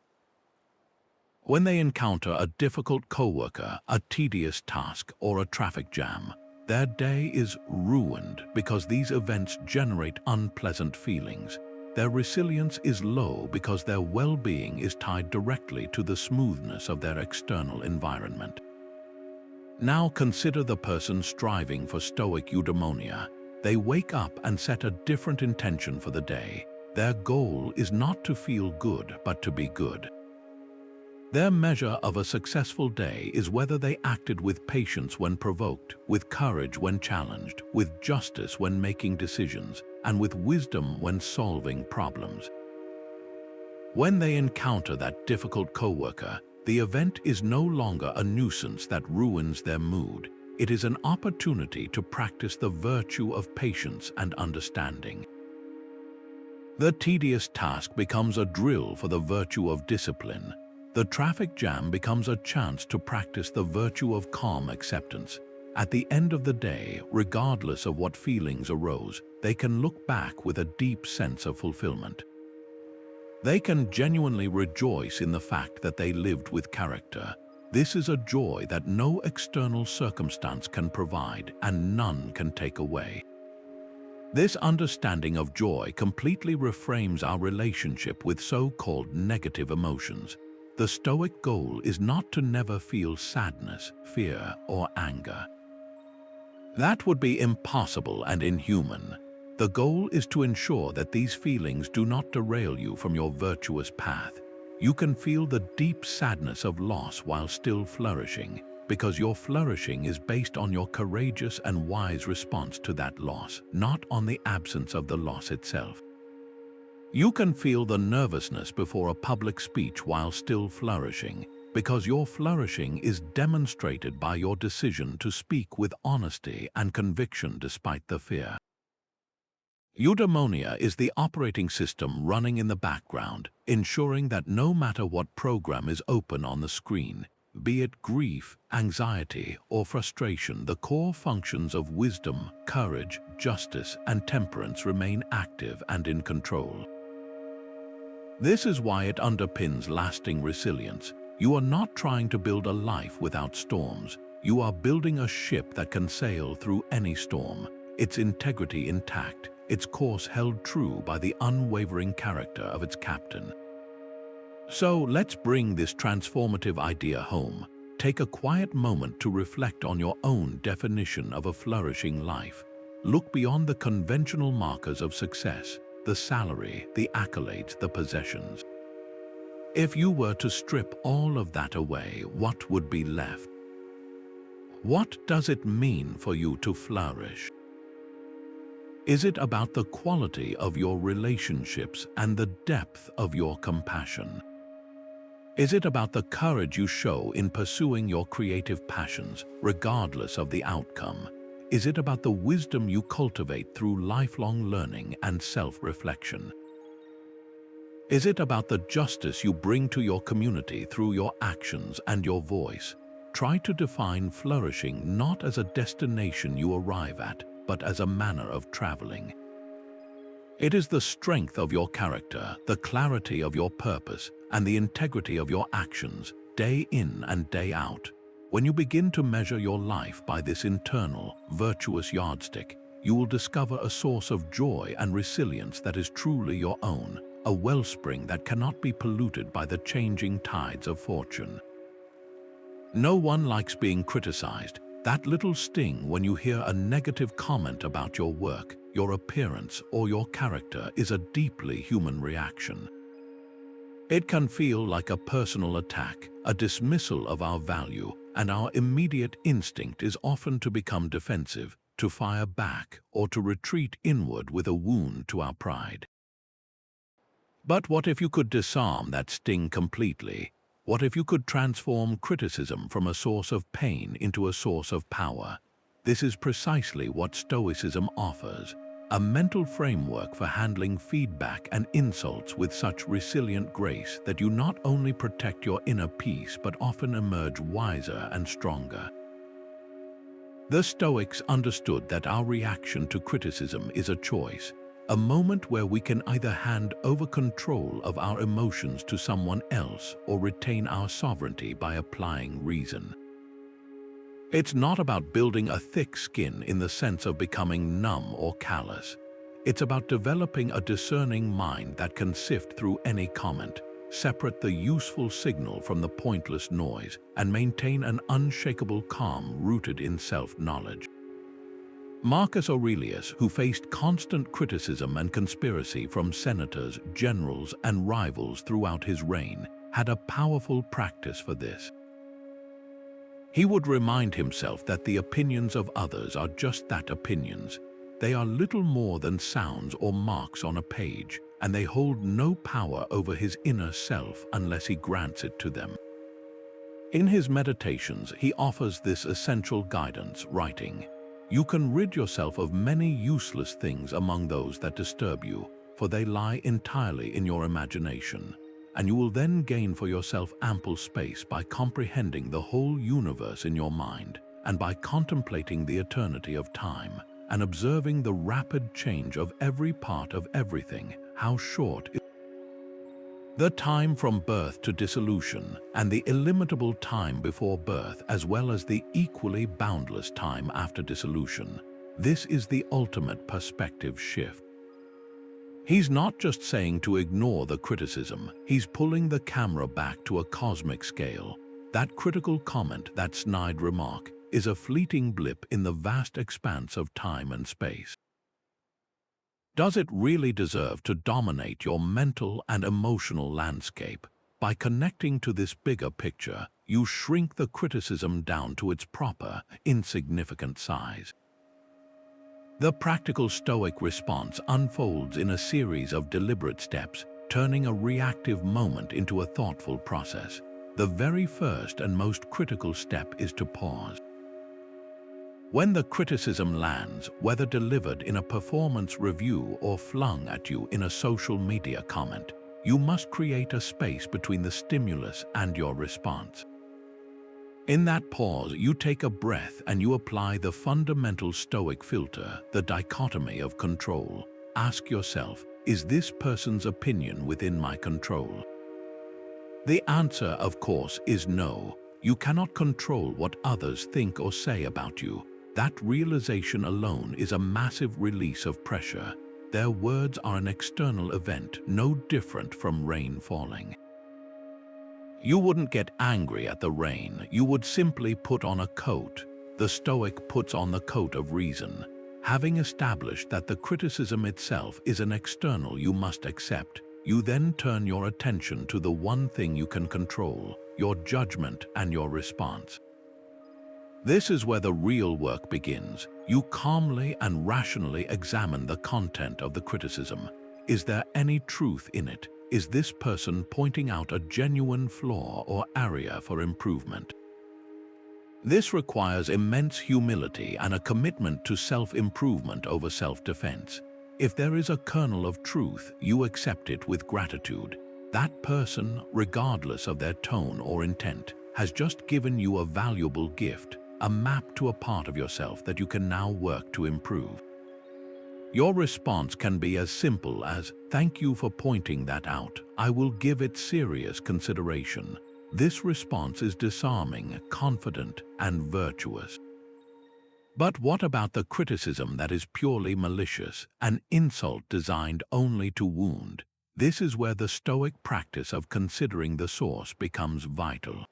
A: When they encounter a difficult coworker, a tedious task, or a traffic jam, their day is ruined because these events generate unpleasant feelings. Their resilience is low because their well-being is tied directly to the smoothness of their external environment. Now consider the person striving for Stoic Eudaimonia. They wake up and set a different intention for the day. Their goal is not to feel good, but to be good. Their measure of a successful day is whether they acted with patience when provoked, with courage when challenged, with justice when making decisions, and with wisdom when solving problems. When they encounter that difficult coworker, the event is no longer a nuisance that ruins their mood. It is an opportunity to practice the virtue of patience and understanding. The tedious task becomes a drill for the virtue of discipline. The traffic jam becomes a chance to practice the virtue of calm acceptance. At the end of the day, regardless of what feelings arose, they can look back with a deep sense of fulfillment. They can genuinely rejoice in the fact that they lived with character. This is a joy that no external circumstance can provide and none can take away. This understanding of joy completely reframes our relationship with so-called negative emotions. The Stoic goal is not to never feel sadness, fear, or anger. That would be impossible and inhuman. The goal is to ensure that these feelings do not derail you from your virtuous path. You can feel the deep sadness of loss while still flourishing, because your flourishing is based on your courageous and wise response to that loss, not on the absence of the loss itself. You can feel the nervousness before a public speech while still flourishing, because your flourishing is demonstrated by your decision to speak with honesty and conviction despite the fear. Eudaimonia is the operating system running in the background, ensuring that no matter what program is open on the screen, be it grief, anxiety, or frustration, the core functions of wisdom, courage, justice, and temperance remain active and in control. This is why it underpins lasting resilience. You are not trying to build a life without storms. You are building a ship that can sail through any storm, its integrity intact, its course held true by the unwavering character of its captain. So let's bring this transformative idea home. Take a quiet moment to reflect on your own definition of a flourishing life. Look beyond the conventional markers of success, the salary, the accolades, the possessions. If you were to strip all of that away, what would be left? What does it mean for you to flourish? Is it about the quality of your relationships and the depth of your compassion? Is it about the courage you show in pursuing your creative passions, regardless of the outcome? Is it about the wisdom you cultivate through lifelong learning and self-reflection? Is it about the justice you bring to your community through your actions and your voice? Try to define flourishing not as a destination you arrive at, but as a manner of traveling. It is the strength of your character, the clarity of your purpose, and the integrity of your actions, day in and day out. When you begin to measure your life by this internal, virtuous yardstick, you will discover a source of joy and resilience that is truly your own, a wellspring that cannot be polluted by the changing tides of fortune. No one likes being criticized. That little sting when you hear a negative comment about your work, your appearance, or your character is a deeply human reaction. It can feel like a personal attack, a dismissal of our value, and our immediate instinct is often to become defensive, to fire back, or to retreat inward with a wound to our pride. But what if you could disarm that sting completely? What if you could transform criticism from a source of pain into a source of power? This is precisely what Stoicism offers, a mental framework for handling feedback and insults with such resilient grace that you not only protect your inner peace but often emerge wiser and stronger. The Stoics understood that our reaction to criticism is a choice a moment where we can either hand over control of our emotions to someone else or retain our sovereignty by applying reason. It's not about building a thick skin in the sense of becoming numb or callous. It's about developing a discerning mind that can sift through any comment, separate the useful signal from the pointless noise, and maintain an unshakable calm rooted in self-knowledge. Marcus Aurelius, who faced constant criticism and conspiracy from senators, generals, and rivals throughout his reign, had a powerful practice for this. He would remind himself that the opinions of others are just that, opinions. They are little more than sounds or marks on a page, and they hold no power over his inner self unless he grants it to them. In his meditations, he offers this essential guidance, writing, "You can rid yourself of many useless things among those that disturb you, for they lie entirely in your imagination, and you will then gain for yourself ample space by comprehending the whole universe in your mind, and by contemplating the eternity of time, and observing the rapid change of every part of everything, how short is the time from birth to dissolution, and the illimitable time before birth, as well as the equally boundless time after dissolution. This is the ultimate perspective shift." He's not just saying to ignore the criticism, he's pulling the camera back to a cosmic scale. That critical comment, that snide remark, is a fleeting blip in the vast expanse of time and space. Does it really deserve to dominate your mental and emotional landscape? By connecting to this bigger picture, you shrink the criticism down to its proper, insignificant size. The practical Stoic response unfolds in a series of deliberate steps, turning a reactive moment into a thoughtful process. The very first and most critical step is to pause. When the criticism lands, whether delivered in a performance review or flung at you in a social media comment, you must create a space between the stimulus and your response. In that pause, you take a breath and you apply the fundamental Stoic filter, the dichotomy of control. Ask yourself, is this person's opinion within my control? The answer, of course, is no. You cannot control what others think or say about you. That realization alone is a massive release of pressure. Their words are an external event, no different from rain falling. You wouldn't get angry at the rain, you would simply put on a coat. The Stoic puts on the coat of reason. Having established that the criticism itself is an external you must accept, you then turn your attention to the one thing you can control, your judgment and your response. This is where the real work begins. You calmly and rationally examine the content of the criticism. Is there any truth in it? Is this person pointing out a genuine flaw or area for improvement? This requires immense humility and a commitment to self-improvement over self-defense. If there is a kernel of truth, you accept it with gratitude. That person, regardless of their tone or intent, has just given you a valuable gift, a map to a part of yourself that you can now work to improve. Your response can be as simple as, "Thank you for pointing that out. I will give it serious consideration." This response is disarming, confident, and virtuous. But what about the criticism that is purely malicious, an insult designed only to wound? This is where the Stoic practice of considering the source becomes vital.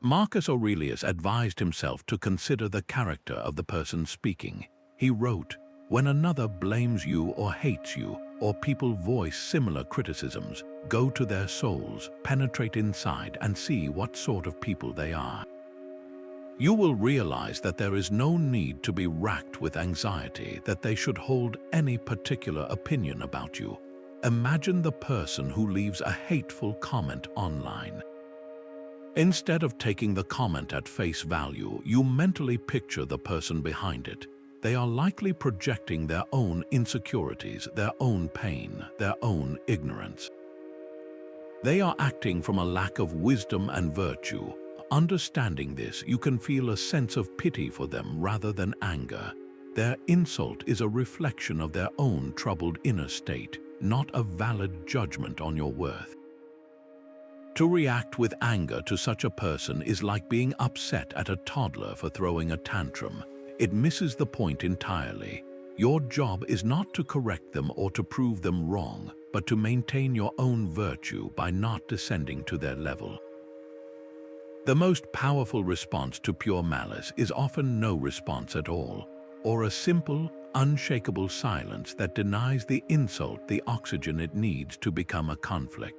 A: Marcus Aurelius advised himself to consider the character of the person speaking. He wrote, "When another blames you or hates you, or people voice similar criticisms, go to their souls, penetrate inside, and see what sort of people they are. You will realize that there is no need to be racked with anxiety that they should hold any particular opinion about you. Imagine the person who leaves a hateful comment online. Instead of taking the comment at face value, you mentally picture the person behind it. They are likely projecting their own insecurities, their own pain, their own ignorance. They are acting from a lack of wisdom and virtue. Understanding this, you can feel a sense of pity for them rather than anger. Their insult is a reflection of their own troubled inner state, not a valid judgment on your worth. To react with anger to such a person is like being upset at a toddler for throwing a tantrum. It misses the point entirely. Your job is not to correct them or to prove them wrong, but to maintain your own virtue by not descending to their level. The most powerful response to pure malice is often no response at all, or a simple, unshakable silence that denies the insult the oxygen it needs to become a conflict.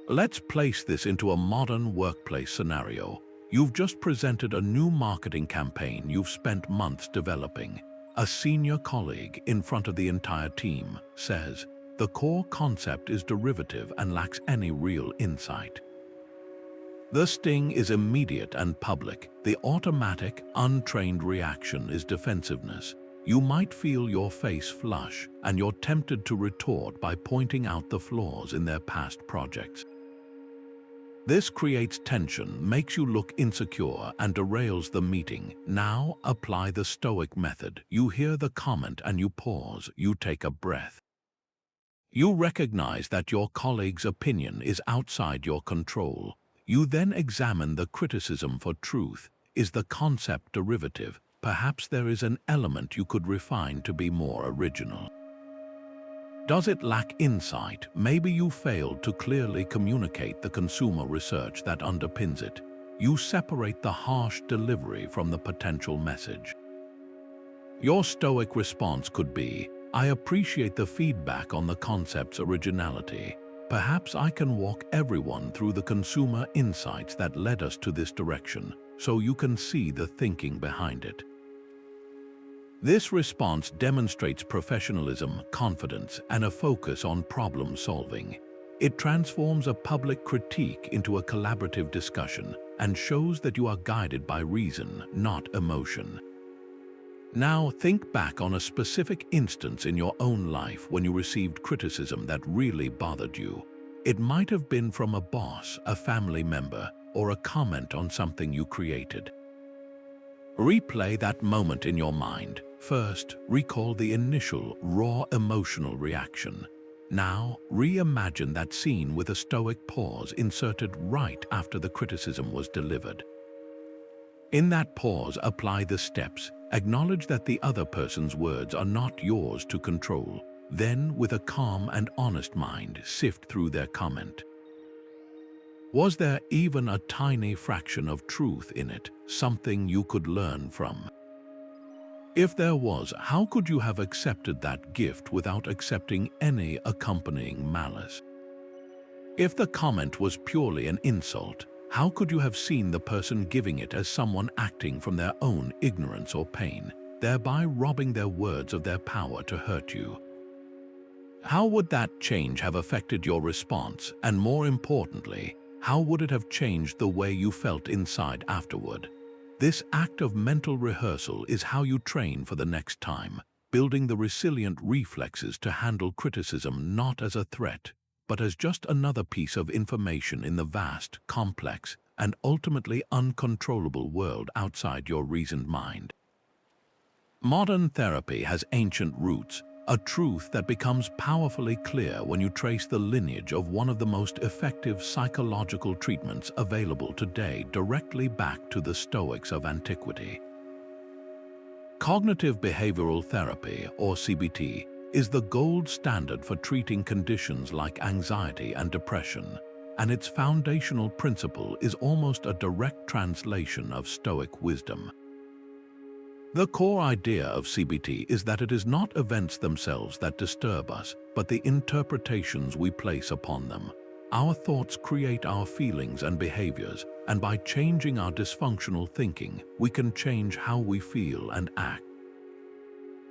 A: Let's place this into a modern workplace scenario. You've just presented a new marketing campaign you've spent months developing. A senior colleague in front of the entire team says, "The core concept is derivative and lacks any real insight." The sting is immediate and public. The automatic, untrained reaction is defensiveness. You might feel your face flush, and you're tempted to retort by pointing out the flaws in their past projects. This creates tension, makes you look insecure, and derails the meeting. Now apply the Stoic method. You hear the comment and you pause, you take a breath. You recognize that your colleague's opinion is outside your control. You then examine the criticism for truth. Is the concept derivative? Perhaps there is an element you could refine to be more original. Does it lack insight? Maybe you failed to clearly communicate the consumer research that underpins it. You separate the harsh delivery from the potential message. Your Stoic response could be, "I appreciate the feedback on the concept's originality. Perhaps I can walk everyone through the consumer insights that led us to this direction, so you can see the thinking behind it." This response demonstrates professionalism, confidence, and a focus on problem solving. It transforms a public critique into a collaborative discussion and shows that you are guided by reason, not emotion. Now think back on a specific instance in your own life when you received criticism that really bothered you. It might have been from a boss, a family member, or a comment on something you created. Replay that moment in your mind. First, recall the initial, raw emotional reaction. Now, reimagine that scene with a Stoic pause inserted right after the criticism was delivered. In that pause, apply the steps. Acknowledge that the other person's words are not yours to control. Then, with a calm and honest mind, sift through their comment. Was there even a tiny fraction of truth in it, something you could learn from? If there was, how could you have accepted that gift without accepting any accompanying malice? If the comment was purely an insult, how could you have seen the person giving it as someone acting from their own ignorance or pain, thereby robbing their words of their power to hurt you? How would that change have affected your response, and more importantly, how would it have changed the way you felt inside afterward? This act of mental rehearsal is how you train for the next time, building the resilient reflexes to handle criticism not as a threat, but as just another piece of information in the vast, complex, and ultimately uncontrollable world outside your reasoned mind. Modern therapy has ancient roots, a truth that becomes powerfully clear when you trace the lineage of one of the most effective psychological treatments available today directly back to the Stoics of antiquity. Cognitive behavioral therapy, or CBT, is the gold standard for treating conditions like anxiety and depression, and its foundational principle is almost a direct translation of Stoic wisdom. The core idea of CBT is that it is not events themselves that disturb us, but the interpretations we place upon them. Our thoughts create our feelings and behaviors, and by changing our dysfunctional thinking, we can change how we feel and act.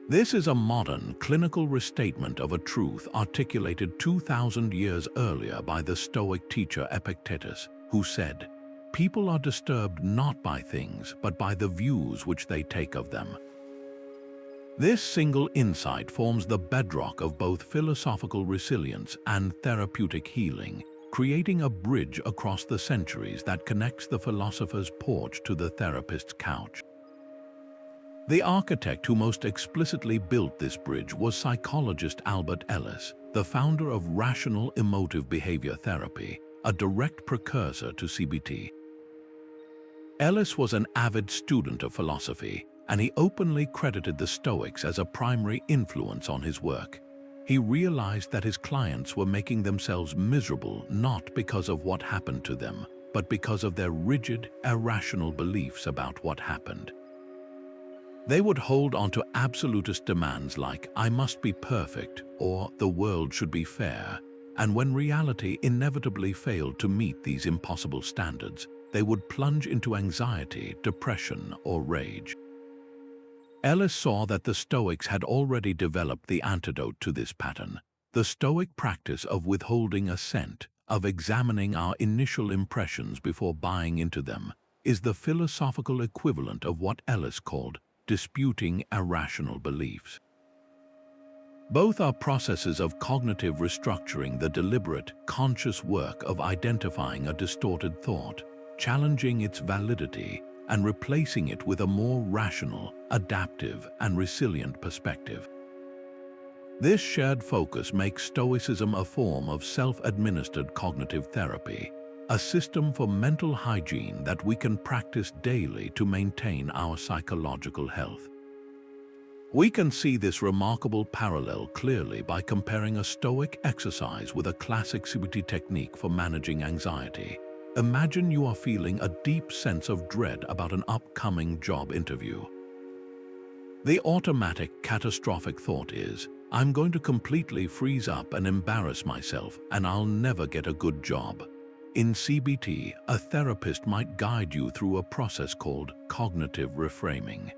A: This is a modern, clinical restatement of a truth articulated 2,000 years earlier by the Stoic teacher Epictetus, who said, "People are disturbed not by things, but by the views which they take of them." This single insight forms the bedrock of both philosophical resilience and therapeutic healing, creating a bridge across the centuries that connects the philosopher's porch to the therapist's couch. The architect who most explicitly built this bridge was psychologist Albert Ellis, the founder of rational emotive behavior therapy, a direct precursor to CBT. Ellis was an avid student of philosophy, and he openly credited the Stoics as a primary influence on his work. He realized that his clients were making themselves miserable not because of what happened to them, but because of their rigid, irrational beliefs about what happened. They would hold on to absolutist demands like, "I must be perfect," or "the world should be fair," and when reality inevitably failed to meet these impossible standards, they would plunge into anxiety, depression, or rage. Ellis saw that the Stoics had already developed the antidote to this pattern. The Stoic practice of withholding assent, of examining our initial impressions before buying into them, is the philosophical equivalent of what Ellis called disputing irrational beliefs. Both are processes of cognitive restructuring, the deliberate, conscious work of identifying a distorted thought, challenging its validity, and replacing it with a more rational, adaptive, and resilient perspective. This shared focus makes Stoicism a form of self-administered cognitive therapy, a system for mental hygiene that we can practice daily to maintain our psychological health. We can see this remarkable parallel clearly by comparing a Stoic exercise with a classic CBT technique for managing anxiety. Imagine you are feeling a deep sense of dread about an upcoming job interview. The automatic catastrophic thought is, "I'm going to completely freeze up and embarrass myself, and I'll never get a good job." In CBT, a therapist might guide you through a process called cognitive reframing.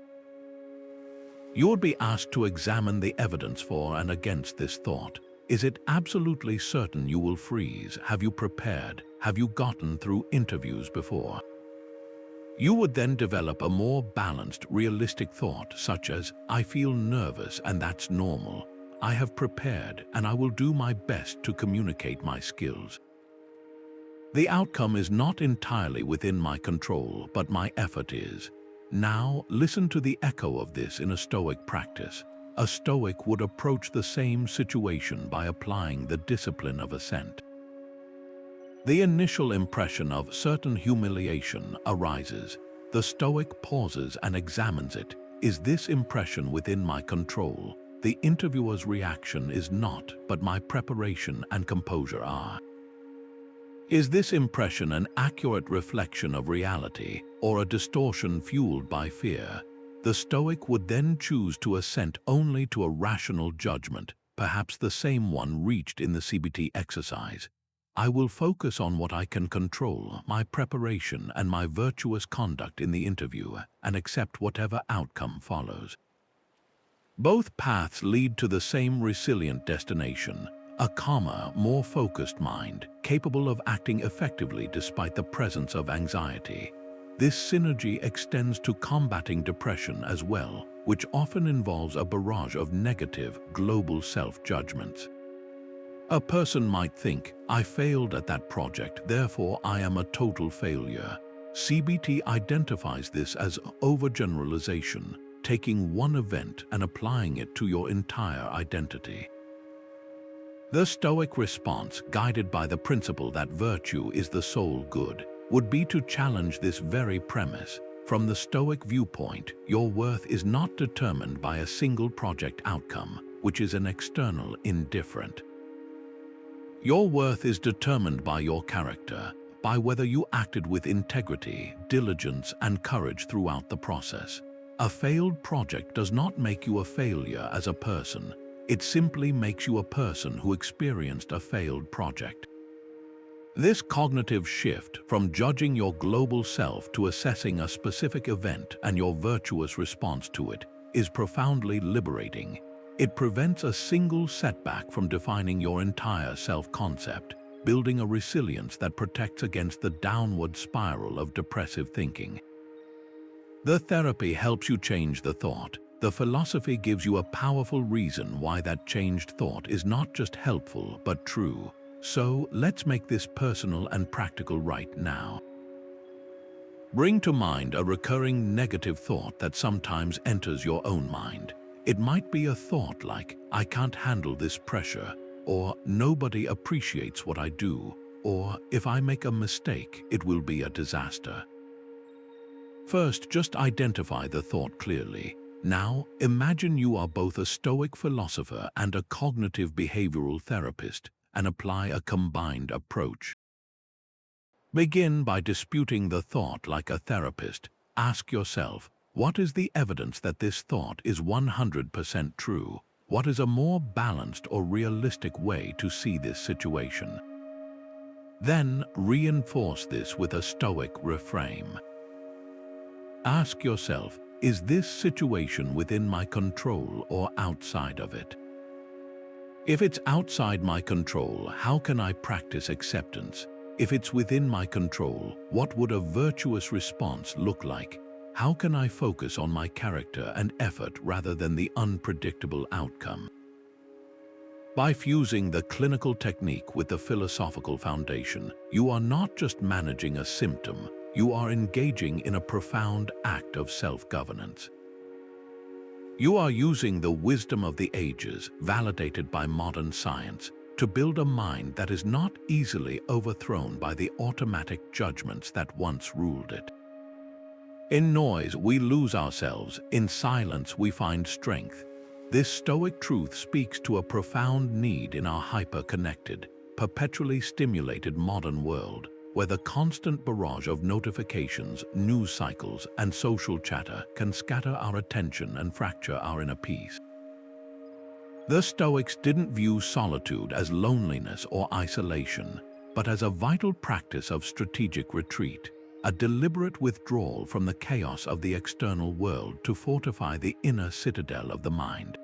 A: You would be asked to examine the evidence for and against this thought. Is it absolutely certain you will freeze? Have you prepared? Have you gotten through interviews before? You would then develop a more balanced, realistic thought such as, "I feel nervous and that's normal. I have prepared and I will do my best to communicate my skills. The outcome is not entirely within my control, but my effort is." Now, listen to the echo of this in a Stoic practice. A Stoic would approach the same situation by applying the discipline of assent. The initial impression of certain humiliation arises. The Stoic pauses and examines it. Is this impression within my control? The interviewer's reaction is not, but my preparation and composure are. Is this impression an accurate reflection of reality, or a distortion fueled by fear? The Stoic would then choose to assent only to a rational judgment, perhaps the same one reached in the CBT exercise. I will focus on what I can control, my preparation and my virtuous conduct in the interview, and accept whatever outcome follows. Both paths lead to the same resilient destination, a calmer, more focused mind, capable of acting effectively despite the presence of anxiety. This synergy extends to combating depression as well, which often involves a barrage of negative, global self-judgments. A person might think, "I failed at that project, therefore I am a total failure." CBT identifies this as overgeneralization, taking one event and applying it to your entire identity. The Stoic response, guided by the principle that virtue is the sole good, would be to challenge this very premise. From the Stoic viewpoint, your worth is not determined by a single project outcome, which is an external indifferent. Your worth is determined by your character, by whether you acted with integrity, diligence, and courage throughout the process. A failed project does not make you a failure as a person. It simply makes you a person who experienced a failed project. This cognitive shift from judging your global self to assessing a specific event and your virtuous response to it is profoundly liberating. It prevents a single setback from defining your entire self-concept, building a resilience that protects against the downward spiral of depressive thinking. The therapy helps you change the thought. The philosophy gives you a powerful reason why that changed thought is not just helpful but true. So let's make this personal and practical right now. Bring to mind a recurring negative thought that sometimes enters your own mind. It might be a thought like, "I can't handle this pressure," or "Nobody appreciates what I do," or "If I make a mistake, it will be a disaster." First, just identify the thought clearly. Now, imagine you are both a Stoic philosopher and a cognitive behavioral therapist, and apply a combined approach. Begin by disputing the thought like a therapist. Ask yourself, what is the evidence that this thought is 100% true? What is a more balanced or realistic way to see this situation? Then reinforce this with a Stoic reframe. Ask yourself, is this situation within my control or outside of it? If it's outside my control, how can I practice acceptance? If it's within my control, what would a virtuous response look like? How can I focus on my character and effort rather than the unpredictable outcome? By fusing the clinical technique with the philosophical foundation, you are not just managing a symptom, you are engaging in a profound act of self-governance. You are using the wisdom of the ages, validated by modern science, to build a mind that is not easily overthrown by the automatic judgments that once ruled it. In noise, we lose ourselves. In silence, we find strength. This Stoic truth speaks to a profound need in our hyper-connected, perpetually stimulated modern world, where the constant barrage of notifications, news cycles, and social chatter can scatter our attention and fracture our inner peace. The Stoics didn't view solitude as loneliness or isolation, but as a vital practice of strategic retreat, a deliberate withdrawal from the chaos of the external world to fortify the inner citadel of the mind.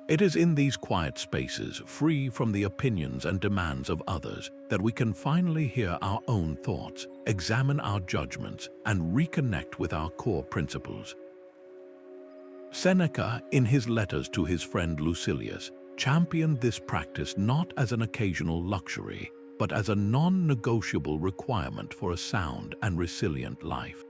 A: It is in these quiet spaces, free from the opinions and demands of others, that we can finally hear our own thoughts, examine our judgments, and reconnect with our core principles. Seneca, in his letters to his friend Lucilius, championed this practice not as an occasional luxury, but as a non-negotiable requirement for a sound and resilient life.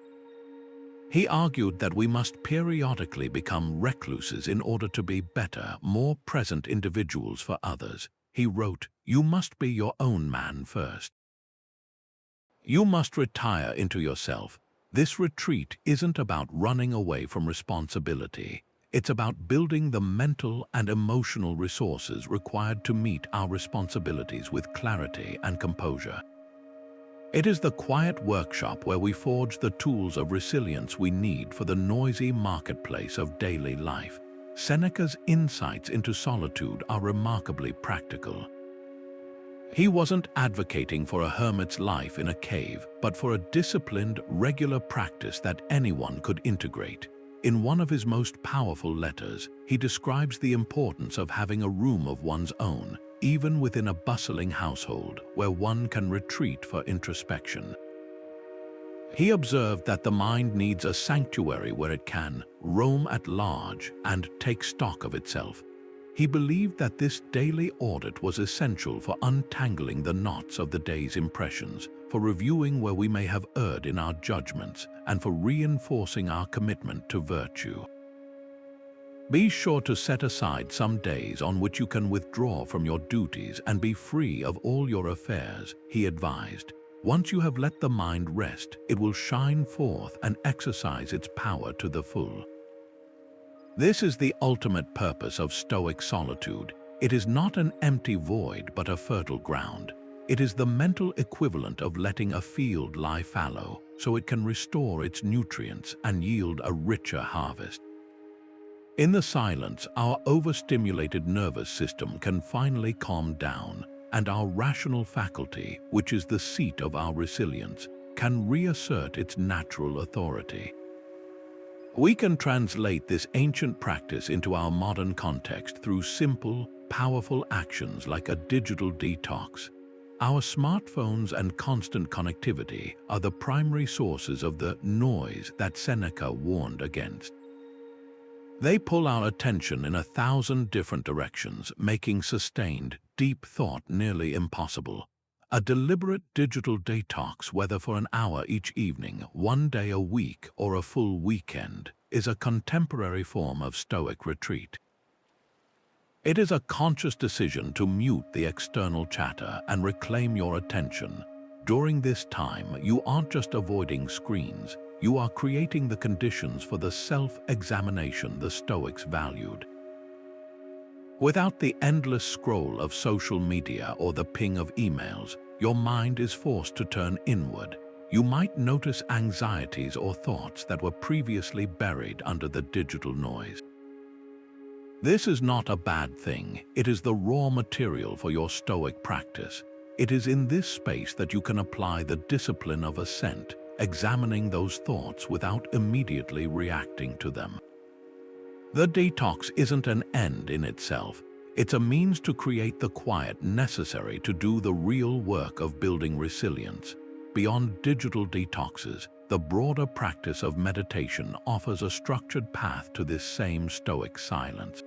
A: He argued that we must periodically become recluses in order to be better, more present individuals for others. He wrote, "You must be your own man first. You must retire into yourself. This retreat isn't about running away from responsibility. It's about building the mental and emotional resources required to meet our responsibilities with clarity and composure." It is the quiet workshop where we forge the tools of resilience we need for the noisy marketplace of daily life. Seneca's insights into solitude are remarkably practical. He wasn't advocating for a hermit's life in a cave, but for a disciplined, regular practice that anyone could integrate. In one of his most powerful letters, he describes the importance of having a room of one's own, even within a bustling household, where one can retreat for introspection. He observed that the mind needs a sanctuary where it can roam at large and take stock of itself. He believed that this daily audit was essential for untangling the knots of the day's impressions, for reviewing where we may have erred in our judgments, and for reinforcing our commitment to virtue. Be sure to set aside some days on which you can withdraw from your duties and be free of all your affairs, he advised. Once you have let the mind rest, it will shine forth and exercise its power to the full. This is the ultimate purpose of Stoic solitude. It is not an empty void but a fertile ground. It is the mental equivalent of letting a field lie fallow so it can restore its nutrients and yield a richer harvest. In the silence, our overstimulated nervous system can finally calm down, and our rational faculty, which is the seat of our resilience, can reassert its natural authority. We can translate this ancient practice into our modern context through simple, powerful actions like a digital detox. Our smartphones and constant connectivity are the primary sources of the noise that Seneca warned against. They pull our attention in 1,000 different directions, making sustained, deep thought nearly impossible. A deliberate digital detox, whether for an hour each evening, 1 day a week, or a full weekend, is a contemporary form of Stoic retreat. It is a conscious decision to mute the external chatter and reclaim your attention. During this time, you aren't just avoiding screens, you are creating the conditions for the self-examination the Stoics valued. Without the endless scroll of social media or the ping of emails, your mind is forced to turn inward. You might notice anxieties or thoughts that were previously buried under the digital noise. This is not a bad thing. It is the raw material for your Stoic practice. It is in this space that you can apply the discipline of assent, examining those thoughts without immediately reacting to them. The detox isn't an end in itself. It's a means to create the quiet necessary to do the real work of building resilience. Beyond digital detoxes, the broader practice of meditation offers a structured path to this same Stoic silence.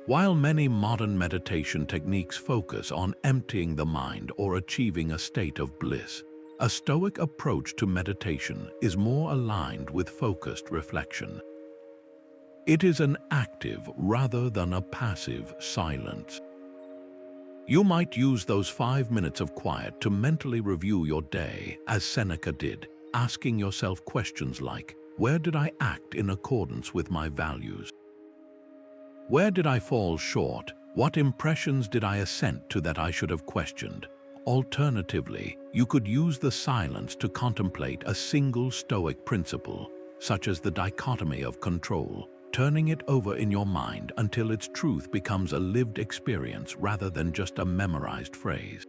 A: While many modern meditation techniques focus on emptying the mind or achieving a state of bliss, a Stoic approach to meditation is more aligned with focused reflection. It is an active rather than a passive silence. You might use those 5 minutes of quiet to mentally review your day, as Seneca did, asking yourself questions like, where did I act in accordance with my values? Where did I fall short? What impressions did I assent to that I should have questioned? Alternatively, you could use the silence to contemplate a single Stoic principle, such as the dichotomy of control, turning it over in your mind until its truth becomes a lived experience rather than just a memorized phrase.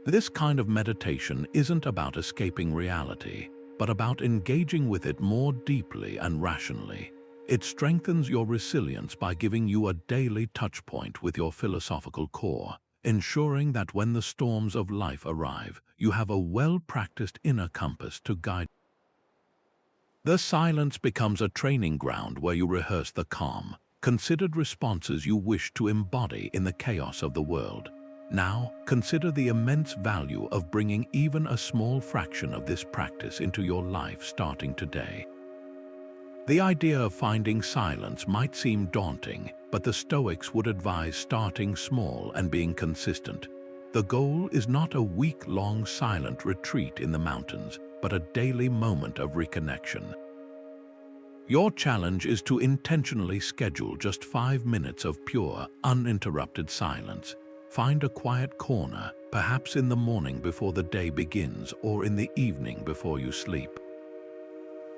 A: This kind of meditation isn't about escaping reality, but about engaging with it more deeply and rationally. It strengthens your resilience by giving you a daily touchpoint with your philosophical core, ensuring that when the storms of life arrive, you have a well-practiced inner compass to guide. The silence becomes a training ground where you rehearse the calm, considered responses you wish to embody in the chaos of the world. Now, consider the immense value of bringing even a small fraction of this practice into your life starting today. The idea of finding silence might seem daunting, but the Stoics would advise starting small and being consistent. The goal is not a week-long silent retreat in the mountains, but a daily moment of reconnection. Your challenge is to intentionally schedule just 5 minutes of pure, uninterrupted silence. Find a quiet corner, perhaps in the morning before the day begins or in the evening before you sleep.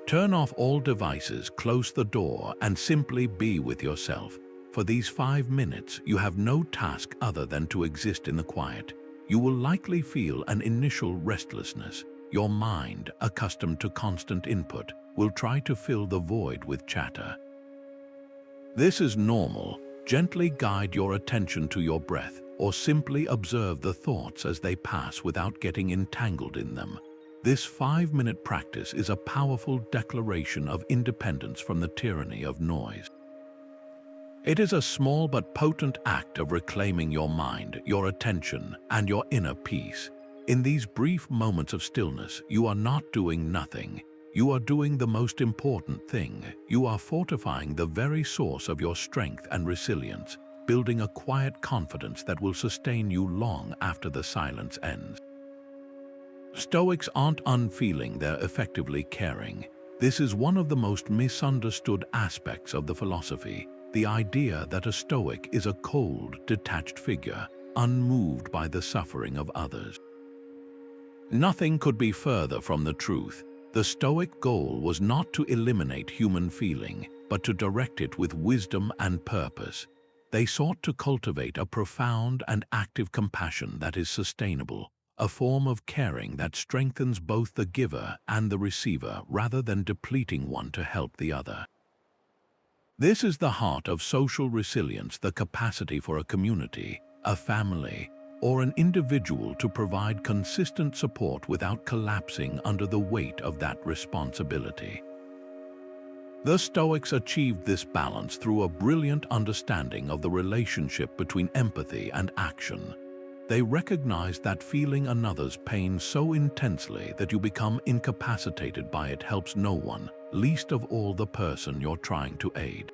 A: Turn off all devices, close the door, and simply be with yourself. For these 5 minutes, you have no task other than to exist in the quiet. You will likely feel an initial restlessness. Your mind, accustomed to constant input, will try to fill the void with chatter. This is normal. Gently guide your attention to your breath, or simply observe the thoughts as they pass without getting entangled in them. This 5-minute practice is a powerful declaration of independence from the tyranny of noise. It is a small but potent act of reclaiming your mind, your attention, and your inner peace. In these brief moments of stillness, you are not doing nothing. You are doing the most important thing. You are fortifying the very source of your strength and resilience, building a quiet confidence that will sustain you long after the silence ends. Stoics aren't unfeeling, they're effectively caring. This is one of the most misunderstood aspects of the philosophy, the idea that a Stoic is a cold, detached figure, unmoved by the suffering of others. Nothing could be further from the truth. The Stoic goal was not to eliminate human feeling, but to direct it with wisdom and purpose. They sought to cultivate a profound and active compassion that is sustainable, a form of caring that strengthens both the giver and the receiver rather than depleting one to help the other. This is the heart of social resilience, the capacity for a community, a family, or an individual to provide consistent support without collapsing under the weight of that responsibility. The Stoics achieved this balance through a brilliant understanding of the relationship between empathy and action. They recognize that feeling another's pain so intensely that you become incapacitated by it helps no one, least of all the person you're trying to aid.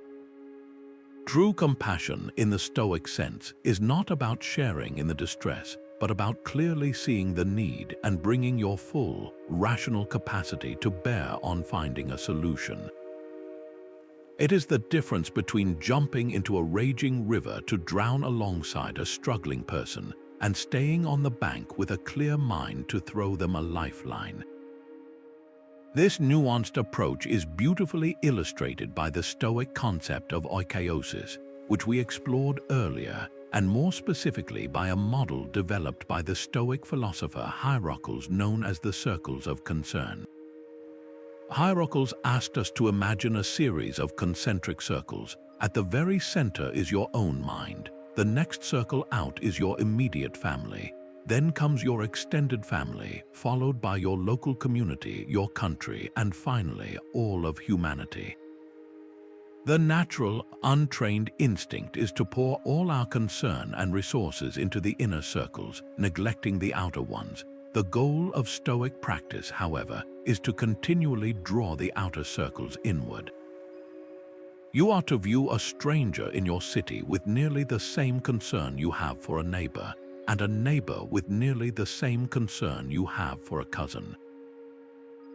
A: True compassion, in the Stoic sense, is not about sharing in the distress, but about clearly seeing the need and bringing your full, rational capacity to bear on finding a solution. It is the difference between jumping into a raging river to drown alongside a struggling person and staying on the bank with a clear mind to throw them a lifeline. This nuanced approach is beautifully illustrated by the Stoic concept of Oikeiosis, which we explored earlier, and more specifically by a model developed by the Stoic philosopher Hierocles known as the circles of concern. Hierocles asked us to imagine a series of concentric circles. At the very center is your own mind. The next circle out is your immediate family. Then comes your extended family, followed by your local community, your country, and finally, all of humanity. The natural, untrained instinct is to pour all our concern and resources into the inner circles, neglecting the outer ones. The goal of Stoic practice, however, is to continually draw the outer circles inward. You are to view a stranger in your city with nearly the same concern you have for a neighbor, and a neighbor with nearly the same concern you have for a cousin.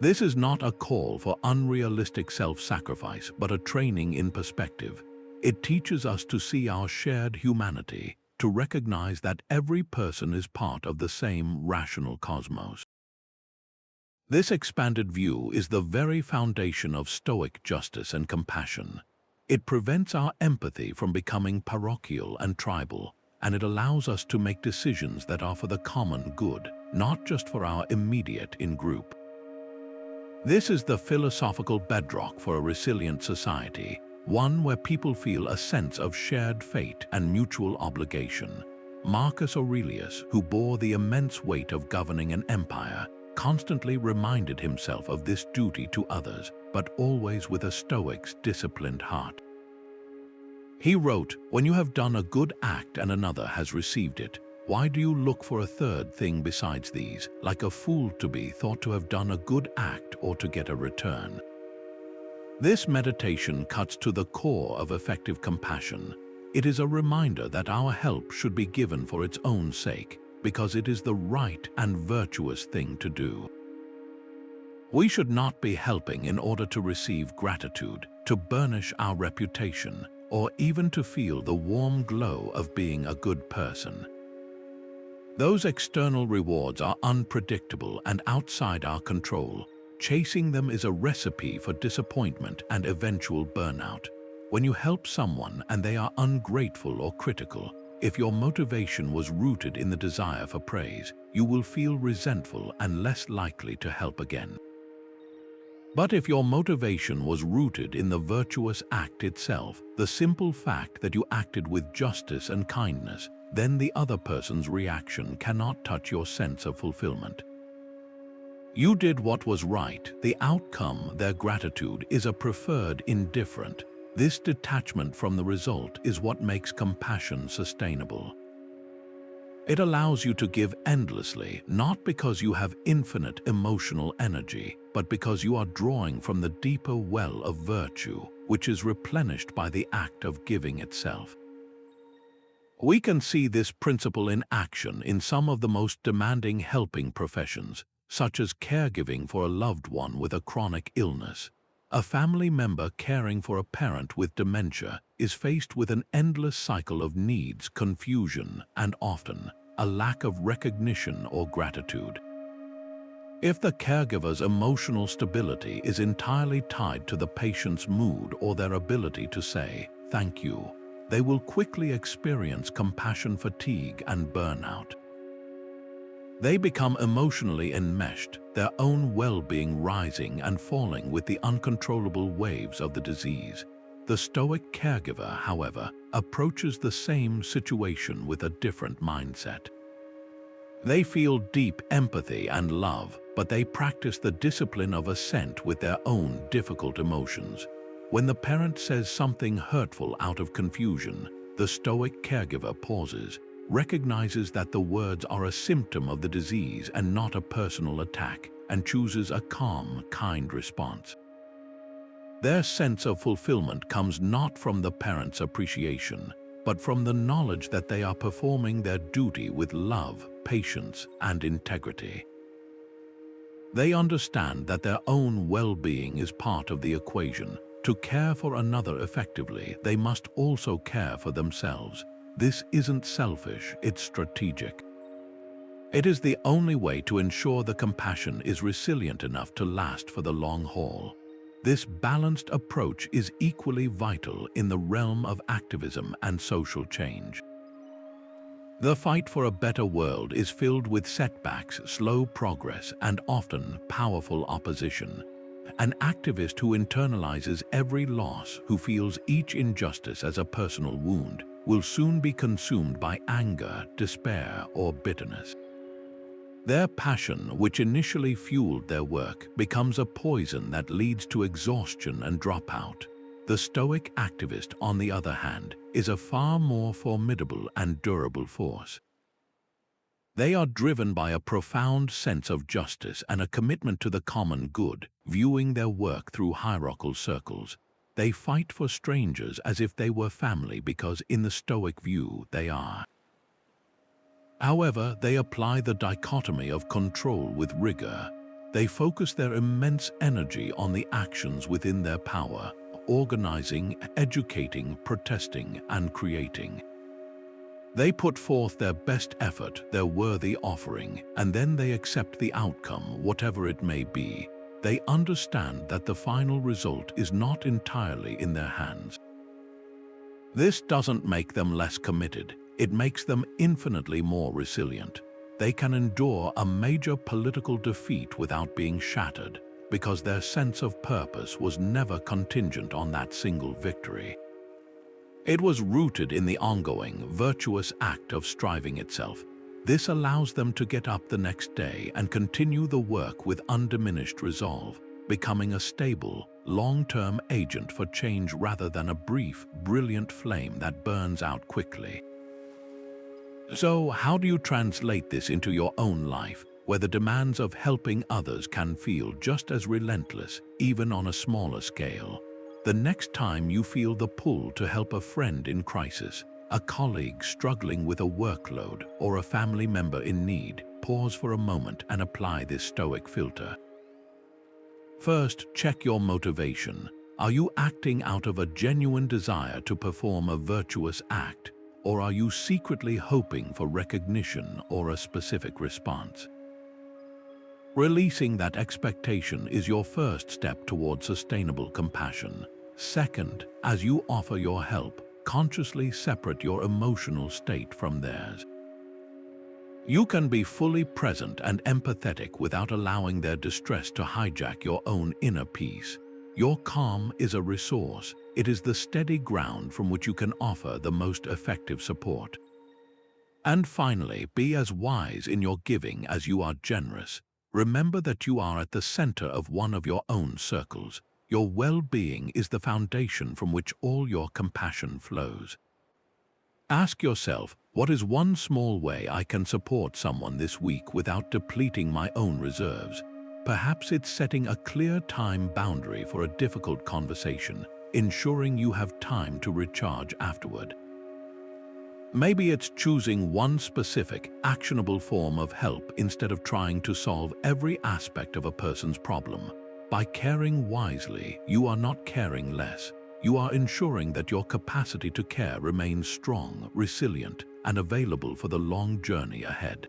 A: This is not a call for unrealistic self-sacrifice, but a training in perspective. It teaches us to see our shared humanity, to recognize that every person is part of the same rational cosmos. This expanded view is the very foundation of Stoic justice and compassion. It prevents our empathy from becoming parochial and tribal, and it allows us to make decisions that are for the common good, not just for our immediate in-group. This is the philosophical bedrock for a resilient society, one where people feel a sense of shared fate and mutual obligation. Marcus Aurelius, who bore the immense weight of governing an empire, constantly reminded himself of this duty to others, but always with a Stoic's disciplined heart. He wrote, "When you have done a good act and another has received it, why do you look for a third thing besides these, like a fool to be thought to have done a good act or to get a return?" This meditation cuts to the core of effective compassion. It is a reminder that our help should be given for its own sake, because it is the right and virtuous thing to do. We should not be helping in order to receive gratitude, to burnish our reputation, or even to feel the warm glow of being a good person. Those external rewards are unpredictable and outside our control. Chasing them is a recipe for disappointment and eventual burnout. When you help someone and they are ungrateful or critical, if your motivation was rooted in the desire for praise, you will feel resentful and less likely to help again. But if your motivation was rooted in the virtuous act itself, the simple fact that you acted with justice and kindness, then the other person's reaction cannot touch your sense of fulfillment. You did what was right. The outcome, their gratitude, is a preferred indifferent. This detachment from the result is what makes compassion sustainable. It allows you to give endlessly, not because you have infinite emotional energy, but because you are drawing from the deeper well of virtue, which is replenished by the act of giving itself. We can see this principle in action in some of the most demanding helping professions, such as caregiving for a loved one with a chronic illness. A family member caring for a parent with dementia is faced with an endless cycle of needs, confusion, and often a lack of recognition or gratitude. If the caregiver's emotional stability is entirely tied to the patient's mood or their ability to say, "Thank you," they will quickly experience compassion fatigue and burnout. They become emotionally enmeshed, their own well-being rising and falling with the uncontrollable waves of the disease. The Stoic caregiver, however, approaches the same situation with a different mindset. They feel deep empathy and love, but they practice the discipline of assent with their own difficult emotions. When the parent says something hurtful out of confusion, the Stoic caregiver pauses. recognizes that the words are a symptom of the disease and not a personal attack, and chooses a calm, kind response. Their sense of fulfillment comes not from the parent's appreciation, but from the knowledge that they are performing their duty with love, patience, and integrity. They understand that their own well-being is part of the equation. To care for another effectively, they must also care for themselves. This isn't selfish, it's strategic. It is the only way to ensure the compassion is resilient enough to last for the long haul. This balanced approach is equally vital in the realm of activism and social change. The fight for a better world is filled with setbacks, slow progress, and often powerful opposition. An activist who internalizes every loss, who feels each injustice as a personal wound, will soon be consumed by anger, despair, or bitterness. Their passion, which initially fueled their work, becomes a poison that leads to exhaustion and dropout. The Stoic activist, on the other hand, is a far more formidable and durable force. They are driven by a profound sense of justice and a commitment to the common good, viewing their work through hierarchical circles. They fight for strangers as if they were family because, in the Stoic view, they are. However, they apply the dichotomy of control with rigor. They focus their immense energy on the actions within their power, organizing, educating, protesting, and creating. They put forth their best effort, their worthy offering, and then they accept the outcome, whatever it may be. They understand that the final result is not entirely in their hands. This doesn't make them less committed. It makes them infinitely more resilient. They can endure a major political defeat without being shattered, because their sense of purpose was never contingent on that single victory. It was rooted in the ongoing, virtuous act of striving itself. This allows them to get up the next day and continue the work with undiminished resolve, becoming a stable, long-term agent for change rather than a brief, brilliant flame that burns out quickly. So, how do you translate this into your own life, where the demands of helping others can feel just as relentless, even on a smaller scale? The next time you feel the pull to help a friend in crisis, a colleague struggling with a workload, or a family member in need, pause for a moment and apply this Stoic filter. First, check your motivation. Are you acting out of a genuine desire to perform a virtuous act, or are you secretly hoping for recognition or a specific response? Releasing that expectation is your first step toward sustainable compassion. Second, as you offer your help, consciously separate your emotional state from theirs. You can be fully present and empathetic without allowing their distress to hijack your own inner peace. Your calm is a resource. It is the steady ground from which you can offer the most effective support. And finally, be as wise in your giving as you are generous. Remember that you are at the center of one of your own circles. Your well-being is the foundation from which all your compassion flows. Ask yourself, what is one small way I can support someone this week without depleting my own reserves? Perhaps it's setting a clear time boundary for a difficult conversation, ensuring you have time to recharge afterward. Maybe it's choosing one specific, actionable form of help instead of trying to solve every aspect of a person's problem. By caring wisely, you are not caring less. You are ensuring that your capacity to care remains strong, resilient, and available for the long journey ahead.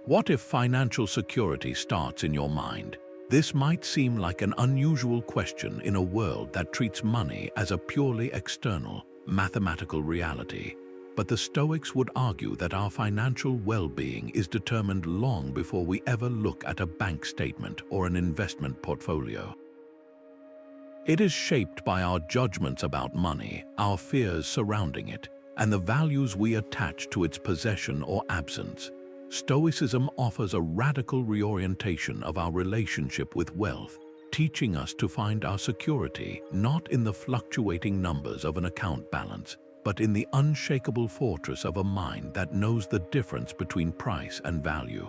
A: What if financial security starts in your mind? This might seem like an unusual question in a world that treats money as a purely external, mathematical reality. But the Stoics would argue that our financial well-being is determined long before we ever look at a bank statement or an investment portfolio. It is shaped by our judgments about money, our fears surrounding it, and the values we attach to its possession or absence. Stoicism offers a radical reorientation of our relationship with wealth, teaching us to find our security not in the fluctuating numbers of an account balance, but in the unshakable fortress of a mind that knows the difference between price and value.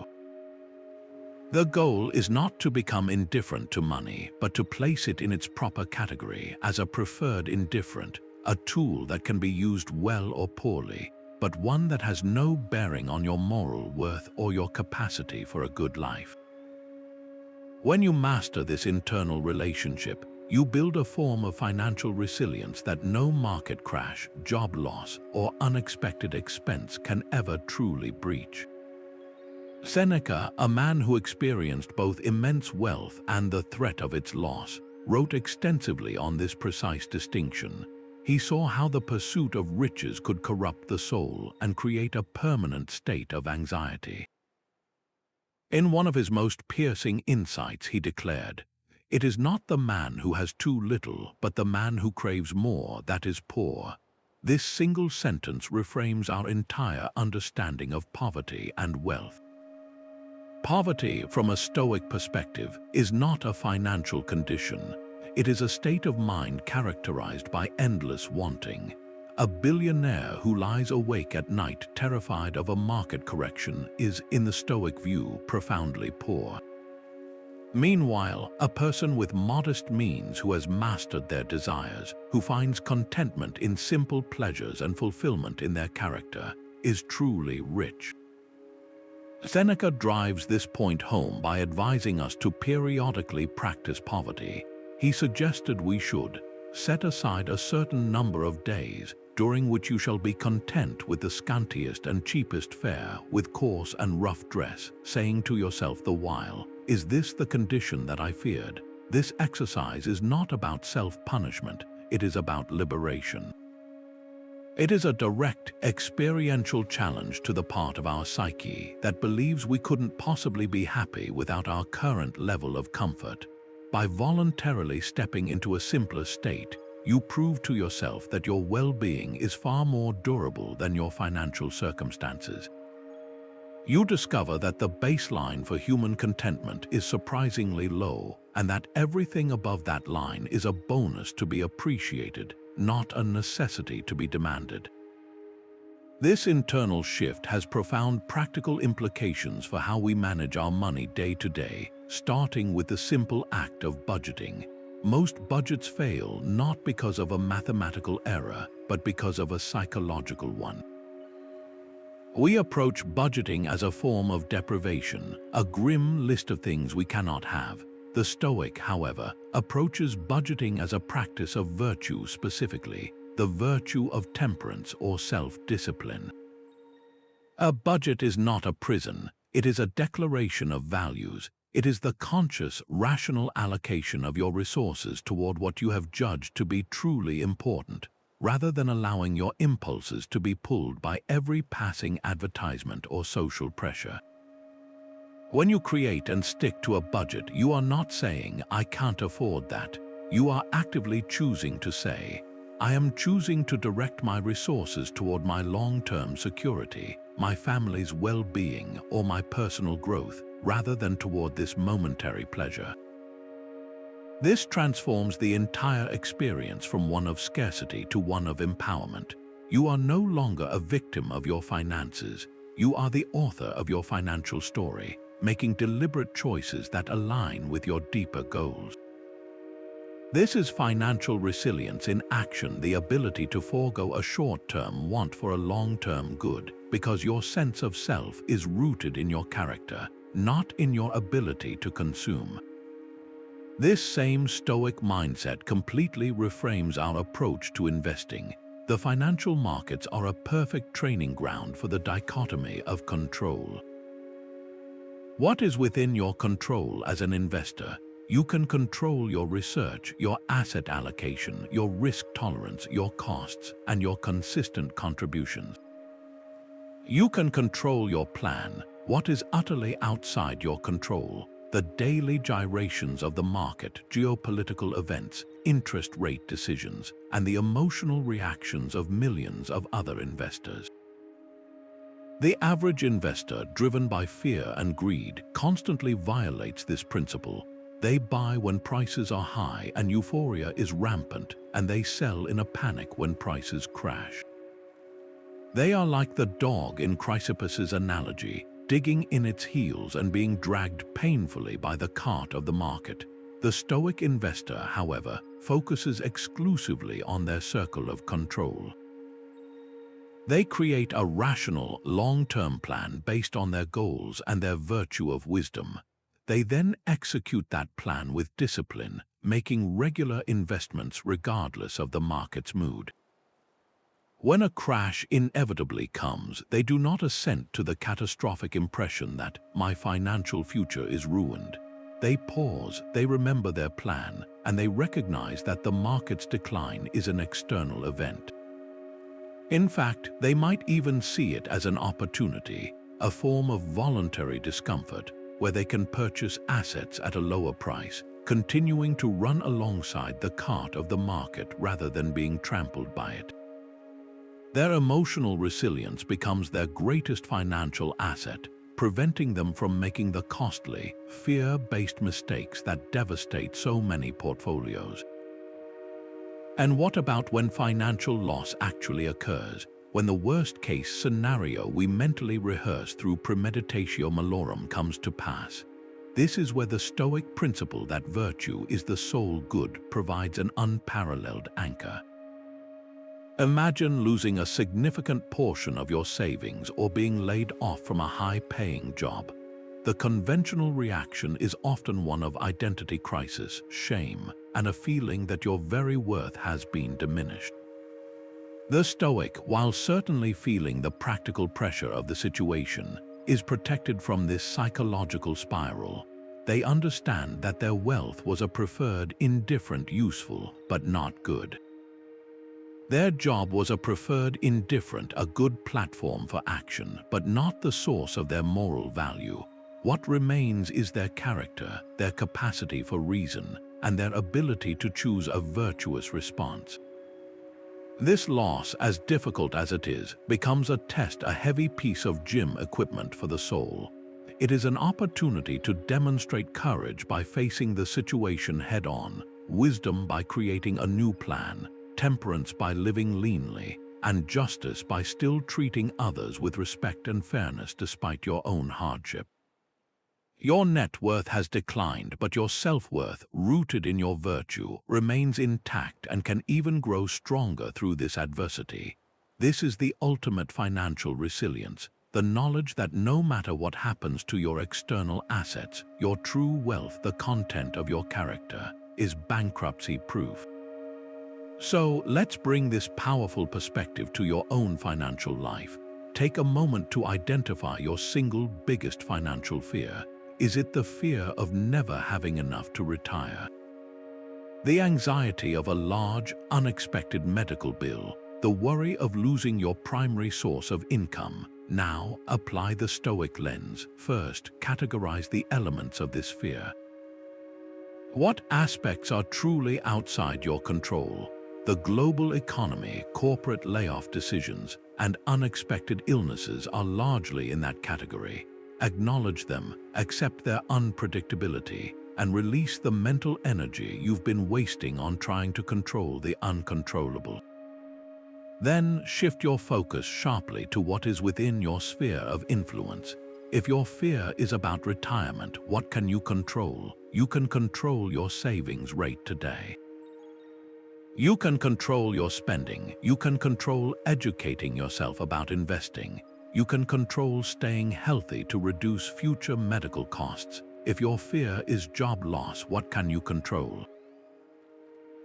A: The goal is not to become indifferent to money, but to place it in its proper category as a preferred indifferent, a tool that can be used well or poorly, but one that has no bearing on your moral worth or your capacity for a good life. When you master this internal relationship, you build a form of financial resilience that no market crash, job loss, or unexpected expense can ever truly breach. Seneca, a man who experienced both immense wealth and the threat of its loss, wrote extensively on this precise distinction. He saw how the pursuit of riches could corrupt the soul and create a permanent state of anxiety. In one of his most piercing insights, he declared, "It is not the man who has too little, but the man who craves more that is poor." This single sentence reframes our entire understanding of poverty and wealth. Poverty, from a Stoic perspective, is not a financial condition. It is a state of mind characterized by endless wanting. A billionaire who lies awake at night terrified of a market correction is, in the Stoic view, profoundly poor. Meanwhile, a person with modest means who has mastered their desires, who finds contentment in simple pleasures and fulfillment in their character, is truly rich. Seneca drives this point home by advising us to periodically practice poverty. He suggested we should set aside a certain number of days during which you shall be content with the scantiest and cheapest fare, with coarse and rough dress, saying to yourself the while, "Is this the condition that I feared?" This exercise is not about self-punishment, it is about liberation. It is a direct, experiential challenge to the part of our psyche that believes we couldn't possibly be happy without our current level of comfort. By voluntarily stepping into a simpler state, you prove to yourself that your well-being is far more durable than your financial circumstances. You discover that the baseline for human contentment is surprisingly low, and that everything above that line is a bonus to be appreciated, not a necessity to be demanded. This internal shift has profound practical implications for how we manage our money day to day, starting with the simple act of budgeting. Most budgets fail not because of a mathematical error, but because of a psychological one. We approach budgeting as a form of deprivation, a grim list of things we cannot have. The Stoic, however, approaches budgeting as a practice of virtue, specifically the virtue of temperance or self-discipline. A budget is not a prison, it is a declaration of values. It is the conscious, rational allocation of your resources toward what you have judged to be truly important, rather than allowing your impulses to be pulled by every passing advertisement or social pressure. When you create and stick to a budget, you are not saying, "I can't afford that." You are actively choosing to say, "I am choosing to direct my resources toward my long-term security, my family's well-being, or my personal growth, rather than toward this momentary pleasure." This transforms the entire experience from one of scarcity to one of empowerment. You are no longer a victim of your finances. You are the author of your financial story, making deliberate choices that align with your deeper goals. This is financial resilience in action, the ability to forego a short-term want for a long-term good, because your sense of self is rooted in your character, not in your ability to consume. This same Stoic mindset completely reframes our approach to investing. The financial markets are a perfect training ground for the dichotomy of control. What is within your control as an investor? You can control your research, your asset allocation, your risk tolerance, your costs, and your consistent contributions. You can control your plan. What is utterly outside your control? The daily gyrations of the market, geopolitical events, interest rate decisions, and the emotional reactions of millions of other investors. The average investor, driven by fear and greed, constantly violates this principle. They buy when prices are high and euphoria is rampant, and they sell in a panic when prices crash. They are like the dog in Chrysippus's analogy, digging in its heels and being dragged painfully by the cart of the market. The Stoic investor, however, focuses exclusively on their circle of control. They create a rational, long-term plan based on their goals and their virtue of wisdom. They then execute that plan with discipline, making regular investments regardless of the market's mood. When a crash inevitably comes, they do not assent to the catastrophic impression that my financial future is ruined. They pause, they remember their plan, and they recognize that the market's decline is an external event. In fact, they might even see it as an opportunity, a form of voluntary discomfort, where they can purchase assets at a lower price, continuing to run alongside the cart of the market rather than being trampled by it. Their emotional resilience becomes their greatest financial asset, preventing them from making the costly, fear-based mistakes that devastate so many portfolios. And what about when financial loss actually occurs, when the worst-case scenario we mentally rehearse through Premeditatio Malorum comes to pass? This is where the Stoic principle that virtue is the sole good provides an unparalleled anchor. Imagine losing a significant portion of your savings or being laid off from a high-paying job. The conventional reaction is often one of identity crisis, shame, and a feeling that your very worth has been diminished. The Stoic, while certainly feeling the practical pressure of the situation, is protected from this psychological spiral. They understand that their wealth was a preferred, indifferent, useful, but not good. Their job was a preferred, indifferent, a good platform for action, but not the source of their moral value. What remains is their character, their capacity for reason, and their ability to choose a virtuous response. This loss, as difficult as it is, becomes a test, a heavy piece of gym equipment for the soul. It is an opportunity to demonstrate courage by facing the situation head-on, wisdom by creating a new plan, temperance by living leanly, and justice by still treating others with respect and fairness despite your own hardship. Your net worth has declined, but your self-worth, rooted in your virtue, remains intact and can even grow stronger through this adversity. This is the ultimate financial resilience, the knowledge that no matter what happens to your external assets, your true wealth, the content of your character, is bankruptcy-proof. So let's bring this powerful perspective to your own financial life. Take a moment to identify your single biggest financial fear. Is it the fear of never having enough to retire? The anxiety of a large, unexpected medical bill? The worry of losing your primary source of income? Now, apply the Stoic lens. First, categorize the elements of this fear. What aspects are truly outside your control? The global economy, corporate layoff decisions, and unexpected illnesses are largely in that category. Acknowledge them, accept their unpredictability, and release the mental energy you've been wasting on trying to control the uncontrollable. Then shift your focus sharply to what is within your sphere of influence. If your fear is about retirement, what can you control? You can control your savings rate today. You can control your spending. You can control educating yourself about investing. You can control staying healthy to reduce future medical costs. If your fear is job loss, what can you control?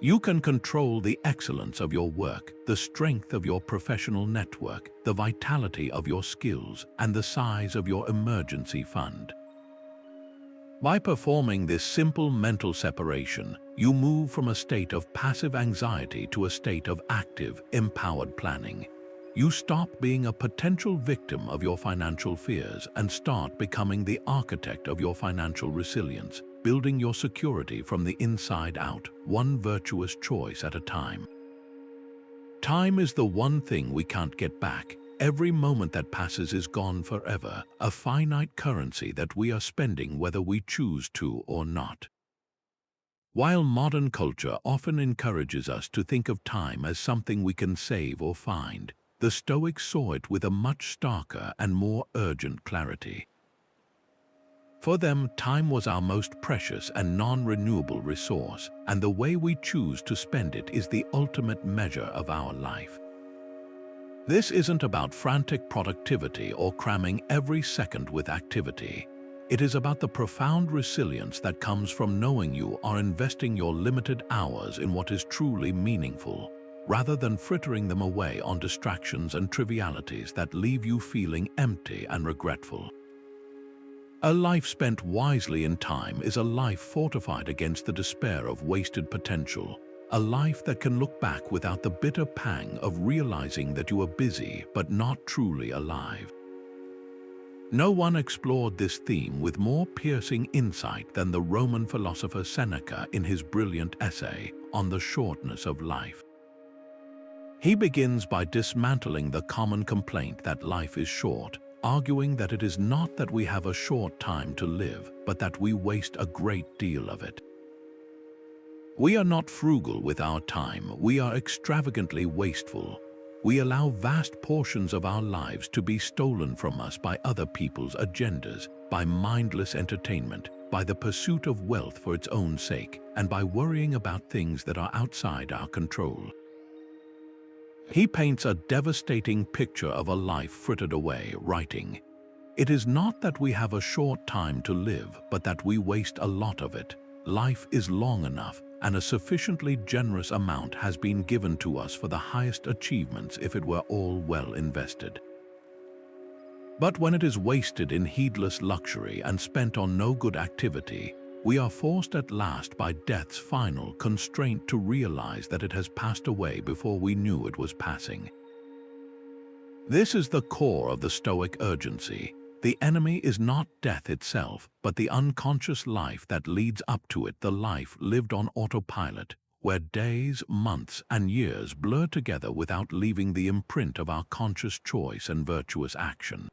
A: You can control the excellence of your work, the strength of your professional network, the vitality of your skills, and the size of your emergency fund. By performing this simple mental separation, you move from a state of passive anxiety to a state of active, empowered planning. You stop being a potential victim of your financial fears and start becoming the architect of your financial resilience, building your security from the inside out, one virtuous choice at a time. Time is the one thing we can't get back. Every moment that passes is gone forever, a finite currency that we are spending whether we choose to or not. While modern culture often encourages us to think of time as something we can save or find, the Stoics saw it with a much starker and more urgent clarity. For them, time was our most precious and non-renewable resource, and the way we choose to spend it is the ultimate measure of our life. This isn't about frantic productivity or cramming every second with activity. It is about the profound resilience that comes from knowing you are investing your limited hours in what is truly meaningful, rather than frittering them away on distractions and trivialities that leave you feeling empty and regretful. A life spent wisely in time is a life fortified against the despair of wasted potential, a life that can look back without the bitter pang of realizing that you are busy but not truly alive. No one explored this theme with more piercing insight than the Roman philosopher Seneca in his brilliant essay on the shortness of life. He begins by dismantling the common complaint that life is short, arguing that it is not that we have a short time to live, but that we waste a great deal of it. We are not frugal with our time, we are extravagantly wasteful. We allow vast portions of our lives to be stolen from us by other people's agendas, by mindless entertainment, by the pursuit of wealth for its own sake, and by worrying about things that are outside our control. He paints a devastating picture of a life frittered away, writing, "It is not that we have a short time to live, but that we waste a lot of it. Life is long enough, and a sufficiently generous amount has been given to us for the highest achievements if it were all well invested. But when it is wasted in heedless luxury and spent on no good activity, we are forced at last by death's final constraint to realize that it has passed away before we knew it was passing." This is the core of the Stoic urgency. The enemy is not death itself, but the unconscious life that leads up to it, the life lived on autopilot, where days, months, and years blur together without leaving the imprint of our conscious choice and virtuous action.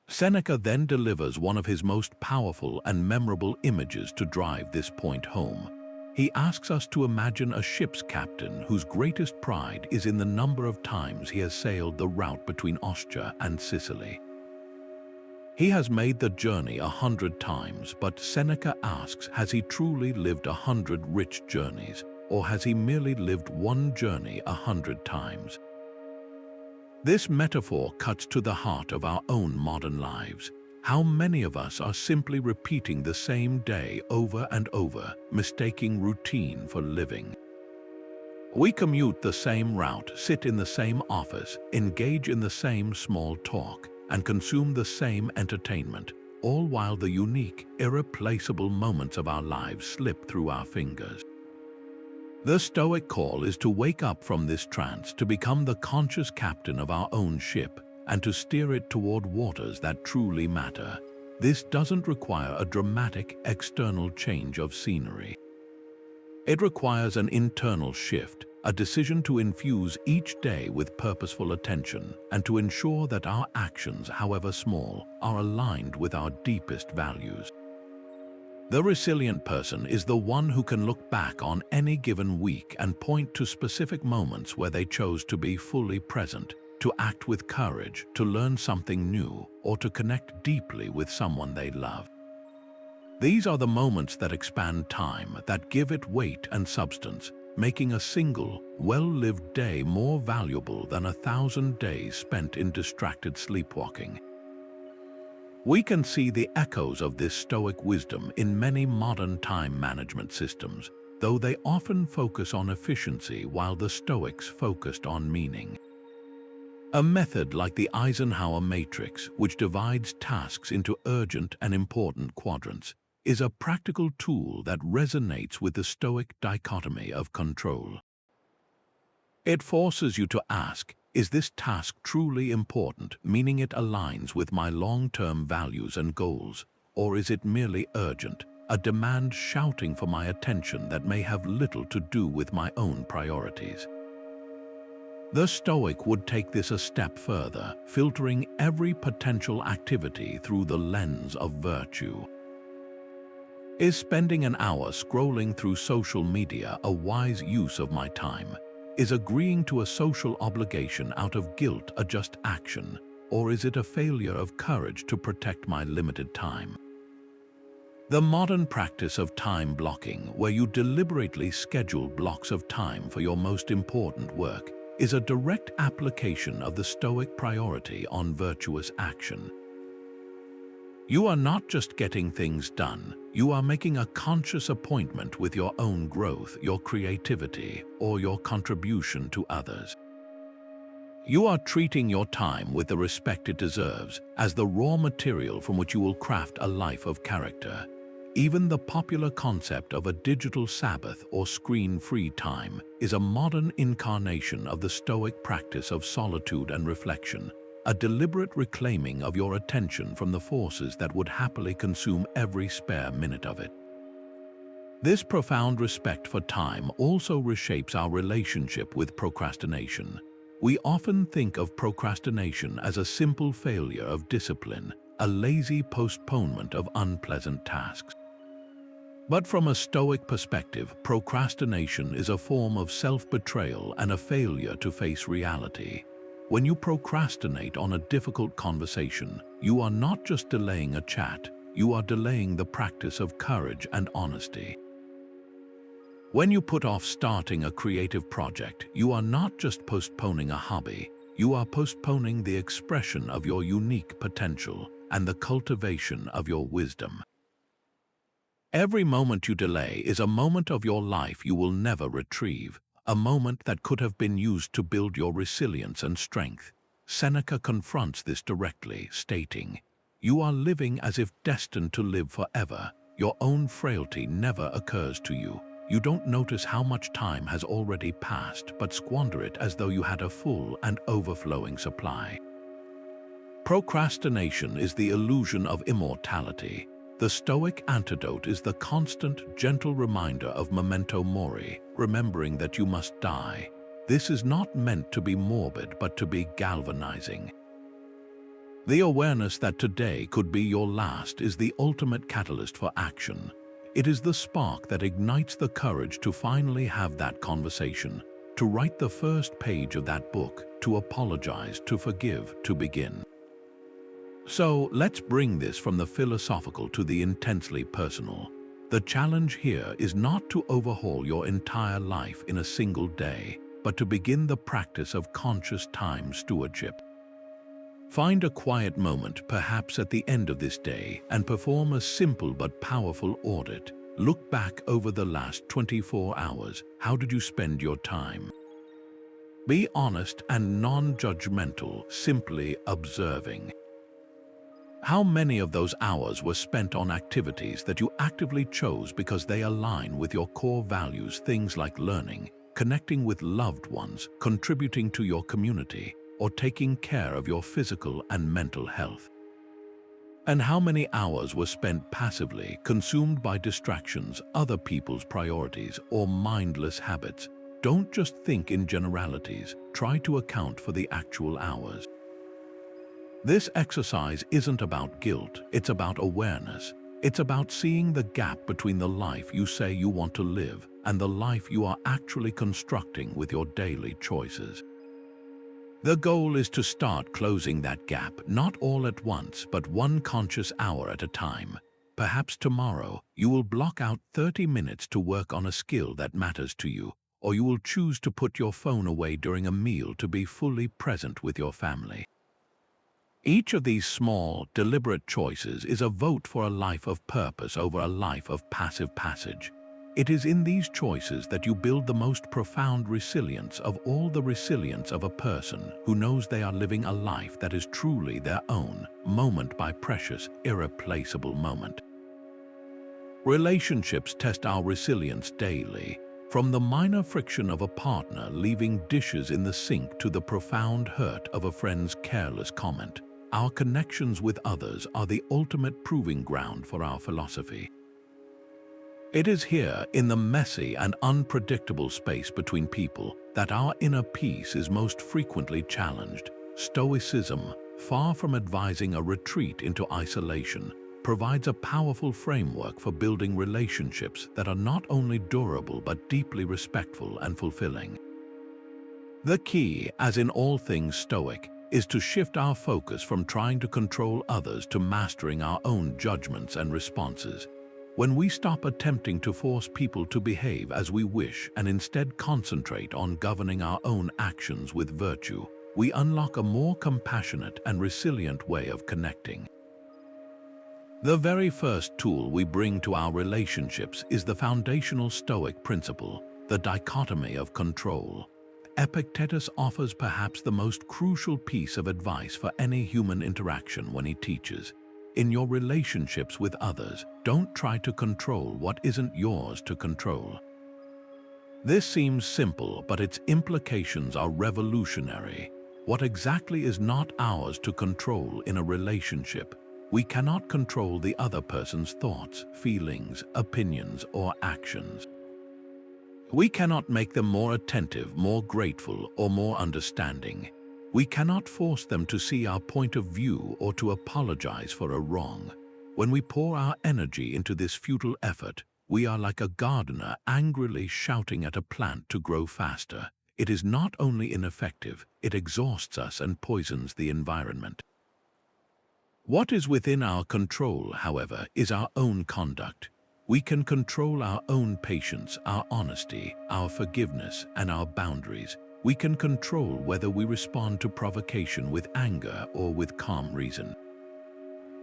A: Seneca then delivers one of his most powerful and memorable images to drive this point home. He asks us to imagine a ship's captain whose greatest pride is in the number of times he has sailed the route between Ostia and Sicily. He has made the journey 100 times, but Seneca asks, has he truly lived 100 rich journeys, or has he merely lived one journey 100 times? This metaphor cuts to the heart of our own modern lives. How many of us are simply repeating the same day over and over, mistaking routine for living? We commute the same route, sit in the same office, engage in the same small talk, and consume the same entertainment, all while the unique, irreplaceable moments of our lives slip through our fingers. The Stoic call is to wake up from this trance, to become the conscious captain of our own ship, and to steer it toward waters that truly matter. This doesn't require a dramatic external change of scenery. It requires an internal shift, a decision to infuse each day with purposeful attention, and to ensure that our actions, however small, are aligned with our deepest values. The resilient person is the one who can look back on any given week and point to specific moments where they chose to be fully present, to act with courage, to learn something new, or to connect deeply with someone they love. These are the moments that expand time, that give it weight and substance, making a single, well-lived day more valuable than 1,000 days spent in distracted sleepwalking. We can see the echoes of this Stoic wisdom in many modern time management systems, though they often focus on efficiency while the Stoics focused on meaning. A method like the Eisenhower matrix, which divides tasks into urgent and important quadrants, is a practical tool that resonates with the Stoic dichotomy of control. It forces you to ask, is this task truly important, meaning it aligns with my long-term values and goals, or is it merely urgent, a demand shouting for my attention that may have little to do with my own priorities? The Stoic would take this a step further, filtering every potential activity through the lens of virtue. Is spending an hour scrolling through social media a wise use of my time? Is agreeing to a social obligation out of guilt a just action, or is it a failure of courage to protect my limited time? The modern practice of time blocking, where you deliberately schedule blocks of time for your most important work, is a direct application of the Stoic priority on virtuous action. You are not just getting things done, you are making a conscious appointment with your own growth, your creativity, or your contribution to others. You are treating your time with the respect it deserves as the raw material from which you will craft a life of character. Even the popular concept of a digital Sabbath or screen-free time is a modern incarnation of the Stoic practice of solitude and reflection, a deliberate reclaiming of your attention from the forces that would happily consume every spare minute of it. This profound respect for time also reshapes our relationship with procrastination. We often think of procrastination as a simple failure of discipline, a lazy postponement of unpleasant tasks. But from a Stoic perspective, procrastination is a form of self-betrayal and a failure to face reality. When you procrastinate on a difficult conversation, you are not just delaying a chat, you are delaying the practice of courage and honesty. When you put off starting a creative project, you are not just postponing a hobby, you are postponing the expression of your unique potential and the cultivation of your wisdom. Every moment you delay is a moment of your life you will never retrieve, a moment that could have been used to build your resilience and strength. Seneca confronts this directly, stating, "You are living as if destined to live forever. Your own frailty never occurs to you. You don't notice how much time has already passed, but squander it as though you had a full and overflowing supply." Procrastination is the illusion of immortality. The Stoic antidote is the constant, gentle reminder of Memento Mori, remembering that you must die. This is not meant to be morbid, but to be galvanizing. The awareness that today could be your last is the ultimate catalyst for action. It is the spark that ignites the courage to finally have that conversation, to write the first page of that book, to apologize, to forgive, to begin. So let's bring this from the philosophical to the intensely personal. The challenge here is not to overhaul your entire life in a single day, but to begin the practice of conscious time stewardship. Find a quiet moment, perhaps at the end of this day, and perform a simple but powerful audit. Look back over the last 24 hours. How did you spend your time? Be honest and non-judgmental, simply observing. How many of those hours were spent on activities that you actively chose because they align with your core values, things like learning, connecting with loved ones, contributing to your community, or taking care of your physical and mental health? And how many hours were spent passively, consumed by distractions, other people's priorities, or mindless habits? Don't just think in generalities, try to account for the actual hours. This exercise isn't about guilt, it's about awareness. It's about seeing the gap between the life you say you want to live and the life you are actually constructing with your daily choices. The goal is to start closing that gap, not all at once, but one conscious hour at a time. Perhaps tomorrow, you will block out 30 minutes to work on a skill that matters to you, or you will choose to put your phone away during a meal to be fully present with your family. Each of these small, deliberate choices is a vote for a life of purpose over a life of passive passage. It is in these choices that you build the most profound resilience of all the resilience of a person who knows they are living a life that is truly their own, moment by precious, irreplaceable moment. Relationships test our resilience daily, from the minor friction of a partner leaving dishes in the sink to the profound hurt of a friend's careless comment. Our connections with others are the ultimate proving ground for our philosophy. It is here, in the messy and unpredictable space between people, that our inner peace is most frequently challenged. Stoicism, far from advising a retreat into isolation, provides a powerful framework for building relationships that are not only durable but deeply respectful and fulfilling. The key, as in all things Stoic, is to shift our focus from trying to control others to mastering our own judgments and responses. When we stop attempting to force people to behave as we wish and instead concentrate on governing our own actions with virtue, we unlock a more compassionate and resilient way of connecting. The very first tool we bring to our relationships is the foundational Stoic principle, the dichotomy of control. Epictetus offers perhaps the most crucial piece of advice for any human interaction when he teaches, in your relationships with others, don't try to control what isn't yours to control. This seems simple, but its implications are revolutionary. What exactly is not ours to control in a relationship? We cannot control the other person's thoughts, feelings, opinions, or actions. We cannot make them more attentive, more grateful, or more understanding. We cannot force them to see our point of view or to apologize for a wrong. When we pour our energy into this futile effort, we are like a gardener angrily shouting at a plant to grow faster. It is not only ineffective, it exhausts us and poisons the environment. What is within our control, however, is our own conduct. We can control our own patience, our honesty, our forgiveness, and our boundaries. We can control whether we respond to provocation with anger or with calm reason.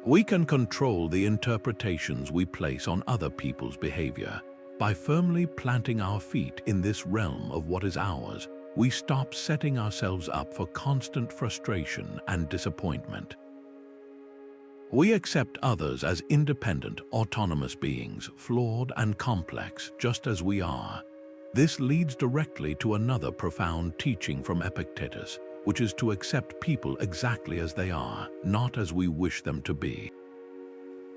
A: We can control the interpretations we place on other people's behavior. By firmly planting our feet in this realm of what is ours, we stop setting ourselves up for constant frustration and disappointment. We accept others as independent, autonomous beings, flawed and complex, just as we are. This leads directly to another profound teaching from Epictetus, which is to accept people exactly as they are, not as we wish them to be.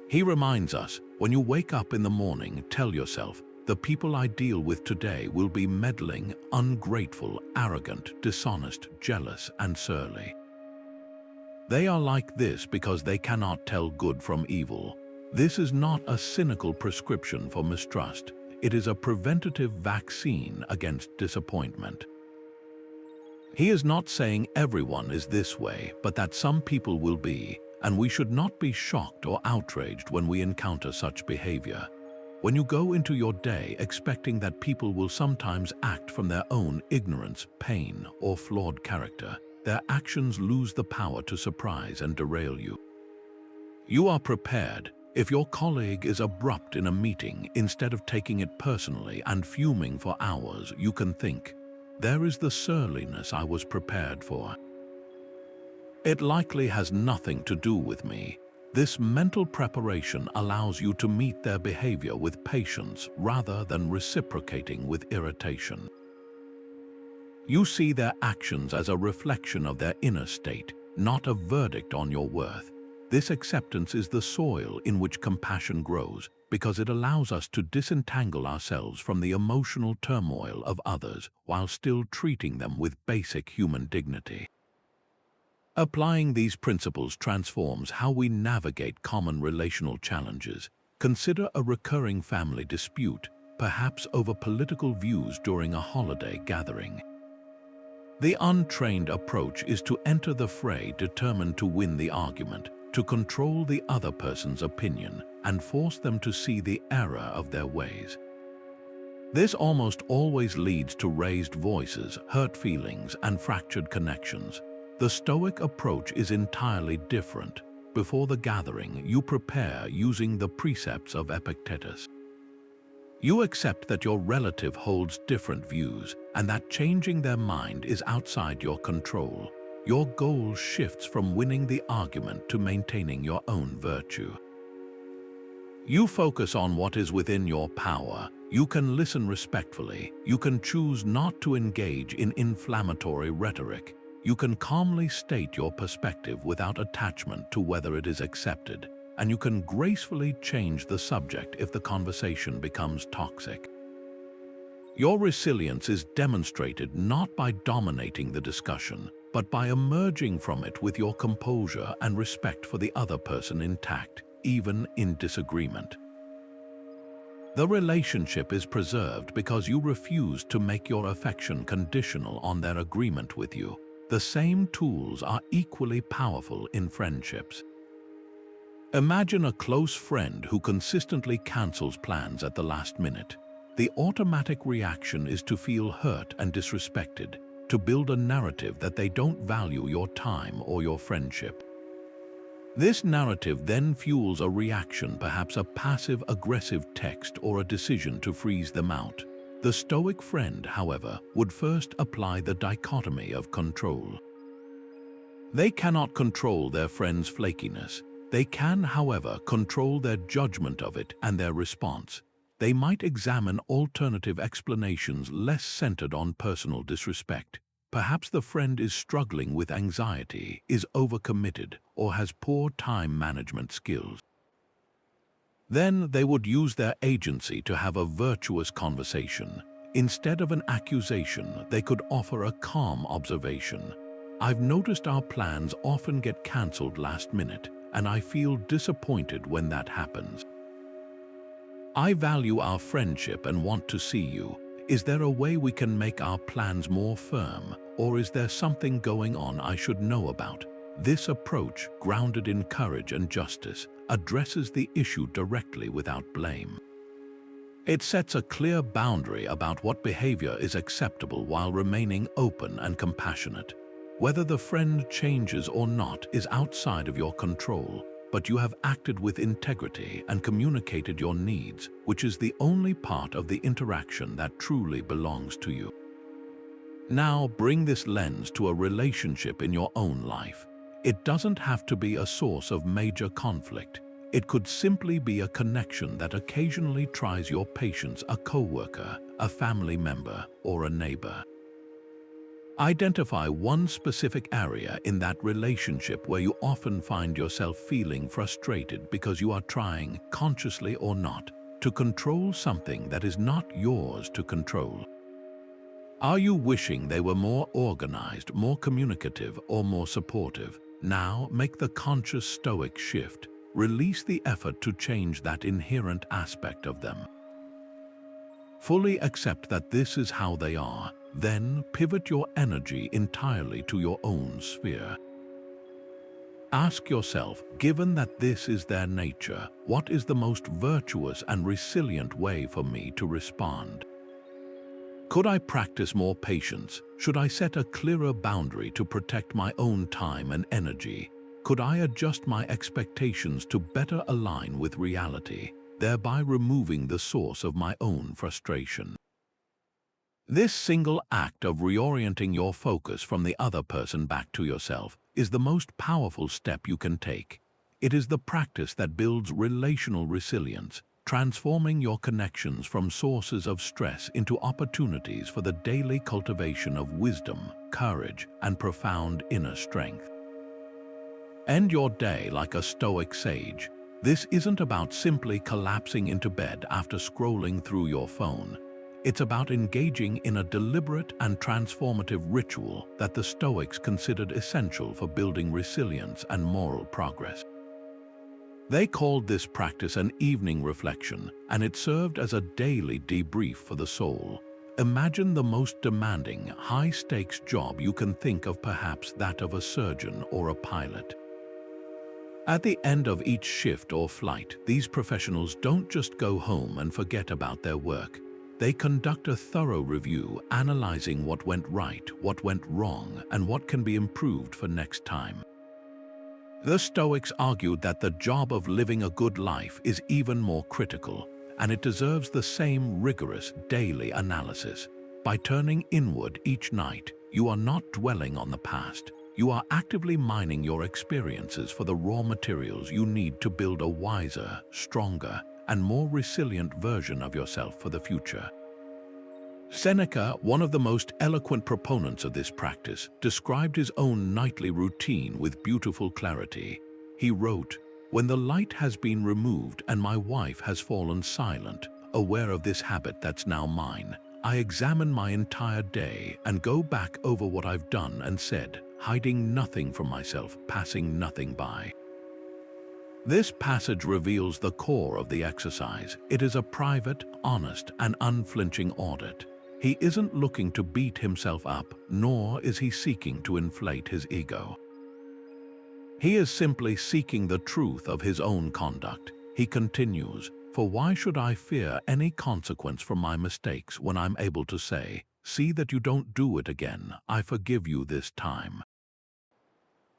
A: He reminds us, when you wake up in the morning, tell yourself, the people I deal with today will be meddling, ungrateful, arrogant, dishonest, jealous, and surly. They are like this because they cannot tell good from evil. This is not a cynical prescription for mistrust. It is a preventative vaccine against disappointment. He is not saying everyone is this way, but that some people will be, and we should not be shocked or outraged when we encounter such behavior. When you go into your day expecting that people will sometimes act from their own ignorance, pain, or flawed character, their actions lose the power to surprise and derail you. You are prepared. If your colleague is abrupt in a meeting, instead of taking it personally and fuming for hours, you can think, there is the surliness I was prepared for. It likely has nothing to do with me. This mental preparation allows you to meet their behavior with patience rather than reciprocating with irritation. You see their actions as a reflection of their inner state, not a verdict on your worth. This acceptance is the soil in which compassion grows, because it allows us to disentangle ourselves from the emotional turmoil of others while still treating them with basic human dignity. Applying these principles transforms how we navigate common relational challenges. Consider a recurring family dispute, perhaps over political views during a holiday gathering. The untrained approach is to enter the fray determined to win the argument, to control the other person's opinion and force them to see the error of their ways. This almost always leads to raised voices, hurt feelings, and fractured connections. The Stoic approach is entirely different. Before the gathering, you prepare using the precepts of Epictetus. You accept that your relative holds different views and that changing their mind is outside your control. Your goal shifts from winning the argument to maintaining your own virtue. You focus on what is within your power. You can listen respectfully. You can choose not to engage in inflammatory rhetoric. You can calmly state your perspective without attachment to whether it is accepted, and you can gracefully change the subject if the conversation becomes toxic. Your resilience is demonstrated not by dominating the discussion, but by emerging from it with your composure and respect for the other person intact, even in disagreement. The relationship is preserved because you refuse to make your affection conditional on their agreement with you. The same tools are equally powerful in friendships. Imagine a close friend who consistently cancels plans at the last minute. The automatic reaction is to feel hurt and disrespected, to build a narrative that they don't value your time or your friendship. This narrative then fuels a reaction, perhaps a passive-aggressive text or a decision to freeze them out. The Stoic friend, however, would first apply the dichotomy of control. They cannot control their friend's flakiness. They can, however, control their judgment of it and their response. They might examine alternative explanations less centered on personal disrespect. Perhaps the friend is struggling with anxiety, is overcommitted, or has poor time management skills. Then they would use their agency to have a virtuous conversation. Instead of an accusation, they could offer a calm observation. I've noticed our plans often get cancelled last minute, and I feel disappointed when that happens. I value our friendship and want to see you. Is there a way we can make our plans more firm, or is there something going on I should know about? This approach, grounded in courage and justice, addresses the issue directly without blame. It sets a clear boundary about what behavior is acceptable while remaining open and compassionate. Whether the friend changes or not is outside of your control, but you have acted with integrity and communicated your needs, which is the only part of the interaction that truly belongs to you. Now bring this lens to a relationship in your own life. It doesn't have to be a source of major conflict. It could simply be a connection that occasionally tries your patience, a coworker, a family member, or a neighbor. Identify one specific area in that relationship where you often find yourself feeling frustrated because you are trying, consciously or not, to control something that is not yours to control. Are you wishing they were more organized, more communicative, or more supportive? Now make the conscious Stoic shift. Release the effort to change that inherent aspect of them. Fully accept that this is how they are. Then pivot your energy entirely to your own sphere. Ask yourself, given that this is their nature, what is the most virtuous and resilient way for me to respond? Could I practice more patience? Should I set a clearer boundary to protect my own time and energy? Could I adjust my expectations to better align with reality, thereby removing the source of my own frustration? This single act of reorienting your focus from the other person back to yourself is the most powerful step you can take. It is the practice that builds relational resilience, transforming your connections from sources of stress into opportunities for the daily cultivation of wisdom, courage, and profound inner strength. End your day like a Stoic sage. This isn't about simply collapsing into bed after scrolling through your phone. It's about engaging in a deliberate and transformative ritual that the Stoics considered essential for building resilience and moral progress. They called this practice an evening reflection, and it served as a daily debrief for the soul. Imagine the most demanding, high-stakes job you can think of, perhaps that of a surgeon or a pilot. At the end of each shift or flight, these professionals don't just go home and forget about their work. They conduct a thorough review, analyzing what went right, what went wrong, and what can be improved for next time. The Stoics argued that the job of living a good life is even more critical, and it deserves the same rigorous daily analysis. By turning inward each night, you are not dwelling on the past. You are actively mining your experiences for the raw materials you need to build a wiser, stronger, and more resilient version of yourself for the future. Seneca, one of the most eloquent proponents of this practice, described his own nightly routine with beautiful clarity. He wrote, "When the light has been removed and my wife has fallen silent, aware of this habit that's now mine, I examine my entire day and go back over what I've done and said, hiding nothing from myself, passing nothing by." This passage reveals the core of the exercise. It is a private, honest, and unflinching audit. He isn't looking to beat himself up, nor is he seeking to inflate his ego. He is simply seeking the truth of his own conduct. He continues, "For why should I fear any consequence from my mistakes when I'm able to say, 'See that you don't do it again, I forgive you this time'?"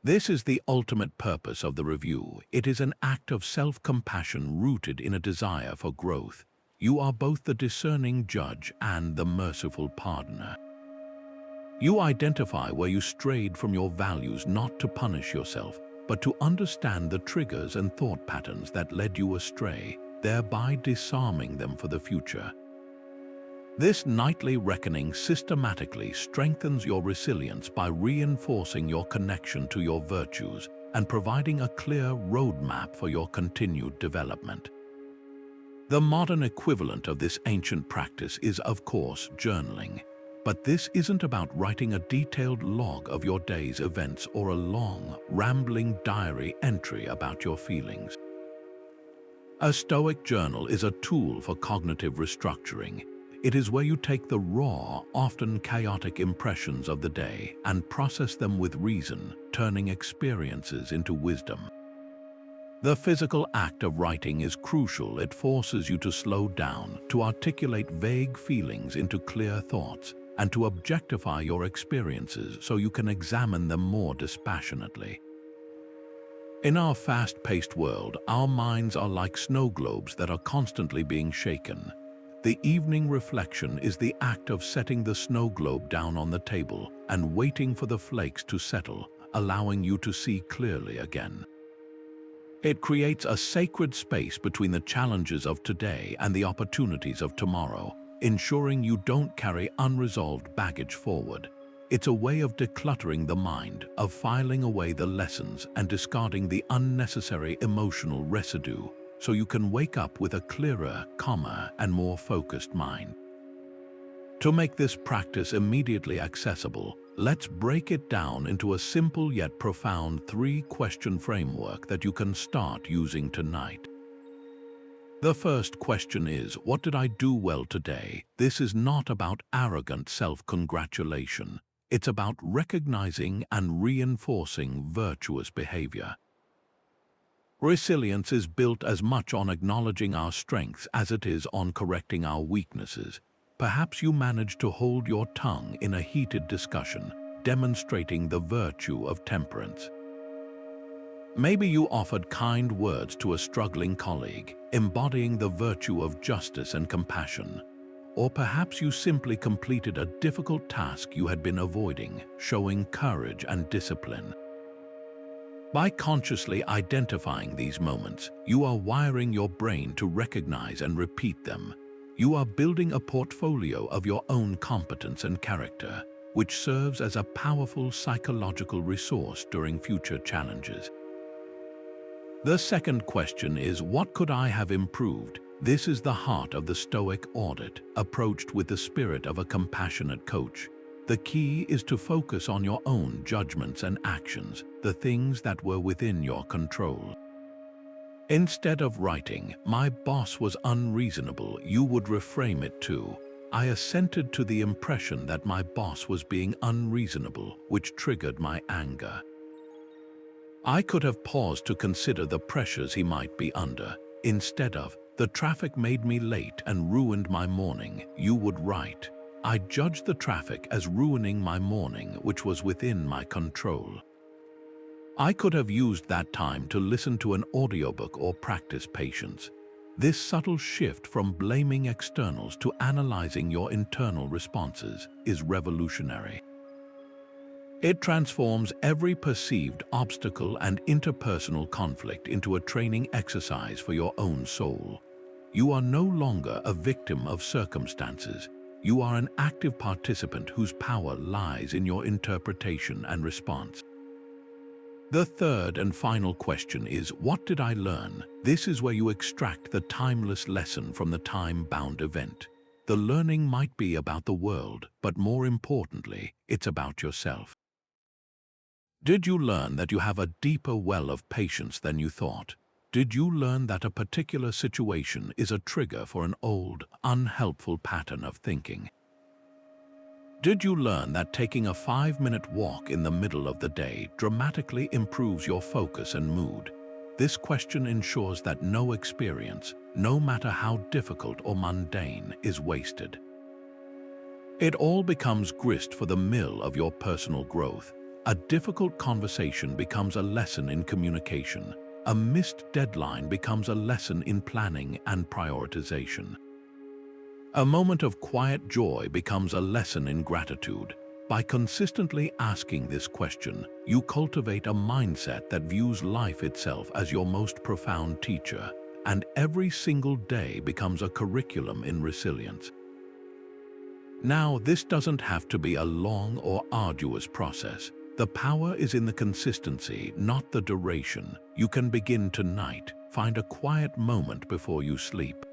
A: This is the ultimate purpose of the review. It is an act of self-compassion rooted in a desire for growth. You are both the discerning judge and the merciful pardoner. You identify where you strayed from your values, not to punish yourself, but to understand the triggers and thought patterns that led you astray, thereby disarming them for the future. This nightly reckoning systematically strengthens your resilience by reinforcing your connection to your virtues and providing a clear roadmap for your continued development. The modern equivalent of this ancient practice is, of course, journaling. But this isn't about writing a detailed log of your day's events or a long, rambling diary entry about your feelings. A Stoic journal is a tool for cognitive restructuring. It is where you take the raw, often chaotic impressions of the day and process them with reason, turning experiences into wisdom. The physical act of writing is crucial. It forces you to slow down, to articulate vague feelings into clear thoughts, and to objectify your experiences so you can examine them more dispassionately. In our fast-paced world, our minds are like snow globes that are constantly being shaken. The evening reflection is the act of setting the snow globe down on the table and waiting for the flakes to settle, allowing you to see clearly again. It creates a sacred space between the challenges of today and the opportunities of tomorrow, ensuring you don't carry unresolved baggage forward. It's a way of decluttering the mind, of filing away the lessons and discarding the unnecessary emotional residue, so you can wake up with a clearer, calmer, and more focused mind. To make this practice immediately accessible, let's break it down into a simple yet profound 3-question framework that you can start using tonight. The first question is, what did I do well today? This is not about arrogant self-congratulation. It's about recognizing and reinforcing virtuous behavior. Resilience is built as much on acknowledging our strengths as it is on correcting our weaknesses. Perhaps you managed to hold your tongue in a heated discussion, demonstrating the virtue of temperance. Maybe you offered kind words to a struggling colleague, embodying the virtue of justice and compassion. Or perhaps you simply completed a difficult task you had been avoiding, showing courage and discipline. By consciously identifying these moments, you are wiring your brain to recognize and repeat them. You are building a portfolio of your own competence and character, which serves as a powerful psychological resource during future challenges. The second question is, what could I have improved? This is the heart of the Stoic audit, approached with the spirit of a compassionate coach. The key is to focus on your own judgments and actions, the things that were within your control. Instead of writing, "My boss was unreasonable," you would reframe it to, "I assented to the impression that my boss was being unreasonable, which triggered my anger. I could have paused to consider the pressures he might be under. Instead of, the traffic made me late and ruined my morning," you would write, "I judged the traffic as ruining my morning, which was within my control. I could have used that time to listen to an audiobook or practice patience." This subtle shift from blaming externals to analyzing your internal responses is revolutionary. It transforms every perceived obstacle and interpersonal conflict into a training exercise for your own soul. You are no longer a victim of circumstances. You are an active participant whose power lies in your interpretation and response. The third and final question is, what did I learn? This is where you extract the timeless lesson from the time-bound event. The learning might be about the world, but more importantly, it's about yourself. Did you learn that you have a deeper well of patience than you thought? Did you learn that a particular situation is a trigger for an old, unhelpful pattern of thinking? Did you learn that taking a 5-minute walk in the middle of the day dramatically improves your focus and mood? This question ensures that no experience, no matter how difficult or mundane, is wasted. It all becomes grist for the mill of your personal growth. A difficult conversation becomes a lesson in communication. A missed deadline becomes a lesson in planning and prioritization. A moment of quiet joy becomes a lesson in gratitude. By consistently asking this question, you cultivate a mindset that views life itself as your most profound teacher, and every single day becomes a curriculum in resilience. Now, this doesn't have to be a long or arduous process. The power is in the consistency, not the duration. You can begin tonight. Find a quiet moment before you sleep.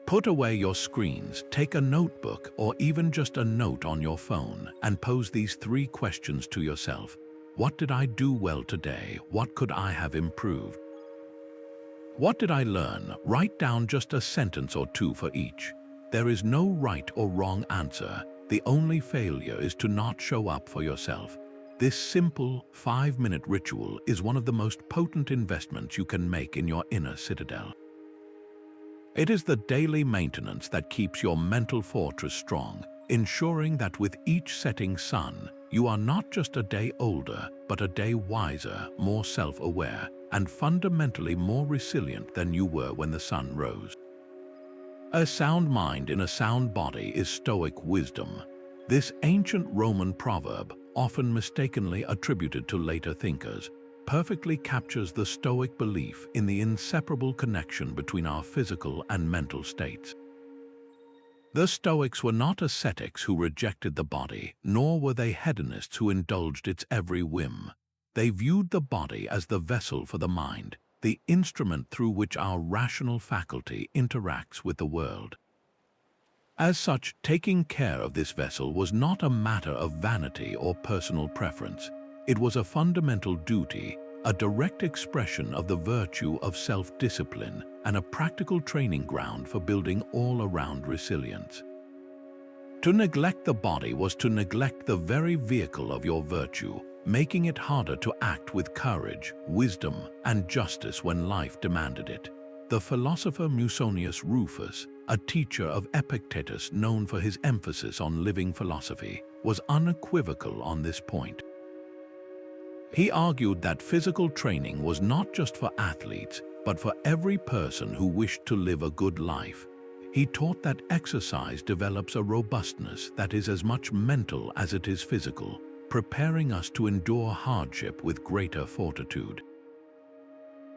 A: Put away your screens, take a notebook or even just a note on your phone and pose these 3 questions to yourself. What did I do well today? What could I have improved? What did I learn? Write down just a sentence or 2 for each. There is no right or wrong answer. The only failure is to not show up for yourself. This simple 5-minute ritual is one of the most potent investments you can make in your inner citadel. It is the daily maintenance that keeps your mental fortress strong, ensuring that with each setting sun, you are not just a day older, but a day wiser, more self-aware, and fundamentally more resilient than you were when the sun rose. A sound mind in a sound body is Stoic wisdom. This ancient Roman proverb, often mistakenly attributed to later thinkers, perfectly captures the Stoic belief in the inseparable connection between our physical and mental states. The Stoics were not ascetics who rejected the body, nor were they hedonists who indulged its every whim. They viewed the body as the vessel for the mind, the instrument through which our rational faculty interacts with the world. As such, taking care of this vessel was not a matter of vanity or personal preference. It was a fundamental duty, a direct expression of the virtue of self-discipline, and a practical training ground for building all-around resilience. To neglect the body was to neglect the very vehicle of your virtue, making it harder to act with courage, wisdom, and justice when life demanded it. The philosopher Musonius Rufus, a teacher of Epictetus known for his emphasis on living philosophy, was unequivocal on this point. He argued that physical training was not just for athletes, but for every person who wished to live a good life. He taught that exercise develops a robustness that is as much mental as it is physical, preparing us to endure hardship with greater fortitude.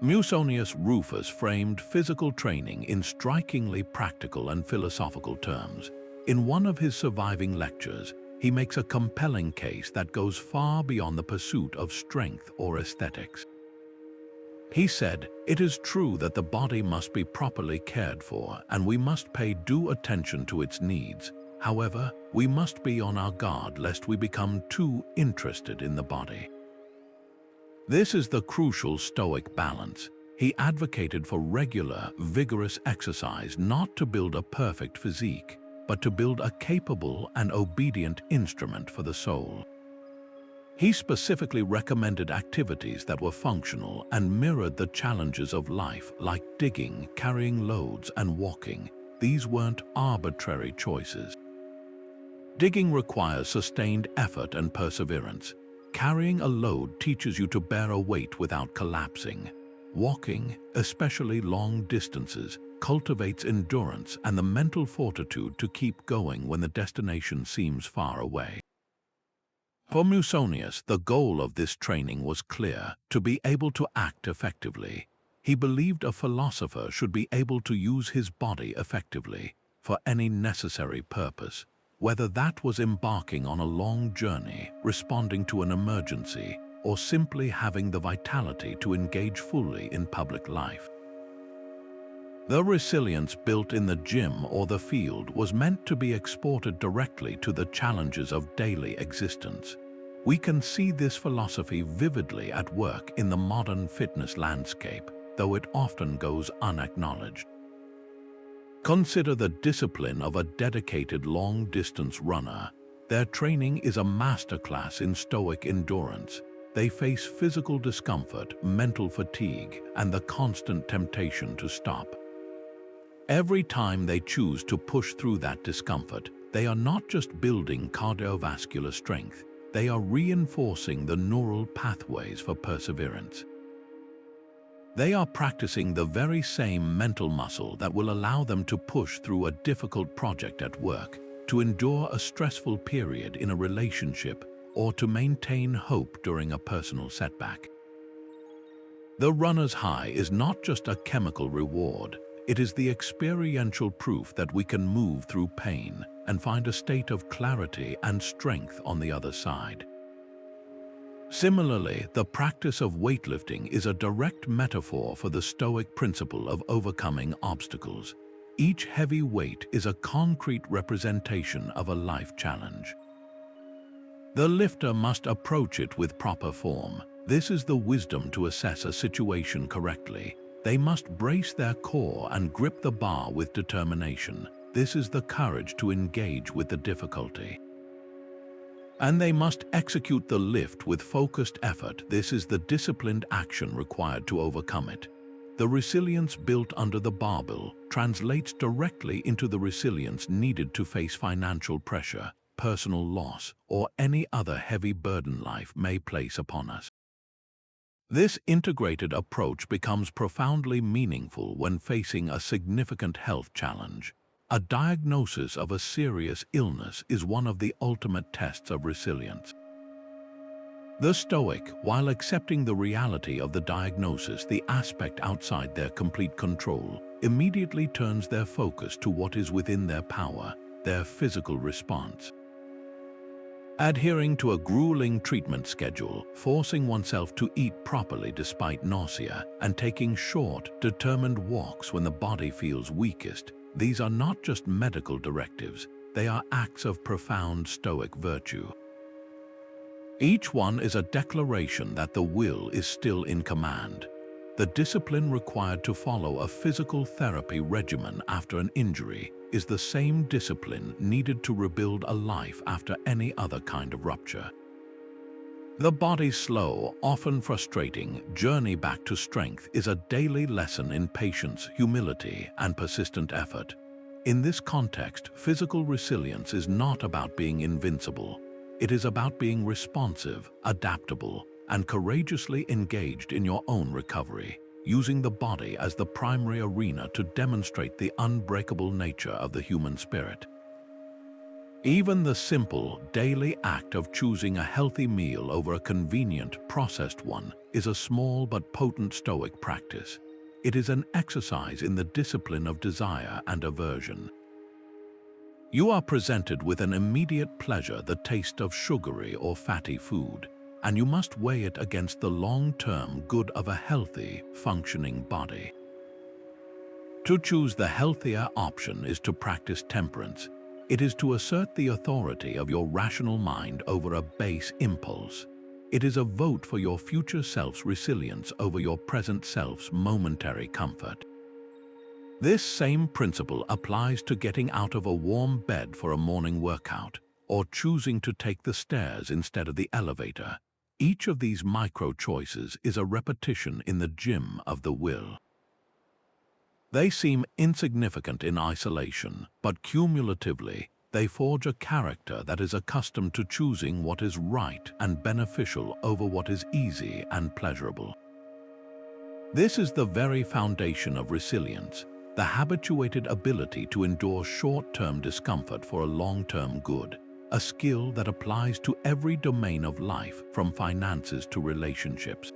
A: Musonius Rufus framed physical training in strikingly practical and philosophical terms. In one of his surviving lectures, he makes a compelling case that goes far beyond the pursuit of strength or aesthetics. He said, "It is true that the body must be properly cared for and we must pay due attention to its needs. However, we must be on our guard lest we become too interested in the body." This is the crucial Stoic balance. He advocated for regular, vigorous exercise not to build a perfect physique, but to build a capable and obedient instrument for the soul. He specifically recommended activities that were functional and mirrored the challenges of life, like digging, carrying loads, and walking. These weren't arbitrary choices. Digging requires sustained effort and perseverance. Carrying a load teaches you to bear a weight without collapsing. Walking, especially long distances, cultivates endurance and the mental fortitude to keep going when the destination seems far away. For Musonius, the goal of this training was clear: to be able to act effectively. He believed a philosopher should be able to use his body effectively for any necessary purpose, whether that was embarking on a long journey, responding to an emergency, or simply having the vitality to engage fully in public life. The resilience built in the gym or the field was meant to be exported directly to the challenges of daily existence. We can see this philosophy vividly at work in the modern fitness landscape. though it often goes unacknowledged. Consider the discipline of a dedicated long-distance runner. Their training is a masterclass in Stoic endurance. They face physical discomfort, mental fatigue, and the constant temptation to stop. Every time they choose to push through that discomfort, they are not just building cardiovascular strength, they are reinforcing the neural pathways for perseverance. They are practicing the very same mental muscle that will allow them to push through a difficult project at work, to endure a stressful period in a relationship, or to maintain hope during a personal setback. The runner's high is not just a chemical reward, it is the experiential proof that we can move through pain and find a state of clarity and strength on the other side. Similarly, the practice of weightlifting is a direct metaphor for the Stoic principle of overcoming obstacles. Each heavy weight is a concrete representation of a life challenge. The lifter must approach it with proper form. This is the wisdom to assess a situation correctly. They must brace their core and grip the bar with determination. This is the courage to engage with the difficulty. And they must execute the lift with focused effort. This is the disciplined action required to overcome it. The resilience built under the barbell translates directly into the resilience needed to face financial pressure, personal loss, or any other heavy burden life may place upon us. This integrated approach becomes profoundly meaningful when facing a significant health challenge. A diagnosis of a serious illness is one of the ultimate tests of resilience. The Stoic, while accepting the reality of the diagnosis, the aspect outside their complete control, immediately turns their focus to what is within their power, their physical response. Adhering to a grueling treatment schedule, forcing oneself to eat properly despite nausea, and taking short, determined walks when the body feels weakest, these are not just medical directives, they are acts of profound Stoic virtue. Each one is a declaration that the will is still in command. The discipline required to follow a physical therapy regimen after an injury is the same discipline needed to rebuild a life after any other kind of rupture. The body's slow, often frustrating, journey back to strength is a daily lesson in patience, humility, and persistent effort. In this context, physical resilience is not about being invincible. It is about being responsive, adaptable, and courageously engaged in your own recovery, using the body as the primary arena to demonstrate the unbreakable nature of the human spirit. Even the simple, daily act of choosing a healthy meal over a convenient, processed one is a small but potent Stoic practice. It is an exercise in the discipline of desire and aversion. You are presented with an immediate pleasure, the taste of sugary or fatty food, and you must weigh it against the long-term good of a healthy, functioning body. To choose the healthier option is to practice temperance. It is to assert the authority of your rational mind over a base impulse. It is a vote for your future self's resilience over your present self's momentary comfort. This same principle applies to getting out of a warm bed for a morning workout, or choosing to take the stairs instead of the elevator. Each of these micro-choices is a repetition in the gym of the will. They seem insignificant in isolation, but cumulatively, they forge a character that is accustomed to choosing what is right and beneficial over what is easy and pleasurable. This is the very foundation of resilience, the habituated ability to endure short-term discomfort for a long-term good, a skill that applies to every domain of life, from finances to relationships.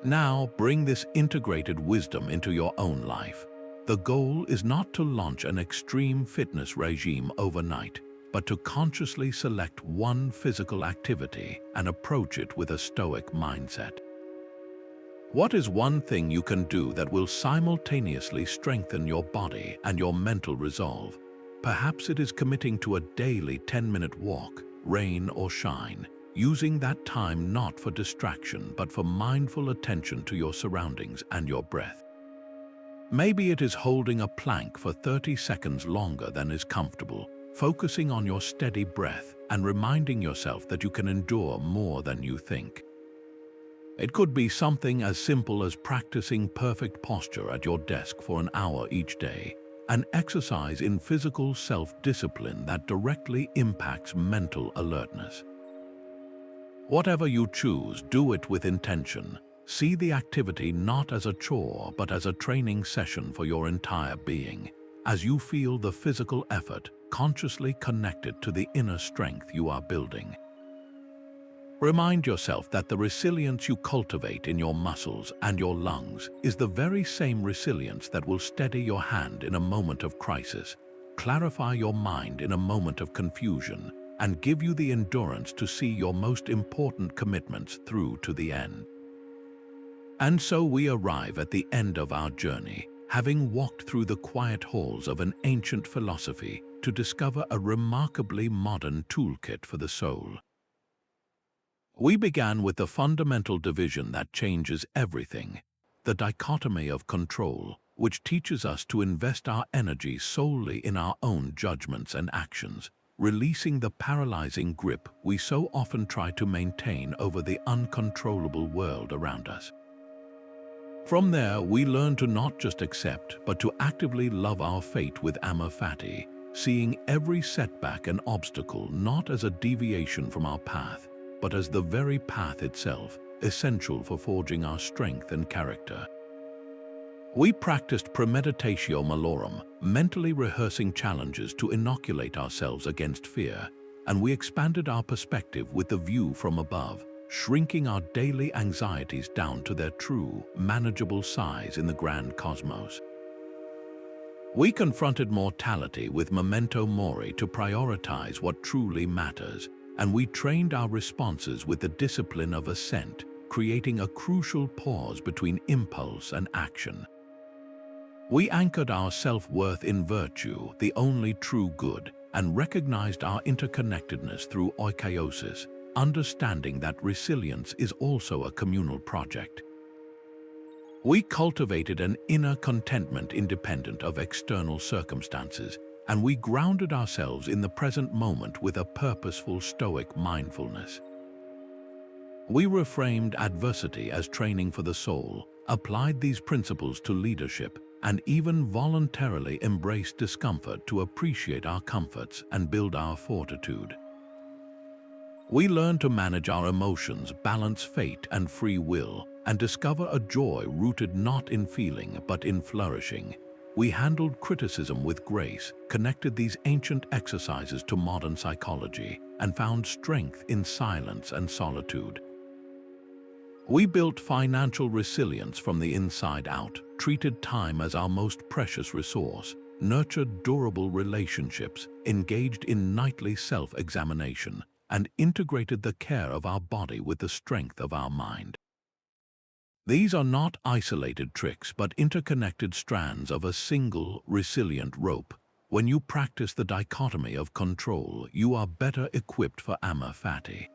A: Now, bring this integrated wisdom into your own life. The goal is not to launch an extreme fitness regime overnight, but to consciously select one physical activity and approach it with a Stoic mindset. What is one thing you can do that will simultaneously strengthen your body and your mental resolve? Perhaps it is committing to a daily 10-minute walk, rain or shine. using that time not for distraction but for mindful attention to your surroundings and your breath. Maybe it is holding a plank for 30 seconds longer than is comfortable, focusing on your steady breath and reminding yourself that you can endure more than you think. It could be something as simple as practicing perfect posture at your desk for an hour each day, an exercise in physical self-discipline that directly impacts mental alertness. Whatever you choose, do it with intention. See the activity not as a chore but as a training session for your entire being, as you feel the physical effort consciously connected to the inner strength you are building. Remind yourself that the resilience you cultivate in your muscles and your lungs is the very same resilience that will steady your hand in a moment of crisis, clarify your mind in a moment of confusion, and give you the endurance to see your most important commitments through to the end. And so we arrive at the end of our journey, having walked through the quiet halls of an ancient philosophy to discover a remarkably modern toolkit for the soul. We began with the fundamental division that changes everything, the dichotomy of control, which teaches us to invest our energy solely in our own judgments and actions, releasing the paralyzing grip we so often try to maintain over the uncontrollable world around us. From there, we learn to not just accept, but to actively love our fate with Amor Fati, seeing every setback and obstacle not as a deviation from our path, but as the very path itself, essential for forging our strength and character. We practiced Premeditatio Malorum, mentally rehearsing challenges to inoculate ourselves against fear, and we expanded our perspective with the view from above, shrinking our daily anxieties down to their true, manageable size in the grand cosmos. We confronted mortality with Memento Mori to prioritize what truly matters, and we trained our responses with the Discipline of Assent, creating a crucial pause between impulse and action. We anchored our self-worth in virtue, the only true good, and recognized our interconnectedness through Oikeiosis, understanding that resilience is also a communal project. We cultivated an inner contentment independent of external circumstances, and we grounded ourselves in the present moment with a purposeful Stoic mindfulness. We reframed adversity as training for the soul, applied these principles to leadership, and even voluntarily embraced discomfort to appreciate our comforts and build our fortitude. We learn to manage our emotions, balance fate and free will, and discover a joy rooted not in feeling but in flourishing. We handled criticism with grace, connected these ancient exercises to modern psychology, and found strength in silence and solitude. We built financial resilience from the inside out, treated time as our most precious resource, nurtured durable relationships, engaged in nightly self-examination, and integrated the care of our body with the strength of our mind. These are not isolated tricks but interconnected strands of a single, resilient rope. When you practice the dichotomy of control, you are better equipped for Amor Fati.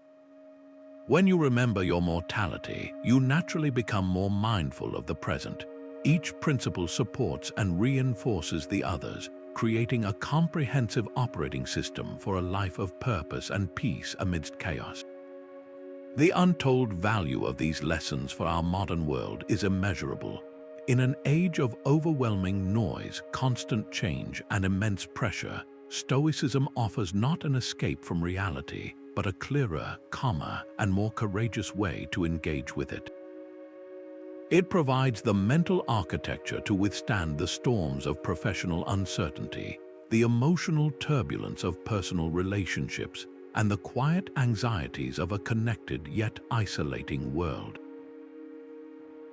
A: When you remember your mortality, you naturally become more mindful of the present. Each principle supports and reinforces the others, creating a comprehensive operating system for a life of purpose and peace amidst chaos. The untold value of these lessons for our modern world is immeasurable. In an age of overwhelming noise, constant change, and immense pressure, Stoicism offers not an escape from reality, but a clearer, calmer, and more courageous way to engage with it. It provides the mental architecture to withstand the storms of professional uncertainty, the emotional turbulence of personal relationships, and the quiet anxieties of a connected yet isolating world.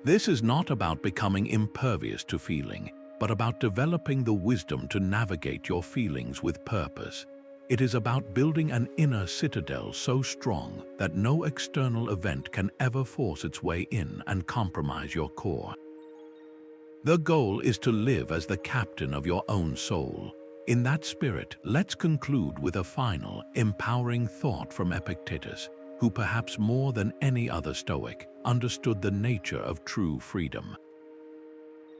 A: This is not about becoming impervious to feeling, but about developing the wisdom to navigate your feelings with purpose. It is about building an inner citadel so strong that no external event can ever force its way in and compromise your core. The goal is to live as the captain of your own soul. In that spirit, let's conclude with a final, empowering thought from Epictetus. who perhaps more than any other Stoic understood the nature of true freedom.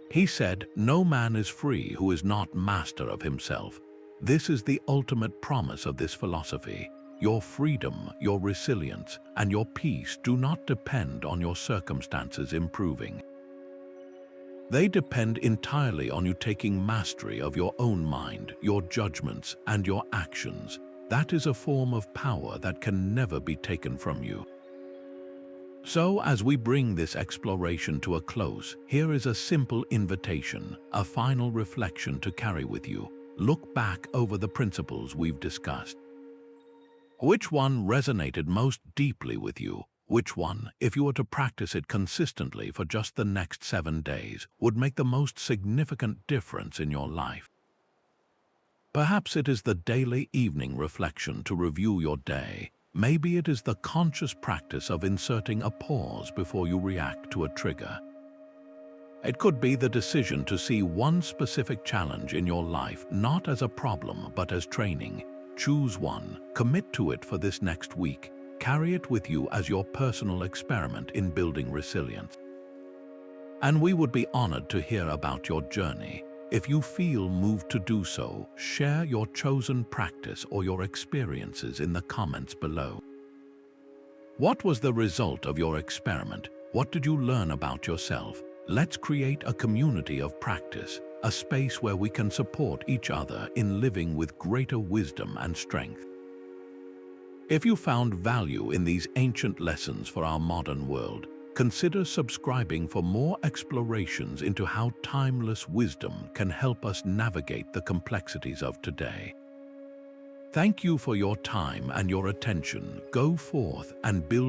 A: He said, "No man is free who is not master of himself." This is the ultimate promise of this philosophy. Your freedom, your resilience, and your peace do not depend on your circumstances improving. They depend entirely on you taking mastery of your own mind, your judgments, and your actions. That is a form of power that can never be taken from you. So, as we bring this exploration to a close, here is a simple invitation, a final reflection to carry with you. Look back over the principles we've discussed. Which one resonated most deeply with you? Which one, if you were to practice it consistently for just the next 7 days, would make the most significant difference in your life? Perhaps it is the daily evening reflection to review your day. Maybe it is the conscious practice of inserting a pause before you react to a trigger. It could be the decision to see one specific challenge in your life not as a problem but as training. Choose one, commit to it for this next week, carry it with you as your personal experiment in building resilience. And we would be honored to hear about your journey. If you feel moved to do so, share your chosen practice or your experiences in the comments below. What was the result of your experiment? What did you learn about yourself? Let's create a community of practice, a space where we can support each other in living with greater wisdom and strength. If you found value in these ancient lessons for our modern world, consider subscribing for more explorations into how timeless wisdom can help us navigate the complexities of today. Thank you for your time and your attention. Go forth and build